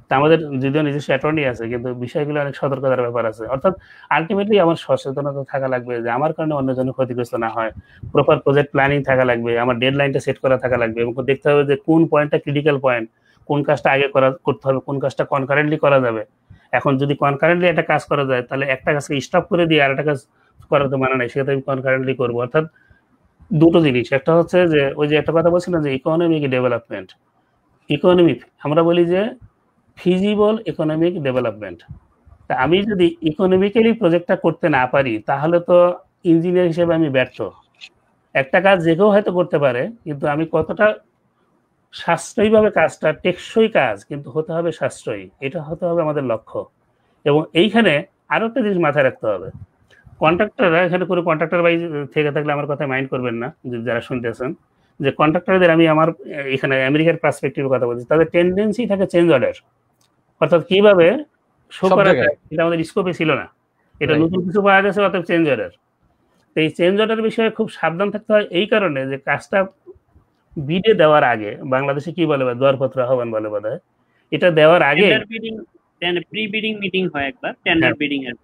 তা আমাদের যদিও নিজস্ব অ্যাটর্নি আছে, কিন্তু বিষয়গুলো অনেক সতর্কতার ব্যাপার আছে। অর্থাৎ আলটিমেটলি আমার সচেতনতা থাকা লাগবে, যে আমার কারণে অন্যজনের ক্ষতিগ্রস্ত না হয়। প্রপার প্রজেক্ট প্ল্যানিং থাকা লাগবে, আমার ডেডলাইনটা সেট করা থাকা লাগবে, এবং দেখতে হবে যে কোন পয়েন্টটা ক্রিটিক্যাল পয়েন্ট, কোন কাজটা আগে করতে হবে, কোন কাজটা কনকারেন্টলি করা যাবে। এখন যদি কনকারেন্টলি একটা কাজ করা যায়, তাহলে একটা কাজকে স্টপ করে দিয়ে আর একটা কাজ করার তো মানে নাই, সেটা আমি কনকারেন্টলি করবো। অর্থাৎ দুটো জিনিস, একটা হচ্ছে যে ওই যে একটা কথা বলছিলাম যে ইকোনমিক ডেভেলপমেন্ট, ইকোনমিক আমরা বলি যে ফিজিবল ইকোনমিক ডেভেলপমেন্ট। তা আমি যদি ইকোনমিক্যালি প্রজেক্টটা করতে না পারি, তাহলে তো ইঞ্জিনিয়ার হিসেবে আমি ব্যর্থ। একটা কাজ যে কেউ হয়তো করতে পারে, কিন্তু আমি কতটা সাশ্রয়ীভাবে কাজটা, টেকসই কাজ কিন্তু হতে হবে সাশ্রয়ী, এটা হতে হবে আমাদের লক্ষ্য। এবং এইখানে আরো একটা জিনিস মাথায় রাখতে হবে, কন্ট্রাক্টররা, এখানে কোনো কন্ট্রাক্টর ভাই থেকে থাকলে আমার কথা মাইন্ড করবেন না, যারা শুনতেছেন, যে কন্ট্রাক্টরদের আমি আমার এখানে আমেরিকার পার্সপেক্টিভে কথা বলছি, তাদের টেন্ডেন্সি থাকে চেঞ্জ অর্ডার। অর্থাৎ কিভাবে শো করা যায় এটা আমাদের স্কোপে ছিল না, এটা নতুন কিছু পাওয়া গেছে, অর্থাৎ চেঞ্জ অর্ডার। এই চেঞ্জ অর্ডার বিষয়ে খুব সাবধান থাকতে হয়, এই কারণে যে কাজটা বিডে দেওয়ার আগে, বাংলাদেশে কি বলে, দরপত্র আহ্বান বলে বোধহয়, এটা দেওয়ার আগে প্রি বিডিং মিটিং হয় একবার, টেন্ডার বিডিং এর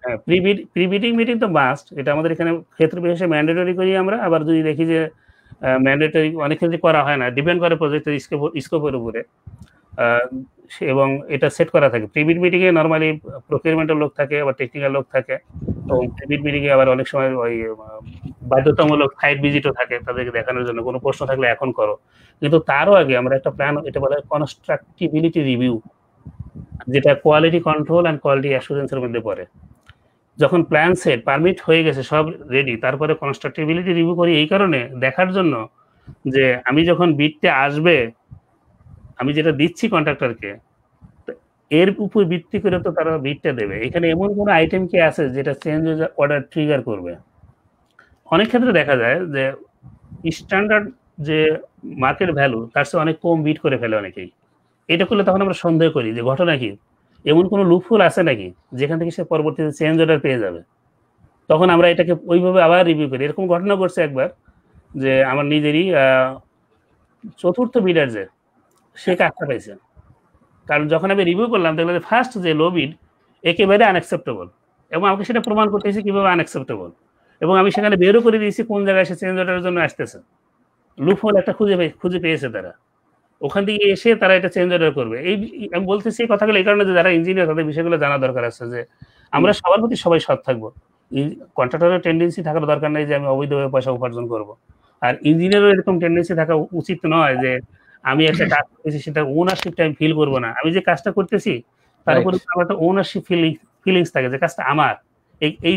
প্রি বিডিং মিটিং তো মাস্ট, এটা আমাদের এখানে ক্ষেত্র বিশেষে ম্যান্ডেটরি করি আমরা। আবার যদি দেখি যে ম্যান্ডেটরি অনেক ক্ষেত্রে করা হয় না, ডিপেন্ড করে প্রজেক্টের স্কোপের উপরে, এবং এটা সেট করা থাকে। প্রিবিড মিটিং এ নরমালি প্রকিউরমেন্টের লোক থাকে, আবার টেকনিক্যাল লোক থাকে, এবং প্রিবিড মিটিং এ আবার অনেক সময় ওই বাধ্যতামূলক সাইট ভিজিটও থাকে, তাদেরকে দেখানোর জন্য কোনো প্রশ্ন থাকলে এখন করো। কিন্তু তারও আগে আমরা একটা প্ল্যান, এটা বলা হয় কনস্ট্রাকটিবিলিটি রিভিউ, যেটা কোয়ালিটি কন্ট্রোল অ্যান্ড কোয়ালিটি অ্যাসুরেন্সের মধ্যে পড়ে। যখন প্ল্যান সেট, পারমিট হয়ে গেছে, সব রেডি, তারপরে কনস্ট্রাকটিবিলিটি রিভিউ করি এই কারণে, দেখার জন্য যে আমি যখন বিডতে আসবে, আমি যেটা দিচ্ছি কন্ট্রাক্টরকে, এর উপর ভিত্তি করে তো তারা বিডটা দেবে। এখানে এমন কোনো আইটেম কি আছে যেটা চেঞ্জ অর্ডার ট্রিগার করবে? অনেক ক্ষেত্রে দেখা যায় যে স্ট্যান্ডার্ড যে মার্কেট ভ্যালু তার চেয়ে অনেক কম বিড করে ফেলে অনেকেই। এটা করলে তখন আমরা সন্দেহ করি যে ঘটনা কি, এমন কোনো লুপহোল আছে নাকি যেখান থেকে সে পরবর্তীতে চেঞ্জ অর্ডার পেয়ে যাবে। তখন আমরা এটাকে ওইভাবে আবার রিভিউ করি। এরকম ঘটনা ঘটছে একবার, যে আমার নিজেরই চতুর্থ বিডার যে সে কাজটা পাইছে, কারণ যখন আমি রিভিউ করলাম দেখলাম যে ফার্স্ট যে লো বিড একেবারে আনএক্সেপ্টেবল, এবং আমাকে সেটা প্রমাণ করতে হয়েছে কিভাবে আনএক্সেপ্টেবল, এবং আমি সেখানে বেরও করে দিয়েছি কোন জায়গায় সে চেঞ্জ অর্ডারের জন্য আসতেছে। লুপ হোল একটা খুঁজে পেয়েছে তারা, ওখান থেকে এসে তারা এটা চেঞ্জ অর্ডার করবে। এই আমি বলতেছি এই কথাগুলো এই কারণে যে যারা ইঞ্জিনিয়ার তাদের বিষয়গুলো জানা দরকার আছে, যে আমরা সবার প্রতি সবাই সৎ থাকবো। কন্ট্রাক্টরের টেন্ডেন্সি থাকার দরকার নেই যে আমি অবৈধভাবে পয়সা উপার্জন করব, আর ইঞ্জিনিয়ারও এরকম টেন্ডেন্সি থাকা উচিত নয় যে আমি একটা কাজ করতেছি সেটা ওনারশিপটা আমি ফিল করবো না। আমি যে কাজটা করতেছি তার উপরে আমার একটা ওনারশিপ ফিলিংস থাকে যে কাজটা আমার। এই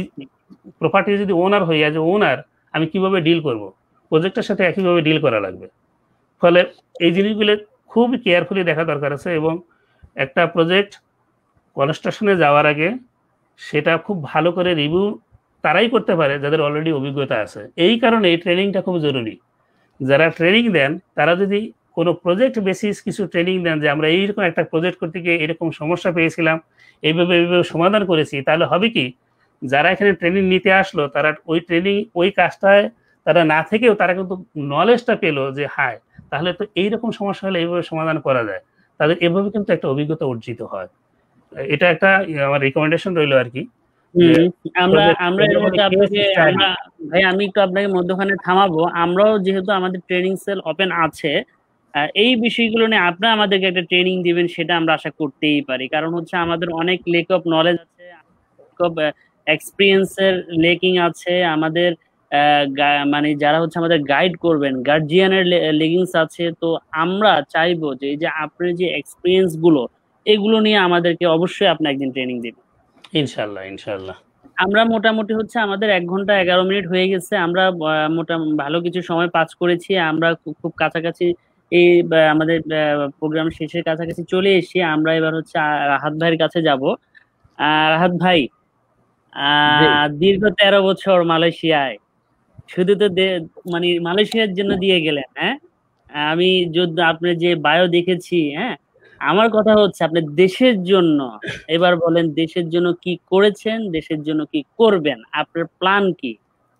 প্রপার্টি যদি ওনার হয়ে যায়, যে ওনার আমি কিভাবে ডিল করব, প্রজেক্টের সাথে একইভাবে ডিল করা লাগবে। ফলে এই জিনিসগুলো খুব কেয়ারফুলি দেখা দরকার আছে, এবং একটা প্রজেক্ট কনস্ট্রাকশনে যাওয়ার আগে সেটা খুব ভালো করে রিভিউ তারাই করতে পারে যাদের অলরেডি অভিজ্ঞতা আছে। এই কারণে এই ট্রেনিংটা খুব জরুরি। যারা ট্রেনিং দেন তারা যদি কোনো প্রজেক্ট বেসিস কিছু ট্রেনিং দেন, যে আমরা এইরকম একটা প্রজেক্ট করতে গিয়ে এরকম সমস্যা পেয়েছিলাম, এইভাবে সমাধান করেছি, তাহলে হবে কি যারা এখানে ট্রেনিং নিতে আসলো তারা ওই ট্রেনিং ওই কাজটায় তারা না থেকেও তারা কিন্তু নলেজটা পেলো যে হ্যাঁ তাহলে তো এইরকম সমস্যা হলে এইভাবে সমাধান করা যায়, তাদের এভাবে কিন্তু একটা অভিজ্ঞতা অর্জিত হয়। এটা একটা আমার রিকমেন্ডেশন রইলো আর কি। আমরা এর মধ্যে আপনাকে ভাই আমি একটু আপনাকে মধ্যখানে থামাবো। আমরাও যেহেতু আমাদের ট্রেনিং সেল ওপেন আছে, এই বিষয়গুলো নিয়ে আপনারা আমাদেরকে একটা ট্রেনিং দিবেন সেটা আমরা আশা করতেই পারি। কারণ হচ্ছে আমাদের অনেক লেক অফ নলেজ আছে, এক্সপিরিয়েন্সের লেকিং আছে, আমাদের মানে যারা হচ্ছে আমাদের গাইড করবেন গার্জিয়ানের লেগিংস আছে। তো আমরা চাইবো যে এই যে আপনার যে এক্সপিরিয়েন্স গুলো এগুলো নিয়ে আমাদেরকে অবশ্যই আপনি একদিন ট্রেনিং দিবেন। ইনশাআল্লাহ। আমরা মোটামুটি হচ্ছে আমাদের 1 ঘন্টা 11 মিনিট হয়ে গেছে। আমরা ভালো কিছু সময় পাস করেছি। আমরা খুব কাছাকাছি এই আমাদের প্রোগ্রাম শেষের কাছাকাছি চলে এসেছি। আমরা এবার হচ্ছে রাহাত ভাইয়ের কাছে যাব। রাহাত ভাই, দীর্ঘ 13 বছর মালয়েশিয়ায়, শুধু তো মানে মালয়েশিয়ার জন্য দিয়ে গেলেন। হ্যাঁ, আমি যদি আপনার যে বায়ো দেখেছি, হ্যাঁ, আমার কথা হচ্ছে আপনি দেশের জন্য এবার বলেন দেশের জন্য কি করেছেন, দেশের জন্য কি করবেন, আপনার প্ল্যান কি,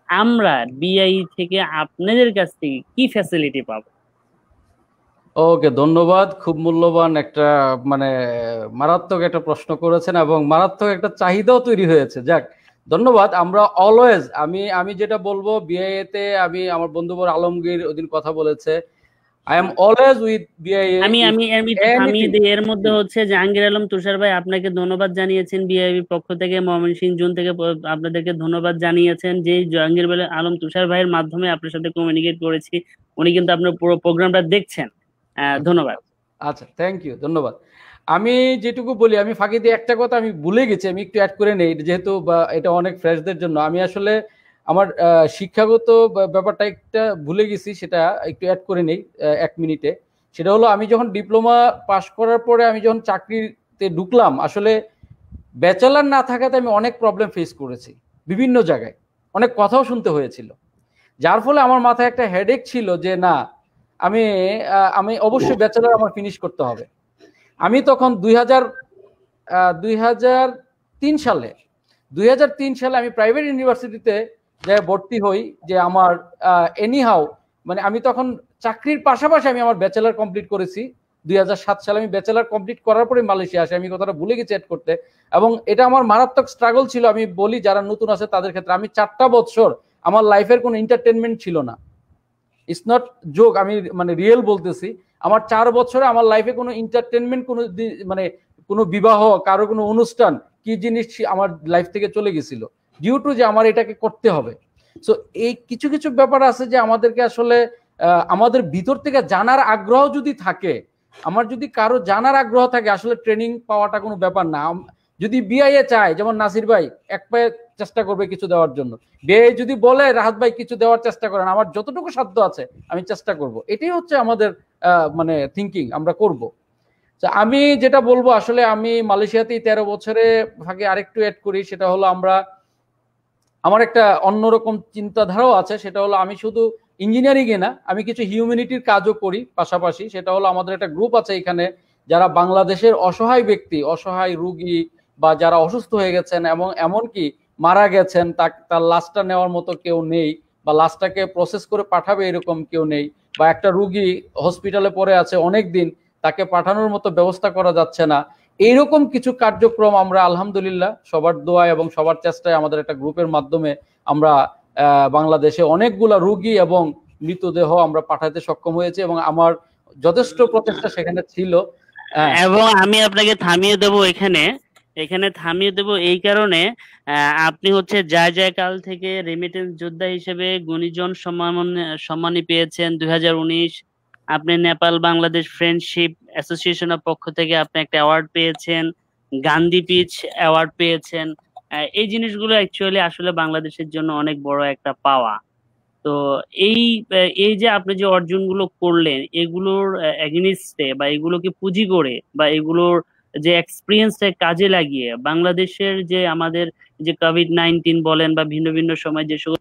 আমরা বিআই থেকে আপনাদের কাছ থেকে কি ফ্যাসিলিটি পাবো? ওকে, ধন্যবাদ। খুব মূল্যবান একটা মানে মারাত্মক একটা প্রশ্ন করেছেন এবং মারাত্মক একটা চাহিদাও তৈরি হয়েছে। যাক, ধন্যবাদ। আমরা অলওয়েজ আমি যেটা বলবো, বিআইএ তে আমি আমার বন্ধু আলমগীর ওদিন কথা বলেছে, I am always with BIA. আমি থামিয়ে দিই। এর মধ্যে হচ্ছে জাহাঙ্গীর আলম তুষার ভাই আপনাকে ধন্যবাদ জানিয়েছেন বিআইবি পক্ষ থেকে, ময়মনসিংহ জোন থেকে আপনাদেরকে ধন্যবাদ জানিয়েছেন যে জাহাঙ্গীর আলম তুষার ভাইয়ের মাধ্যমে আপনার সাথে কমিউনিকেট করেছি। উনি কিন্তু আপনার পুরো প্রোগ্রামটা দেখছেন। ধন্যবাদ। আচ্ছা, থ্যাংক ইউ, ধন্যবাদ। আমি যেটুকু বলি, আমি ফাঁকি দিয়ে একটা কথা আমি ভুলে গেছি, আমি একটু অ্যাড করে নেই, যেহেতু এটা অনেক ফ্রেশদের জন্য। আমি আসলে আমার শিক্ষাগত ব্যাপারটা একটা ভুলে গেছি, সেটা একটু অ্যাড করে নেই 1 মিনিটে। সেটা হলো, আমি যখন ডিপ্লোমা পাশ করার পরে আমি যখন চাকরিতে ঢুকলাম, আসলে ব্যাচেলার না থাকাতে আমি অনেক প্রবলেম ফেস করেছি, বিভিন্ন জায়গায় অনেক কথাও শুনতে হয়েছিল, যার ফলে আমার মাথায় একটা হেডেক ছিল যে না, আমি অবশ্যই ব্যাচেলার আমার ফিনিশ করতে হবে। আমি তখন 2003 সালে আমি প্রাইভেট ইউনিভার্সিটিতে যে ভর্তি হই, যে আমার এনিহাউ মানে আমি তখন চাকরির পাশাপাশি আমি আমার ব্যাচেলার কমপ্লিট করেছি। 2007 সালে আমি ব্যাচেলার কমপ্লিট করার পরে মালয়েশিয়া আসি। আমি কথাটা ভুলে গেছি অ্যাড করতে, এবং এটা আমার মারাত্মক স্ট্রাগল ছিল। আমি বলি যারা নতুন আছে তাদের ক্ষেত্রে, আমি 4টা বছর আমার লাইফের কোনো এন্টারটেনমেন্ট ছিল না। ইটস নট জোক, আমি মানে রিয়েল বলতেছি। আমার 4 বছরে আমার লাইফে কোনো এন্টারটেনমেন্ট, কোনো মানে কোনো বিবাহ, কারো কোনো অনুষ্ঠান, কি জিনিস আমার লাইফ থেকে চলে গেছিল, ডিউ টু যে আমার এটাকে করতে হবে। সো এই কিছু কিছু ব্যাপার আছে যে আমাদেরকে আসলে আমাদের ভিতর থেকে জানার আগ্রহ যদি থাকে, আমার যদি কারো জানার আগ্রহ থাকে, আসলে ট্রেনিং পাওয়াটা কোনো ব্যাপার না। যদি বিআইএ চায়, যেমন নাসির ভাই এক পায়ে চেষ্টা করবে কিছু দেওয়ার জন্য, বিআইএ যদি বলে রাহাত ভাই কিছু দেওয়ার চেষ্টা করেন, আমার যতটুকু সাধ্য আছে আমি চেষ্টা করব। এটাই হচ্ছে আমাদের মানে থিঙ্কিং, আমরা করব। আমি যেটা বলবো, আসলে আমি মালয়েশিয়াতেই 13 বছরে ফাঁকে আরেকটু অ্যাড করি, সেটা হলো আমার একটা অন্যরকম চিন্তাধারাও আছে। সেটা হলো, আমি শুধু ইঞ্জিনিয়ারিং এ না, আমি কিছু হিউম্যানিটির কাজও করি পাশাপাশি। সেটা হলো, আমাদের একটা গ্রুপ আছে এখানে, যারা বাংলাদেশের অসহায় ব্যক্তি, অসহায় রুগী, বা যারা অসুস্থ হয়ে গেছেন এবং এমনকি মারা গেছেন, তার লাশটা নেওয়ার মতো কেউ নেই, বা লাশটাকে প্রসেস করে পাঠাবে এরকম কেউ নেই, বা একটা রুগী হসপিটালে পড়ে আছে অনেক দিন, তাকে পাঠানোর মতো ব্যবস্থা করা যাচ্ছে না। এইরকম কিছু কার্যক্রম আমরা আলহামদুলিল্লাহ সবার দোয়া এবং সবার চেষ্টায় আমাদের একটা গ্রুপের মাধ্যমে আমরা বাংলাদেশে অনেকগুলা রোগী এবং মৃতদেহ আমরা পাঠাতে সক্ষম হয়েছে, এবং আমার যথেষ্ট প্রচেষ্টা সেখানে ছিল। এবং আমি আপনাকে থামিয়ে দেব এখানে থামিয়ে দেব এই কারণে, আপনি হচ্ছে যায় যায় কাল থেকে রেমিটেন্স যোদ্ধা হিসেবে গুণীজন সম্মানী পেয়েছেন 2019। আপনি নেপাল বাংলাদেশ ফ্রেন্ডশিপ অ্যাসোসিয়েশনের পক্ষ থেকে আপনি একটা অ্যাওয়ার্ড পেয়েছেন, গান্ধী পিচ অ্যাওয়ার্ড পেয়েছেন। এই জিনিসগুলো অ্যাকচুয়ালি আসলে বাংলাদেশের জন্য অনেক বড় একটা পাওয়া। তো এই এই যে আপনি যে অর্জনগুলো করলেন, এগুলোর এগেনিস্টে বা এগুলোকে পুঁজি করে বা এগুলোর যে এক্সপিরিয়েন্সটা কাজে লাগিয়ে বাংলাদেশের যে আমাদের যে কোভিড-19 বলেন বা ভিন্ন ভিন্ন সময় যে সকল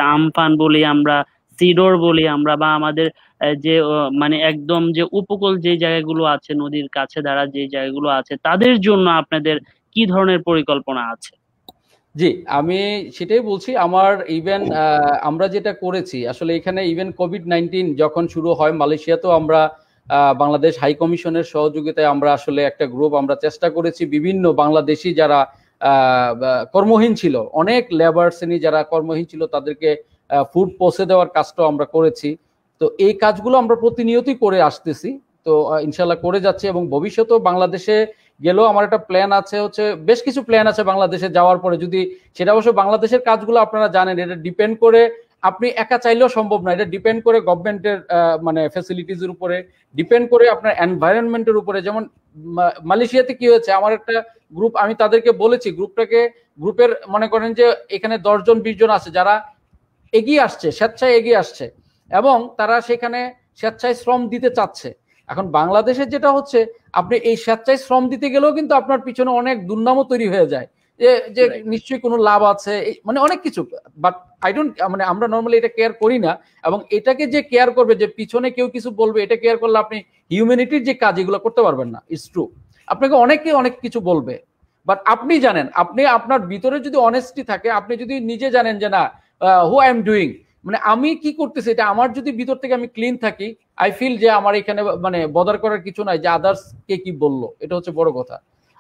আমফান বলি আমরা, সিডর বলি আমরা, বা আমাদের যে মানে একদম যে উপকূল যে জায়গাগুলো আছে, নদীর কাছে দাঁড়া যে জায়গাগুলো আছে, তাদের জন্য আপনাদের কি ধরনের পরিকল্পনা আছে? জি, আমি সেটাই বলছি। আমার ইভেন আমরা যেটা করেছি আসলে এখানে ইভেন কোভিড-19 যখন শুরু হয় মালয়েশিয়াতেও আমরা বাংলাদেশ হাই কমিশনের সহযোগিতায় আমরা আসলে একটা গ্রুপ আমরা চেষ্টা করেছি, বিভিন্ন বাংলাদেশি যারা কর্মহীন ছিল, অনেক লেবার শ্রেণী যারা কর্মহীন ছিল তাদেরকে ফুড পৌঁছে দেওয়ার কাজটাও আমরা করেছি। তো এই কাজগুলো আমরা প্রতিনিয়তই করে আসতেছি, তো ইনশাল্লাহ করে যাচ্ছি, এবং ভবিষ্যতেও বাংলাদেশে গেলেও আমার একটা প্ল্যান আছে, হচ্ছে বেশ কিছু প্ল্যান আছে বাংলাদেশে যাওয়ার পরে। যদি সেটা অবশ্য বাংলাদেশের কাজগুলো আপনারা জানেন, এটা ডিপেন্ড করে, আপনি একা চাইলেও সম্ভব না, এটা ডিপেন্ড করে গভর্নমেন্টের মানে ফ্যাসিলিটিজের উপরে, ডিপেন্ড করে আপনার এনভায়রনমেন্টের উপরে। যেমন মালয়েশিয়াতে কি হয়েছে, আমার একটা গ্রুপ, আমি তাদেরকে বলেছি গ্রুপের মনে করেন যে এখানে 10 জন 20 জন আছে যারা এগিয়ে আসছে, স্বেচ্ছায় এগিয়ে আসছে, এবং তারা সেখানে স্বেচ্ছায় শ্রম দিতে চাচ্ছে। এখন বাংলাদেশে যেটা হচ্ছে, আপনি এই স্বেচ্ছায় শ্রম দিতে গেলেও কিন্তু আপনার পিছনে অনেক দুর্নামও তৈরি হয়ে যায়, যে নিশ্চয়ই কোনো লাভ আছে, মানে অনেক কিছু। বাট আই ডোন্ট, মানে আমরা নর্মালি এটা কেয়ার করি না, এবং এটাকে যে কেয়ার করবে, যে পিছনে কেউ কিছু বলবে, এটা কেয়ার করলে আপনি হিউম্যানিটির যে কাজ এগুলো করতে পারবেন না। ইটস ট্রু, আপনাকে অনেকে অনেক কিছু বলবে, বাট আপনি জানেন, আপনি আপনার ভিতরে যদি অনেস্টি থাকে, আপনি যদি নিজে জানেন যে না, হু আই এম ডুইং, মানে আমি কি করতেছি, এটা আমার যদি ভিতর থেকে আমি ক্লিন থাকি, আই ফিল যে আমার এখানে মানে বদার করার কিছু নাই যে আদার্স কে কি বললো, এটা হচ্ছে বড় কথা।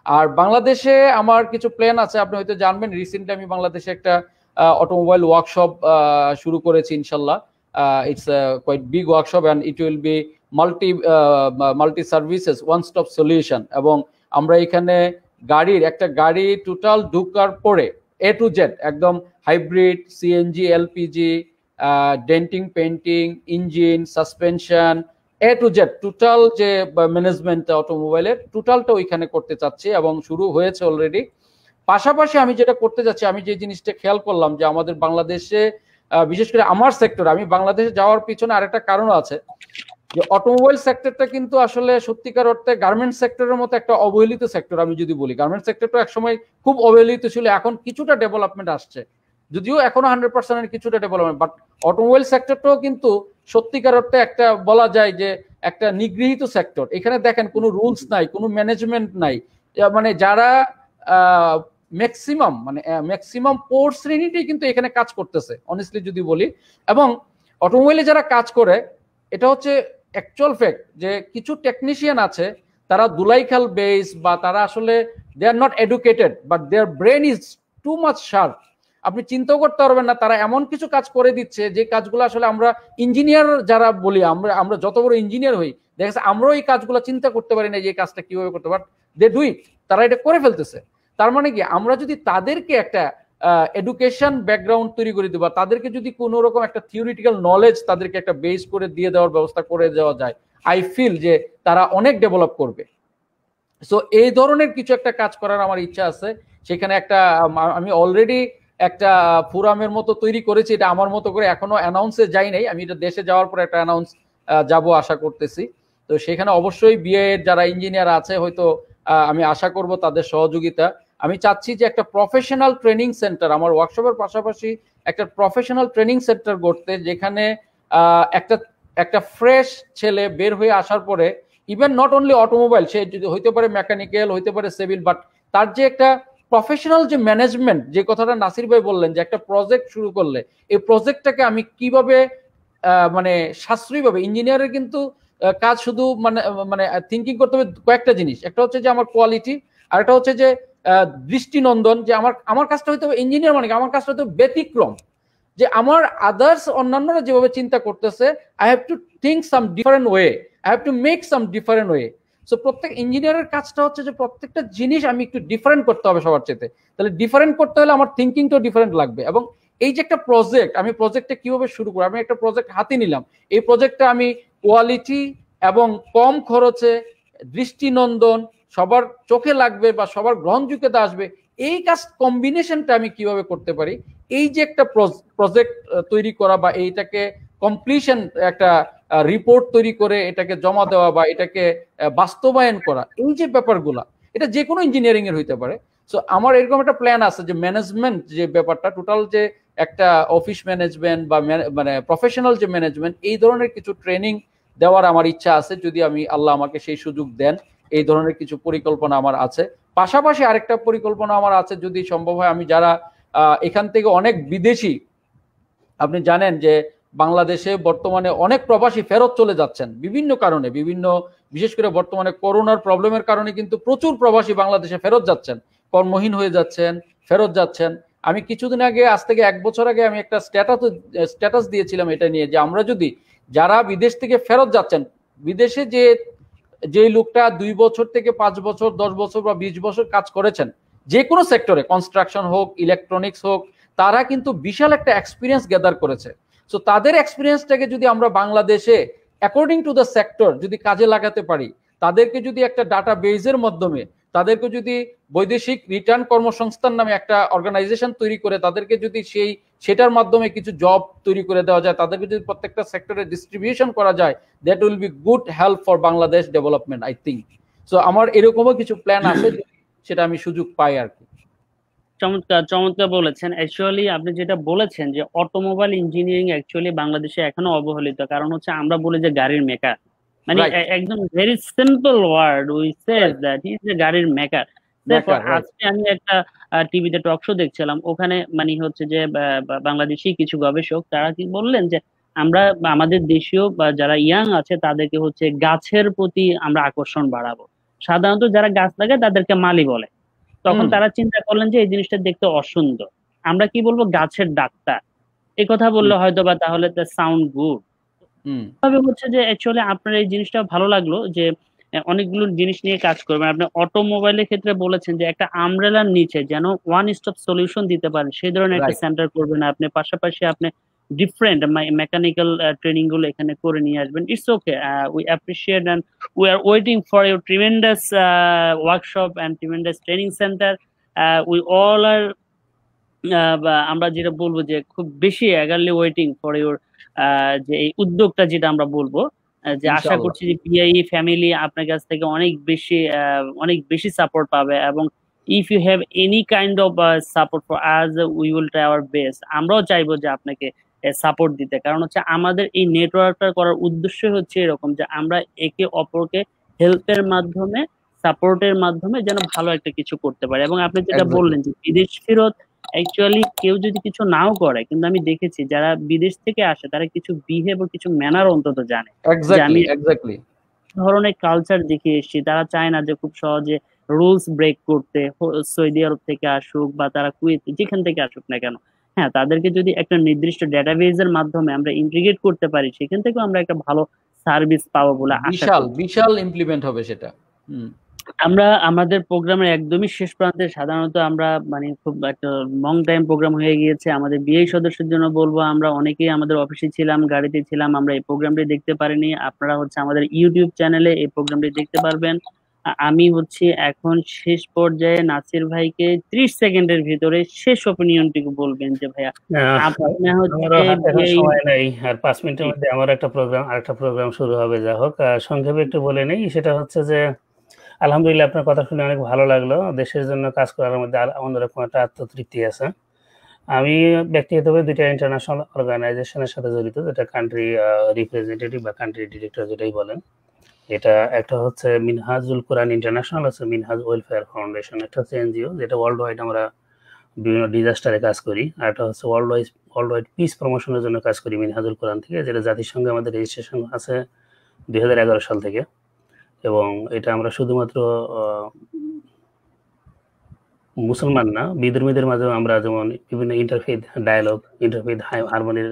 আর বাংলাদেশে আমার কিছু প্ল্যান আছে, আপনি হয়তো জানবেন, রিসেন্টলি আমি বাংলাদেশে একটা অটোমোবাইল ওয়ার্কশপ শুরু করেছি ইনশাল্লাহ। It's quite big workshop and it will be multi services one stop solution. এবং আমরা এখানে একটা গাড়ি টোটাল ঢুকার পরে এ টু জেড একদম hybrid, CNG, LPG, denting, painting, engine, suspension, A to Z total যে ম্যানেজমেন্ট অটোমোবাইলের টোটালটা ওইখানে করতে চাচ্ছি, এবং শুরু হয়েছে অলরেডি। পাশাপাশি আমি যেটা করতে যাচ্ছি, আমি যে জিনিসটা খেয়াল করলাম যে আমাদের বাংলাদেশে বিশেষ করে আমার সেক্টর, আমি বাংলাদেশে যাওয়ার পিছনে আরেকটা কারণ আছে, যে অটোমোবাইল সেক্টরটা কিন্তু আসলে সত্যিকার অর্থে গার্মেন্ট সেক্টরের মতো একটা অবহেলিত সেক্টর। আমি যদি বলি, গার্মেন্ট সেক্টরটা একসময় খুব অবহেলিত ছিল, এখন কিছুটা ডেভেলপমেন্ট আসছে, যদিও এখনো 100% কিছুটা ডেভেলপমেন্ট, বাট অটোমোবাইল সেক্টরটাও কিন্তু সত্যিকার অর্থে একটা বলা যায় যে একটা নিগৃহীত সেক্টর। এখানে দেখেন কোনো রুলস নাই, কোনো ম্যানেজমেন্ট নাই, মানে যারা ম্যাক্সিমাম পোর শ্রেণীটাই কিন্তু এখানে কাজ করতেছে অনেস্টলি যদি বলি। এবং অটোমোবাইলে যারা কাজ করে, এটা হচ্ছে অ্যাকচুয়াল ফ্যাক্ট, যে কিছু টেকনিশিয়ান আছে তারা দুলাইখাল বেস, বা তারা আসলে they are not educated, but their brain is too much sharp. আপনি চিন্তাও করতে পারবেন না, তারা এমন কিছু কাজ করে দিচ্ছে যে কাজগুলো আসলে আমরা ইঞ্জিনিয়ার যারা বলি, আমরা যত বড় ইঞ্জিনিয়ার হই, দেখা যাচ্ছে আমরাও এই কাজগুলো চিন্তা করতে পারি না যে এই কাজটা কিভাবে করতে পারে, দে ডু ইট, তারা এটা করে ফেলতেছে। তার মানে কি, আমরা যদি তাদেরকে একটা এডুকেশন ব্যাকগ্রাউন্ড তৈরি করে দেবো, তাদেরকে যদি কোনো রকম একটা থিওরিটিক্যাল নলেজ তাদেরকে একটা বেস করে দিয়ে দেওয়ার ব্যবস্থা করে দেওয়া যায়, আই ফিল যে তারা অনেক ডেভেলপ করবে। সো এই ধরনের কিছু একটা কাজ করার আমার ইচ্ছা আছে। সেখানে একটা আমি অলরেডি একটা ফোরামের মতো তৈরি করেছি, এটা আমার মতো করে, এখনো অ্যানাউন্সে যাই নাই, আমি এটা দেশে যাওয়ার পর একটা অ্যানাউন্স যাব আশা করতেছি। তো সেখানে অবশ্যই বিএ এর যারা ইঞ্জিনিয়ার আছে, হয়তো আমি আশা করব তাদের সহযোগিতা। আমি চাচ্ছি যে একটা প্রফেশনাল ট্রেনিং সেন্টার, আমার ওয়ার্কশপের পাশাপাশি একটা প্রফেশনাল ট্রেনিং সেন্টার করতে, যেখানে একটা ফ্রেশ ছেলে বের হয়ে আসার পরে, ইভেন নট অনলি অটোমোবাইল, সে হইতে পারে মেকানিক্যাল, হইতে পারে সিভিল, বাট তার যে একটা প্রফেশনাল যে ম্যানেজমেন্ট, যে কথাটা নাসির ভাই বললেন, যে একটা প্রজেক্ট শুরু করলে এই প্রজেক্টটাকে আমি কিভাবে মানে সাশ্রয়ীভাবে, ইঞ্জিনিয়ারের কিন্তু কাজ শুধু মানে মানে থিঙ্কিং করতে হবে কয়েকটা জিনিস, একটা হচ্ছে যে আমার কোয়ালিটি, আর একটা হচ্ছে যে দৃষ্টিনন্দন, যে আমার আমার কাজটা হইতে হবে ইঞ্জিনিয়ার মানে আমার কাজটা হইতে ব্যতিক্রম, যে আমার আদার্স অন্যান্যরা যেভাবে চিন্তা করতেছে I have to think some different way, I have to make some different way. So প্রত্যেক ইঞ্জিনিয়ারের কাজটা হচ্ছে যে প্রত্যেকটা জিনিস আমি একটু ডিফারেন্ট করতে হবে সবার চেয়ে। তাহলে ডিফারেন্ট করতে হলে আমার থিঙ্কিংটাও ডিফারেন্ট লাগবে। এবং এই যে একটা প্রজেক্ট, আমি প্রজেক্টটা কিভাবে শুরু করি, আমি একটা প্রজেক্ট হাতে নিলাম, এই প্রজেক্টটা আমি কোয়ালিটি এবং কম খরচে দৃষ্টিনন্দন সবার চোখে লাগবে বা সবার গ্রহণযোগ্যতা আসবে, এই কাজ কম্বিনেশনটা আমি কিভাবে করতে পারি, এই যে একটা প্রজেক্ট তৈরি করা বা এইটাকে কমপ্লিশন একটা রিপোর্ট তৈরি করে এটাকে জমা দেওয়া বা এটাকে বাস্তবায়ন করা, এই যে ব্যাপারগুলা, এটা যে কোনো ইঞ্জিনিয়ারিং এর হইতে পারে। সো আমার এরকম একটা প্ল্যান আছে যে ম্যানেজমেন্ট যে ব্যাপারটা টোটাল, যে একটা অফিস ম্যানেজমেন্ট বা মানে প্রফেশনাল যে ম্যানেজমেন্ট, এই ধরনের কিছু ট্রেনিং দেওয়ার আমার ইচ্ছা আছে, যদি আমি আল্লাহ আমাকে সেই সুযোগ দেন। এই ধরনের কিছু পরিকল্পনা আমার আছে। পাশাপাশি আরেকটা পরিকল্পনা আমার আছে, যদি সম্ভব হয়, আমি যারা এখান থেকে অনেক বিদেশি, আপনি জানেন যে বাংলাদেশে বর্তমানে অনেক প্রবাসী ফেরত চলে যাচ্ছেন বিভিন্ন কারণে, বিভিন্ন বিশেষ করে বর্তমানে করোনার প্রবলেমের কারণে কিন্তু প্রচুর প্রবাসী বাংলাদেশে ফেরত যাচ্ছেন, কর্মহীন হয়ে যাচ্ছেন, ফেরত যাচ্ছেন। আমি কিছুদিন আগে, আজ থেকে 1 বছর আগে, আমি একটা স্ট্যাটাস দিয়েছিলাম এটা নিয়ে, যে আমরা যদি যারা বিদেশ থেকে ফেরত যাচ্ছেন, বিদেশে যে লোকটা 2 বছর থেকে 5 বছর 10 বছর বা 20 বছর কাজ করেছেন যে কোনো সেক্টরে, কনস্ট্রাকশন হোক, ইলেকট্রনিক্স হোক, তারা কিন্তু বিশাল একটা এক্সপিরিয়েন্স গ্যাদার করেছে। সো তাদের এক্সপিরিয়েন্সটাকে যদি আমরা বাংলাদেশে অ্যাকর্ডিং টু দ্য সেক্টর যদি কাজে লাগাতে পারি, তাদেরকে যদি একটা ডাটা বেজের মাধ্যমে, তাদেরকে যদি বৈদেশিক রিটার্ন কর্মসংস্থান নামে একটা অর্গানাইজেশন তৈরি করে তাদেরকে যদি সেটার মাধ্যমে কিছু জব তৈরি করে দেওয়া যায়, তাদেরকে যদি প্রত্যেকটা সেক্টরে ডিস্ট্রিবিউশন করা যায়, that will be good help for Bangladesh development I think. So আমার এরকমও কিছু প্ল্যান আছে, সেটা আমি সুযোগ পাই আর কি। চমৎকার চমৎকার বলেছেন। অ্যাকচুয়ালি আপনি যেটা বলেছেন যে অটোমোবাইল ইঞ্জিনিয়ারিং অ্যাকচুয়ালি বাংলাদেশে এখনো অবহেলিত, কারণ হচ্ছে আমরা বলি যে গাড়ির মেকার, মানে একদম very simple word, we say that he is a গাড়ির মেকার। তারপর আজকে আমি একটা টিভিতে টক শো দেখছিলাম, ওখানে মানে হচ্ছে যে বাংলাদেশি কিছু গবেষক তারা কি বললেন যে আমরা আমাদের দেশীয় যারা ইয়াং আছে তাদেরকে হচ্ছে গাছের প্রতি আমরা আকর্ষণ বাড়াবো। সাধারণত যারা গাছ লাগায় তাদেরকে মালি বলে। তখন তারা চিন্তা করলেন যে এই জিনিসটা দেখতে অসুন্দর, আমরা কি বলবো গাছের ডাক্তার, এই কথা বললে হয়তো বা তাহলে সাউন্ড গুড। তবে হচ্ছে যে অ্যাকচুয়ালি আপনার এই জিনিসটা ভালো লাগলো যে অনেকগুলো জিনিস নিয়ে কাজ করবেন। আপনি অটোমোবাইলের ক্ষেত্রে বলেছেন যে একটা আমব্রেলার নিচে যেন ওয়ান স্টপ সলিউশন দিতে পারেন সেই ধরনের একটা সেন্টার করবেন আপনি। পাশাপাশি আপনি ডিফারেন্ট মেকানিক্যাল ট্রেনিং গুলো এখানে করে নিয়ে আসবেন। It's okay, we appreciate and we are waiting for your tremendous workshop and tremendous training centre. We all are, আমরা যেটা বলবো যে খুব বেশি এগারলি ওয়েটিং ফর ইউর যে এই উদ্যোগটা যেটা আমরা বলবো, যে আশা করছি যে পিআই ফ্যামিলি আপনার কাছ থেকে অনেক বেশি সাপোর্ট পাবে। এবং if you have any kind of support for us, we will try our best. আমরাও চাইবো যে আপনাকে সাপোর্ট দিতে, কারণ হচ্ছে আমাদের এই নেটওয়ার্কটা করার উদ্দেশ্য হচ্ছে এরকম যে আমরা একে অপরকে হেল্পের মাধ্যমে, সাপোর্টের মাধ্যমে যেন ভালো একটা কিছু করতে পারি। এবং আপনি যেটা বললেন যে বিদেশ ফেরত, অ্যাকচুয়ালি কেউ যদি কিছু নাও করে, কিন্তু আমি দেখেছি যারা বিদেশ থেকে আসে তারা কিছু বিহেভ ও কিছু ম্যানার অন্তত জানে, যে আমি ধরনের কালচার দেখে এসেছি। তারা চায় না যে খুব সহজে রুলস ব্রেক করতে, সৌদি আরব থেকে আসুক বা তারা কুয়েত যেখান থেকে আসুক না কেন। হ্যাঁ, তাদেরকে যদি একটা নির্দিষ্ট ডেটাবেজের মাধ্যমে আমরা ইন্টিগ্রেট করতে পারি, সেখান থেকেও আমরা একটা ভালো সার্ভিস পাবো বলে আশা করি। বিশাল ইমপ্লিমেন্ট হবে সেটা। আমরা আমাদের প্রোগ্রামের একদমই শেষ প্রান্তে, সাধারণত আমরা মানে খুব একটা লং টাইম প্রোগ্রাম হয়ে গিয়েছে। আমাদের বিআই সদস্যের জন্য বলবো, আমরা অনেকেই আমাদের অফিসে ছিলাম, গাড়িতে ছিলাম, আমরা এই প্রোগ্রামটি দেখতে পারিনি। আপনারা হচ্ছে আমাদের ইউটিউব চ্যানেলে এই প্রোগ্রামটি দেখতে পারবেন। আমি হচ্ছে এখন শেষ পর্যায়ে নাসির ভাইকে 30 সেকেন্ডের ভিতরে শেষ অপিনিয়নটুকু বলবেন যে ভাইয়া আপনি হচ্ছে সময় নেই, আর 5 মিনিটের মধ্যে আমার আরেকটা প্রোগ্রাম শুরু হবে। যা হোক, সংক্ষেপে একটু বলে নেই। সেটা হচ্ছে যে আলহামদুলিল্লাহ আপনার কথা শুনে অনেক ভালো লাগলো। দেশের জন্য কাজ করার মধ্যে অন্যরকম একটা আত্মতৃপ্তি আছে। আমি ব্যক্তিগতভাবে 2টা ইন্টারন্যাশনাল অর্গানাইজেশনের সাথে জড়িত, যেটা কান্ট্রি রিপ্রেজেন্টেটিভ বা কান্ট্রি ডিরেক্টর যেটাই বলেন। এটা একটা হচ্ছে মিনহাজুল কোরআন ইন্টারন্যাশনাল, আছে মিনহাজ ওয়েলফেয়ার ফাউন্ডেশন, একটা হচ্ছে এনজিও যেটা ওয়ার্ল্ড ওয়াইড আমরা বিভিন্ন ডিজাস্টারে কাজ করি, আর একটা হচ্ছে ওয়ার্ল্ড ওয়াইড পিস প্রমোশনের জন্য কাজ করি মিনহাজুল কোরআন থেকে, যেটা জাতিসংঘে আমাদের রেজিস্ট্রেশন আছে 2011 সাল থেকে। এবং এটা আমরা শুধুমাত্র মুসলমান না, বিধর্মীদের মাঝেও আমরা যেমন বিভিন্ন ইন্টারফেথ ডায়ালগ, ইন্টারফেথ হারমোনির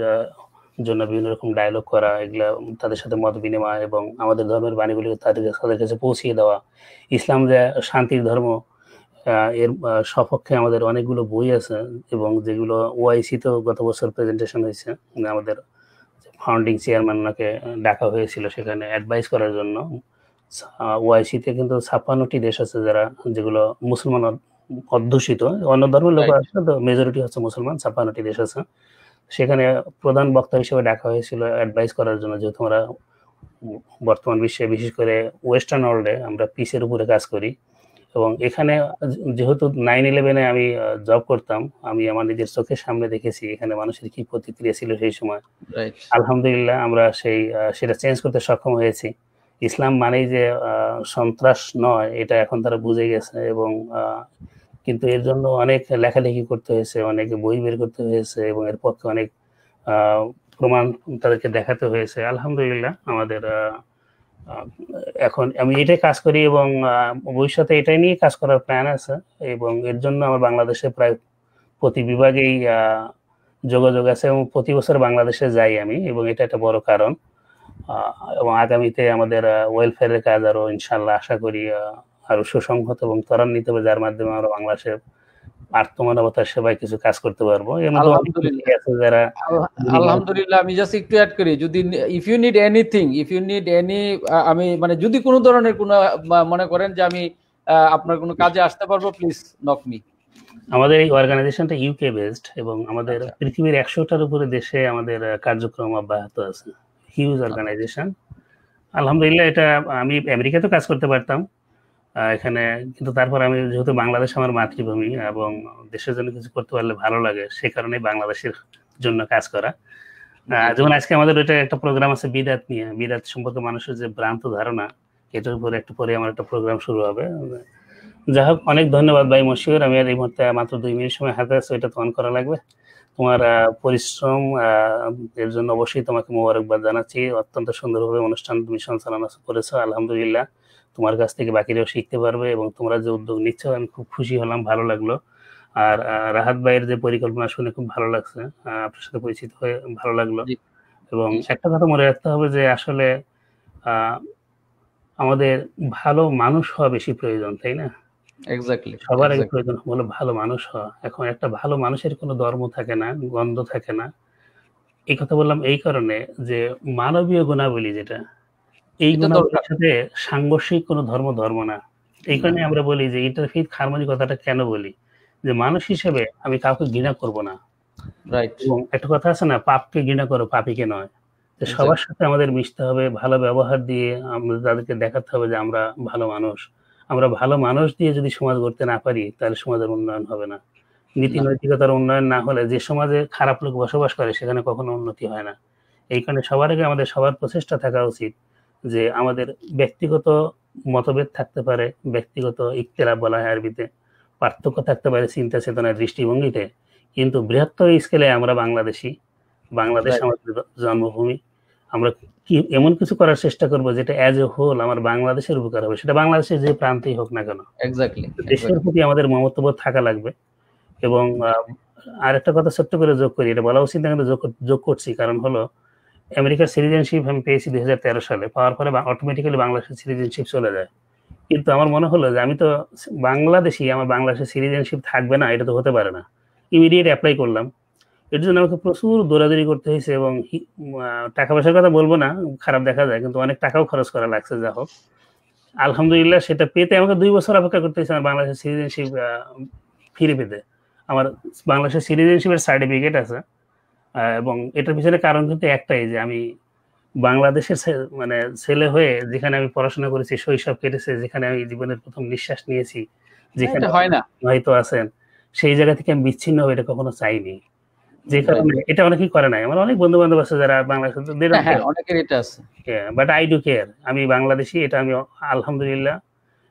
জন্য বিভিন্ন রকম ডায়ালগ করা, এগুলা তাদের সাথে মত বিনিময় এবং আমাদের ধর্মের বাণীগুলি তাদের কাছে পৌঁছিয়ে দেওয়া। ইসলাম যে শান্তির ধর্ম, এর সপক্ষে আমাদের অনেকগুলো বই আছে এবং যেগুলো ওআইসিতেও গত বছর প্রেজেন্টেশন হয়েছে। আমাদের ফাউন্ডিং চেয়ারম্যান ওনাকে ডাকা হয়েছিল সেখানে অ্যাডভাইস করার জন্য। ওআইসিতে কিন্তু 56টি দেশ আছে যারা, যেগুলো মুসলমান অধ্যুষিত, অন্য ধর্মের লোক আছে তো মেজরিটি হচ্ছে মুসলমান, 56টি দেশ আছে। সেখানে প্রধান বক্তা হিসেবে ডাকা হয়েছিল অ্যাডভাইস করার জন্য, যেহেতু আমরা বর্তমান বিশ্বে বিশেষ করে ওয়েস্টার্ন ওয়ার্ল্ডে আমরা পিসের উপরে কাজ করি। এবং এখানে যেহেতু 9/11-এ আমি জব করতাম, আমি আমার নিজের চোখের সামনে দেখেছি এখানে মানুষের কি প্রতিক্রিয়া ছিল সেই সময়। আলহামদুলিল্লাহ আমরা সেটা চেঞ্জ করতে সক্ষম হয়েছি। ইসলাম মানেই যে সন্ত্রাস নয়, এটা এখন তারা বুঝে গেছে। এবং কিন্তু এর জন্য অনেক লেখালেখি করতে হয়েছে, অনেক বই বের করতে হয়েছে এবং এর পক্ষে অনেক প্রমাণ তাদেরকে দেখাতে হয়েছে। আলহামদুলিল্লাহ আমাদের এখন আমি এটাই কাজ করি এবং ভবিষ্যতে এটাই নিয়ে কাজ করার প্ল্যান আছে। এবং এর জন্য আমার বাংলাদেশে প্রায় প্রতি বিভাগেই যোগাযোগ আছে এবং প্রতি বছর বাংলাদেশে যাই আমি, এবং এটা একটা বড় কারণ। এবং আগামীতে আমাদের ওয়েলফেয়ারের কাজ আরো ইনশাল্লাহ আশা করি আরো সুসংহত এবং ত্বরান্বিত হবে, যার মাধ্যমে আমরা বাংলাদেশের আত্মমানবতার সেবায় কিছু কাজ করতে পারবো। এর মধ্যে যারা আলহামদুলিল্লাহ, আমি জাস্ট একটু অ্যাড করি, যদি ইফ ইউ নিড এনি আমি মানে যদি কোনো ধরনের কোনো মনে করেন যে আমি আপনার কোনো কাজে আসতে পারবো, প্লিজ নক মি। আমাদের এই অর্গানাইজেশনটা ইউকে বেসড এবং আমাদের পৃথিবীর 100টার উপরে দেশে আমাদের কার্যক্রম অব্যাহত আছে। হিউজ অর্গানাইজেশন আলহামদুলিল্লাহ। এটা আমি আমেরিকাতেও কাজ করতে পারতাম এখানে, কিন্তু তারপর আমি যেহেতু বাংলাদেশ আমার মাতৃভূমি এবং দেশের জন্য কিছু করতে পারলে ভালো লাগে, সে কারণে বাংলাদেশের জন্য কাজ করা। যেমন আজকে আমাদের ওইটা একটা প্রোগ্রাম আছে বিদাত নিয়ে, বিদাত সম্পর্কে মানুষের যে ভ্রান্ত ধারণা, এটার উপরে একটু পরে আমার একটা প্রোগ্রাম শুরু হবে। যাই হোক, অনেক ধন্যবাদ ভাই মশিউর। আমি আর এই মুহূর্তে মাত্র 2 মিনিট সময় হাতে আছে, ওইটা তো অন করা লাগবে। তোমার পরিশ্রম এর জন্য অবশ্যই তোমাকে মোবারকবাদ জানাচ্ছি। অত্যন্ত সুন্দরভাবে অনুষ্ঠান তুমি সঞ্চালনা করেছো, আলহামদুলিল্লাহ। তোমার কাছ থেকে বাকিরাও শিখতে পারবে এবং তোমরা যে উদ্যোগ নিচ্ছ আমি খুব খুশি হলাম, ভালো লাগলো। আর রাহাত ভাইয়ের যে পরিকল্পনা শুনে খুব ভালো লাগছে, আপনার সাথে পরিচিত হয়ে ভালো লাগলো। এবং একটা কথা মনে রাখতে হবে যে আসলে আমাদের ভালো মানুষ হওয়া বেশি প্রয়োজন, তাই না? সবার আগে প্রয়োজন হলো ভালো মানুষ হওয়া। এখন একটা ভালো মানুষের কোনো ধর্ম থাকে না, গন্ধ থাকে না। এই কথা বললাম এই কারণে যে মানবীয় গুণাবলী যেটা, এই গুণাবলীর সাথে সাংঘর্ষিক কোনো ধর্ম না। এই কারণে আমরা বলি যে ইন্টারফেথ হারমোনি কথাটা কেন বলি, যে মানুষ হিসেবে আমি কাউকে ঘৃণা করব না। এবং একটা কথা আছে না, পাপকে ঘৃণা করো, পাপীকে নয়। সবার সাথে আমাদের মিশতে হবে, ভালো ব্যবহার দিয়ে আমরা তাদেরকে দেখাতে হবে যে আমরা ভালো মানুষ। আমরা ভালো মানুষ দিয়ে যদি সমাজ গড়তে না পারি, তাহলে সমাজের উন্নয়ন হবে না। নীতি নৈতিকতার উন্নয়ন না হলে যে সমাজে খারাপ লোক বসবাস করে সেখানে কখনো উন্নতি হয় না। এই কারণে সবার আগে আমাদের সবার প্রচেষ্টা থাকা উচিত যে আমাদের ব্যক্তিগত মতভেদ থাকতে পারে, ব্যক্তিগত ইখতিলাফ বলা হয় আরবিতে, পার্থক্য থাকতে পারে চিন্তা চেতনার দৃষ্টিভঙ্গিতে, কিন্তু বৃহত্তর স্কেলে আমরা বাংলাদেশি, বাংলাদেশ আমাদের জন্মভূমি। আমরা কি এমন কিছু করার চেষ্টা করবো যেটা অ্যাজ এ হোল আমার বাংলাদেশের উপকার হবে, সেটা বাংলাদেশের যে প্রান্তেই হোক না কেন। দেশের প্রতি আমাদের মমত্ববোধ থাকা লাগবে। এবং আরেকটা কথা ছোট্ট করে যোগ করি, এটা বলা উচিত না কিন্তু যোগ করছি, কারণ হলো আমেরিকার সিটিজেনশিপ আমি পেয়েছি 2013 সালে। পাওয়ার পরে অটোমেটিক্যালি বাংলাদেশের সিটিজেনশিপ চলে যায়। কিন্তু আমার মনে হলো যে আমি তো বাংলাদেশি, আমার বাংলাদেশের সিটিজেনশিপ থাকবে না, এটা তো হতে পারে না। ইমিডিয়েট অ্যাপ্লাই করলাম। এর জন্য আমাকে প্রচুর দৌড়াদৌড়ি করতে হয়েছে এবং টাকা পয়সার কথা বলবো না, খারাপ দেখা যায়, কিন্তু অনেক টাকাও খরচ করা লাগছে। যা হোক, আলহামদুলিল্লাহ সেটা পেতে আমাকে 2 বছর অপেক্ষা করতে হয়েছে আমার বাংলাদেশের সিটিজেনশিপ ফিরে পেতে। আমার বাংলাদেশের সিটিজেনশিপের সার্টিফিকেট আছে এবং এটার পিছনে কারণ কিন্তু একটাই, যে আমি বাংলাদেশের মানে ছেলে হয়ে যেখানে আমি পড়াশোনা করেছি, শৈশব কেটেছে, যেখানে আমি জীবনের প্রথম নিঃশ্বাস নিয়েছি, যেখানে হয়তো আছেন, সেই জায়গা থেকে আমি বিচ্ছিন্ন হয়ে এটা কখনো চাইনি। যে কারণে এটা অনেকেই করে নাই। আমার অনেক বন্ধু বান্ধব আছে যারা বাংলাদেশে, বাট আই ডু কেয়ার, আমি বাংলাদেশি। এটা আমি আলহামদুলিল্লাহ,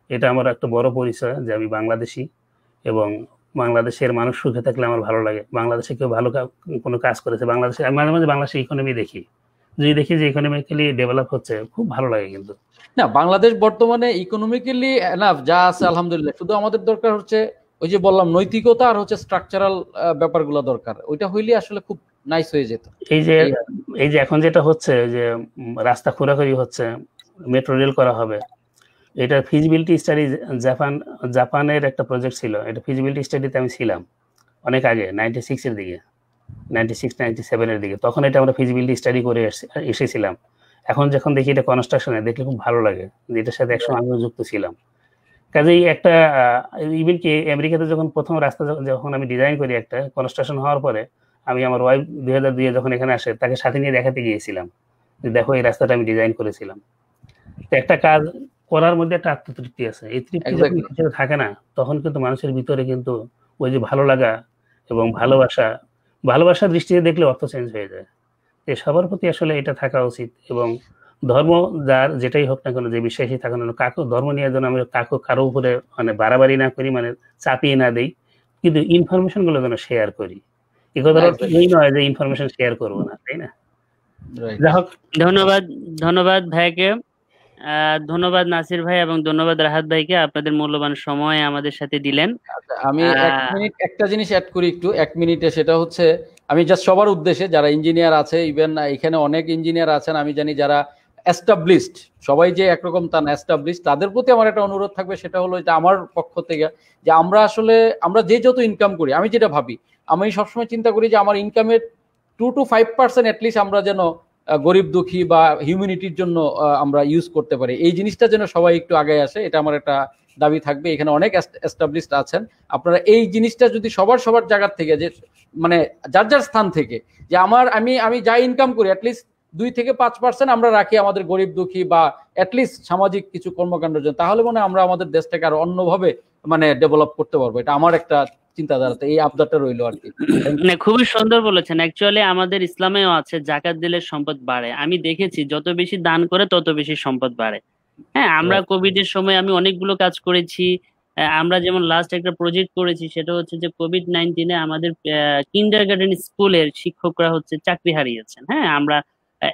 এটা আমার একটা বড় পরিচয় যে আমি বাংলাদেশি এবং বাংলাদেশের মানুষ সুখে থাকলে আমার ভালো লাগে। বাংলাদেশে কেউ ভালো কোনো কাজ করেছে, বাংলাদেশে আমি মাঝে মাঝে বাংলাদেশের ইকোনমি দেখি, যদি দেখি যে ইকোনমিক্যালি ডেভেলপ হচ্ছে, খুব ভালো লাগে কিন্তু। না, বাংলাদেশ বর্তমানে ইকোনমিক্যালি এনাফ যা আছে আলহামদুলিল্লাহ, শুধু আমাদের দরকার হচ্ছে ওই যে বললাম নৈতিকতা আর হচ্ছে স্ট্রাকচারাল ব্যাপারগুলো দরকার, ওইটা হইলে আসলে খুব নাইস হয়ে যেত। এই যে এখন যেটা হচ্ছে যে রাস্তা খোরাখুরি হচ্ছে, মেট্রো রেল করা হবে, এটা ফিজিবিলিটি স্টাডি জাপানের একটা প্রজেক্ট ছিল, এটা ফিজিবিলিটি স্টাডিতে আমি ছিলাম অনেক আগে 96 এর দিকে, 96-97 এর দিকে, তখন এটা আমরা ফিজিবিলিটি স্টাডি করে এসেছিলাম। এখন যখন দেখি এটা কনস্ট্রাকশনে, দেখলে খুব ভালো লাগে যে এটার সাথে একসময় আমিও যুক্ত ছিলাম। কাজেই একটা ইভেন কি আমেরিকাতে যখন প্রথম রাস্তা যখন আমি ডিজাইন করি, একটা কনস্ট্রাকশন হওয়ার পরে আমি আমার ওয়াইফ 2002 যখন এখানে আসে, তাকে সাথে নিয়ে দেখাতে গিয়েছিলাম যে দেখো এই রাস্তাটা আমি ডিজাইন করেছিলাম। তো একটা কাজ করার মধ্যে একটা আত্মতৃপ্তি আছে, এই তৃপ্তি যখন কিছুতে থাকে না, তখন কিন্তু মানুষের ভিতরে কিন্তু ওই যে ভালো লাগা এবং ভালোবাসার দৃষ্টিতে দেখলে অর্থ চেঞ্জ হয়ে যায়। সবার প্রতি আসলে এটা থাকা উচিত, এবং ধর্ম যার যেটাই হোক না কেন, যে বিশ্বাসী থাকুন না, কাকু ধর্ম নিয়ে যেন আমরা কারো উপরে মানে বাড়াবাড়ি না করি, মানে চাপিয়ে না দেই, কিন্তু ইনফরমেশন গুলো যেন শেয়ার করি। এই কথাটা এই নয় যে ইনফরমেশন শেয়ার করবো না, তাই না? যাই হোক, ধন্যবাদ ভাইকে, ধন্যবাদ নাসির ভাই এবং ধন্যবাদ রাহাত ভাইকে, আপনাদের মূল্যবান সময় আমাদের সাথে দিলেন। আমি একটা জিনিস অ্যাড করি একটু 1 মিনিটে, সেটা হচ্ছে আমি জাস্ট সবার উদ্দেশ্যে, যারা ইঞ্জিনিয়ার আছে, ইভেন এখানে অনেক ইঞ্জিনিয়ার আছেন আমি জানি যারা এস্টাবলিশড, সবাই যে একরকম তা না, এস্টাবলিশড, তাদের প্রতি আমার একটা অনুরোধ থাকবে, সেটা হলো যে আমার পক্ষ থেকে যে আমরা যে যত ইনকাম করি, আমি যেটা ভাবি, আমি সবসময় চিন্তা করি যে আমার ইনকামের 2 to 5% অ্যাটলিস্ট আমরা যেন গরিব দুঃখী বা হিউম্যানিটির জন্য আমরা ইউজ করতে পারি। এই জিনিসটা যেন সবাই একটু আগে আসে, এটা আমার একটা দাবি থাকবে। এখানে অনেক এস্টাবলিশড আছেন, আপনারা এই জিনিসটা যদি সবার জায়গার থেকে, যে মানে যার স্থান থেকে, যে আমি যা ইনকাম করি অ্যাটলিস্ট 2 থেকে 5% আমরা রাখি আমাদের গরিব দুঃখী বা অ্যাটলিস্ট সামাজিক কিছু কর্মকাণ্ডের জন্য, তাহলে মনে হয় আমরা আমাদের দেশটাকে আরো অন্যভাবে মানে ডেভেলপ করতে পারবো। এটা আমার একটা চিন্তাধারাতে এই আবদারটা রইলো আর কি। খুবই সুন্দর বলেছেন। অ্যাকচুয়ালি আমাদের ইসলামেও আছে জাকাত দিলে সম্পদ বাড়ে। আমি দেখেছি যত বেশি দান করে তত বেশি সম্পদ বাড়ে। হ্যাঁ, আমরা কোভিড এর সময় আমি অনেকগুলো কাজ করেছি। আমরা যেমন লাস্ট একটা প্রজেক্ট করেছি, সেটা হচ্ছে যে কোভিড-19 আমাদের কিন্ডারগার্টেন স্কুলের শিক্ষকরা হচ্ছে চাকরি হারিয়েছেন। হ্যাঁ, আমরা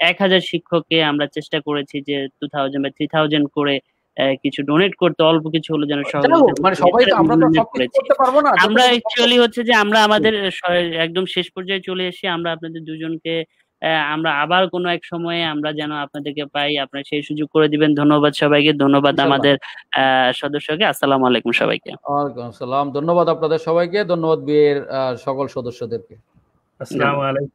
1000 শিক্ষককে আমরা চেষ্টা করেছি যে 2000 বা 3000 করে কিছু ডোনেট করতে, অল্প কিছু হলো যেন আমরা অ্যাকচুয়ালি হচ্ছে যে আমরা আমাদের একদম শেষ পর্যায়ে চলে এসে আমরা আপনাদের দুজনকে আমরা আবার কোনো এক সময়ে আমরা যেন আপনাদেরকে পাই, আপনারা সেই সুযোগ করে দিবেন। ধন্যবাদ সবাইকে, ধন্যবাদ আমাদের সদস্যকে। আসসালামু আলাইকুম সবাইকে। ওয়ালাইকুম আসসালাম, ধন্যবাদ আপনাদের সবাইকে, ধন্যবাদ বিয়ের সকল সদস্যদেরকে। আসসালামু আলাইকুম।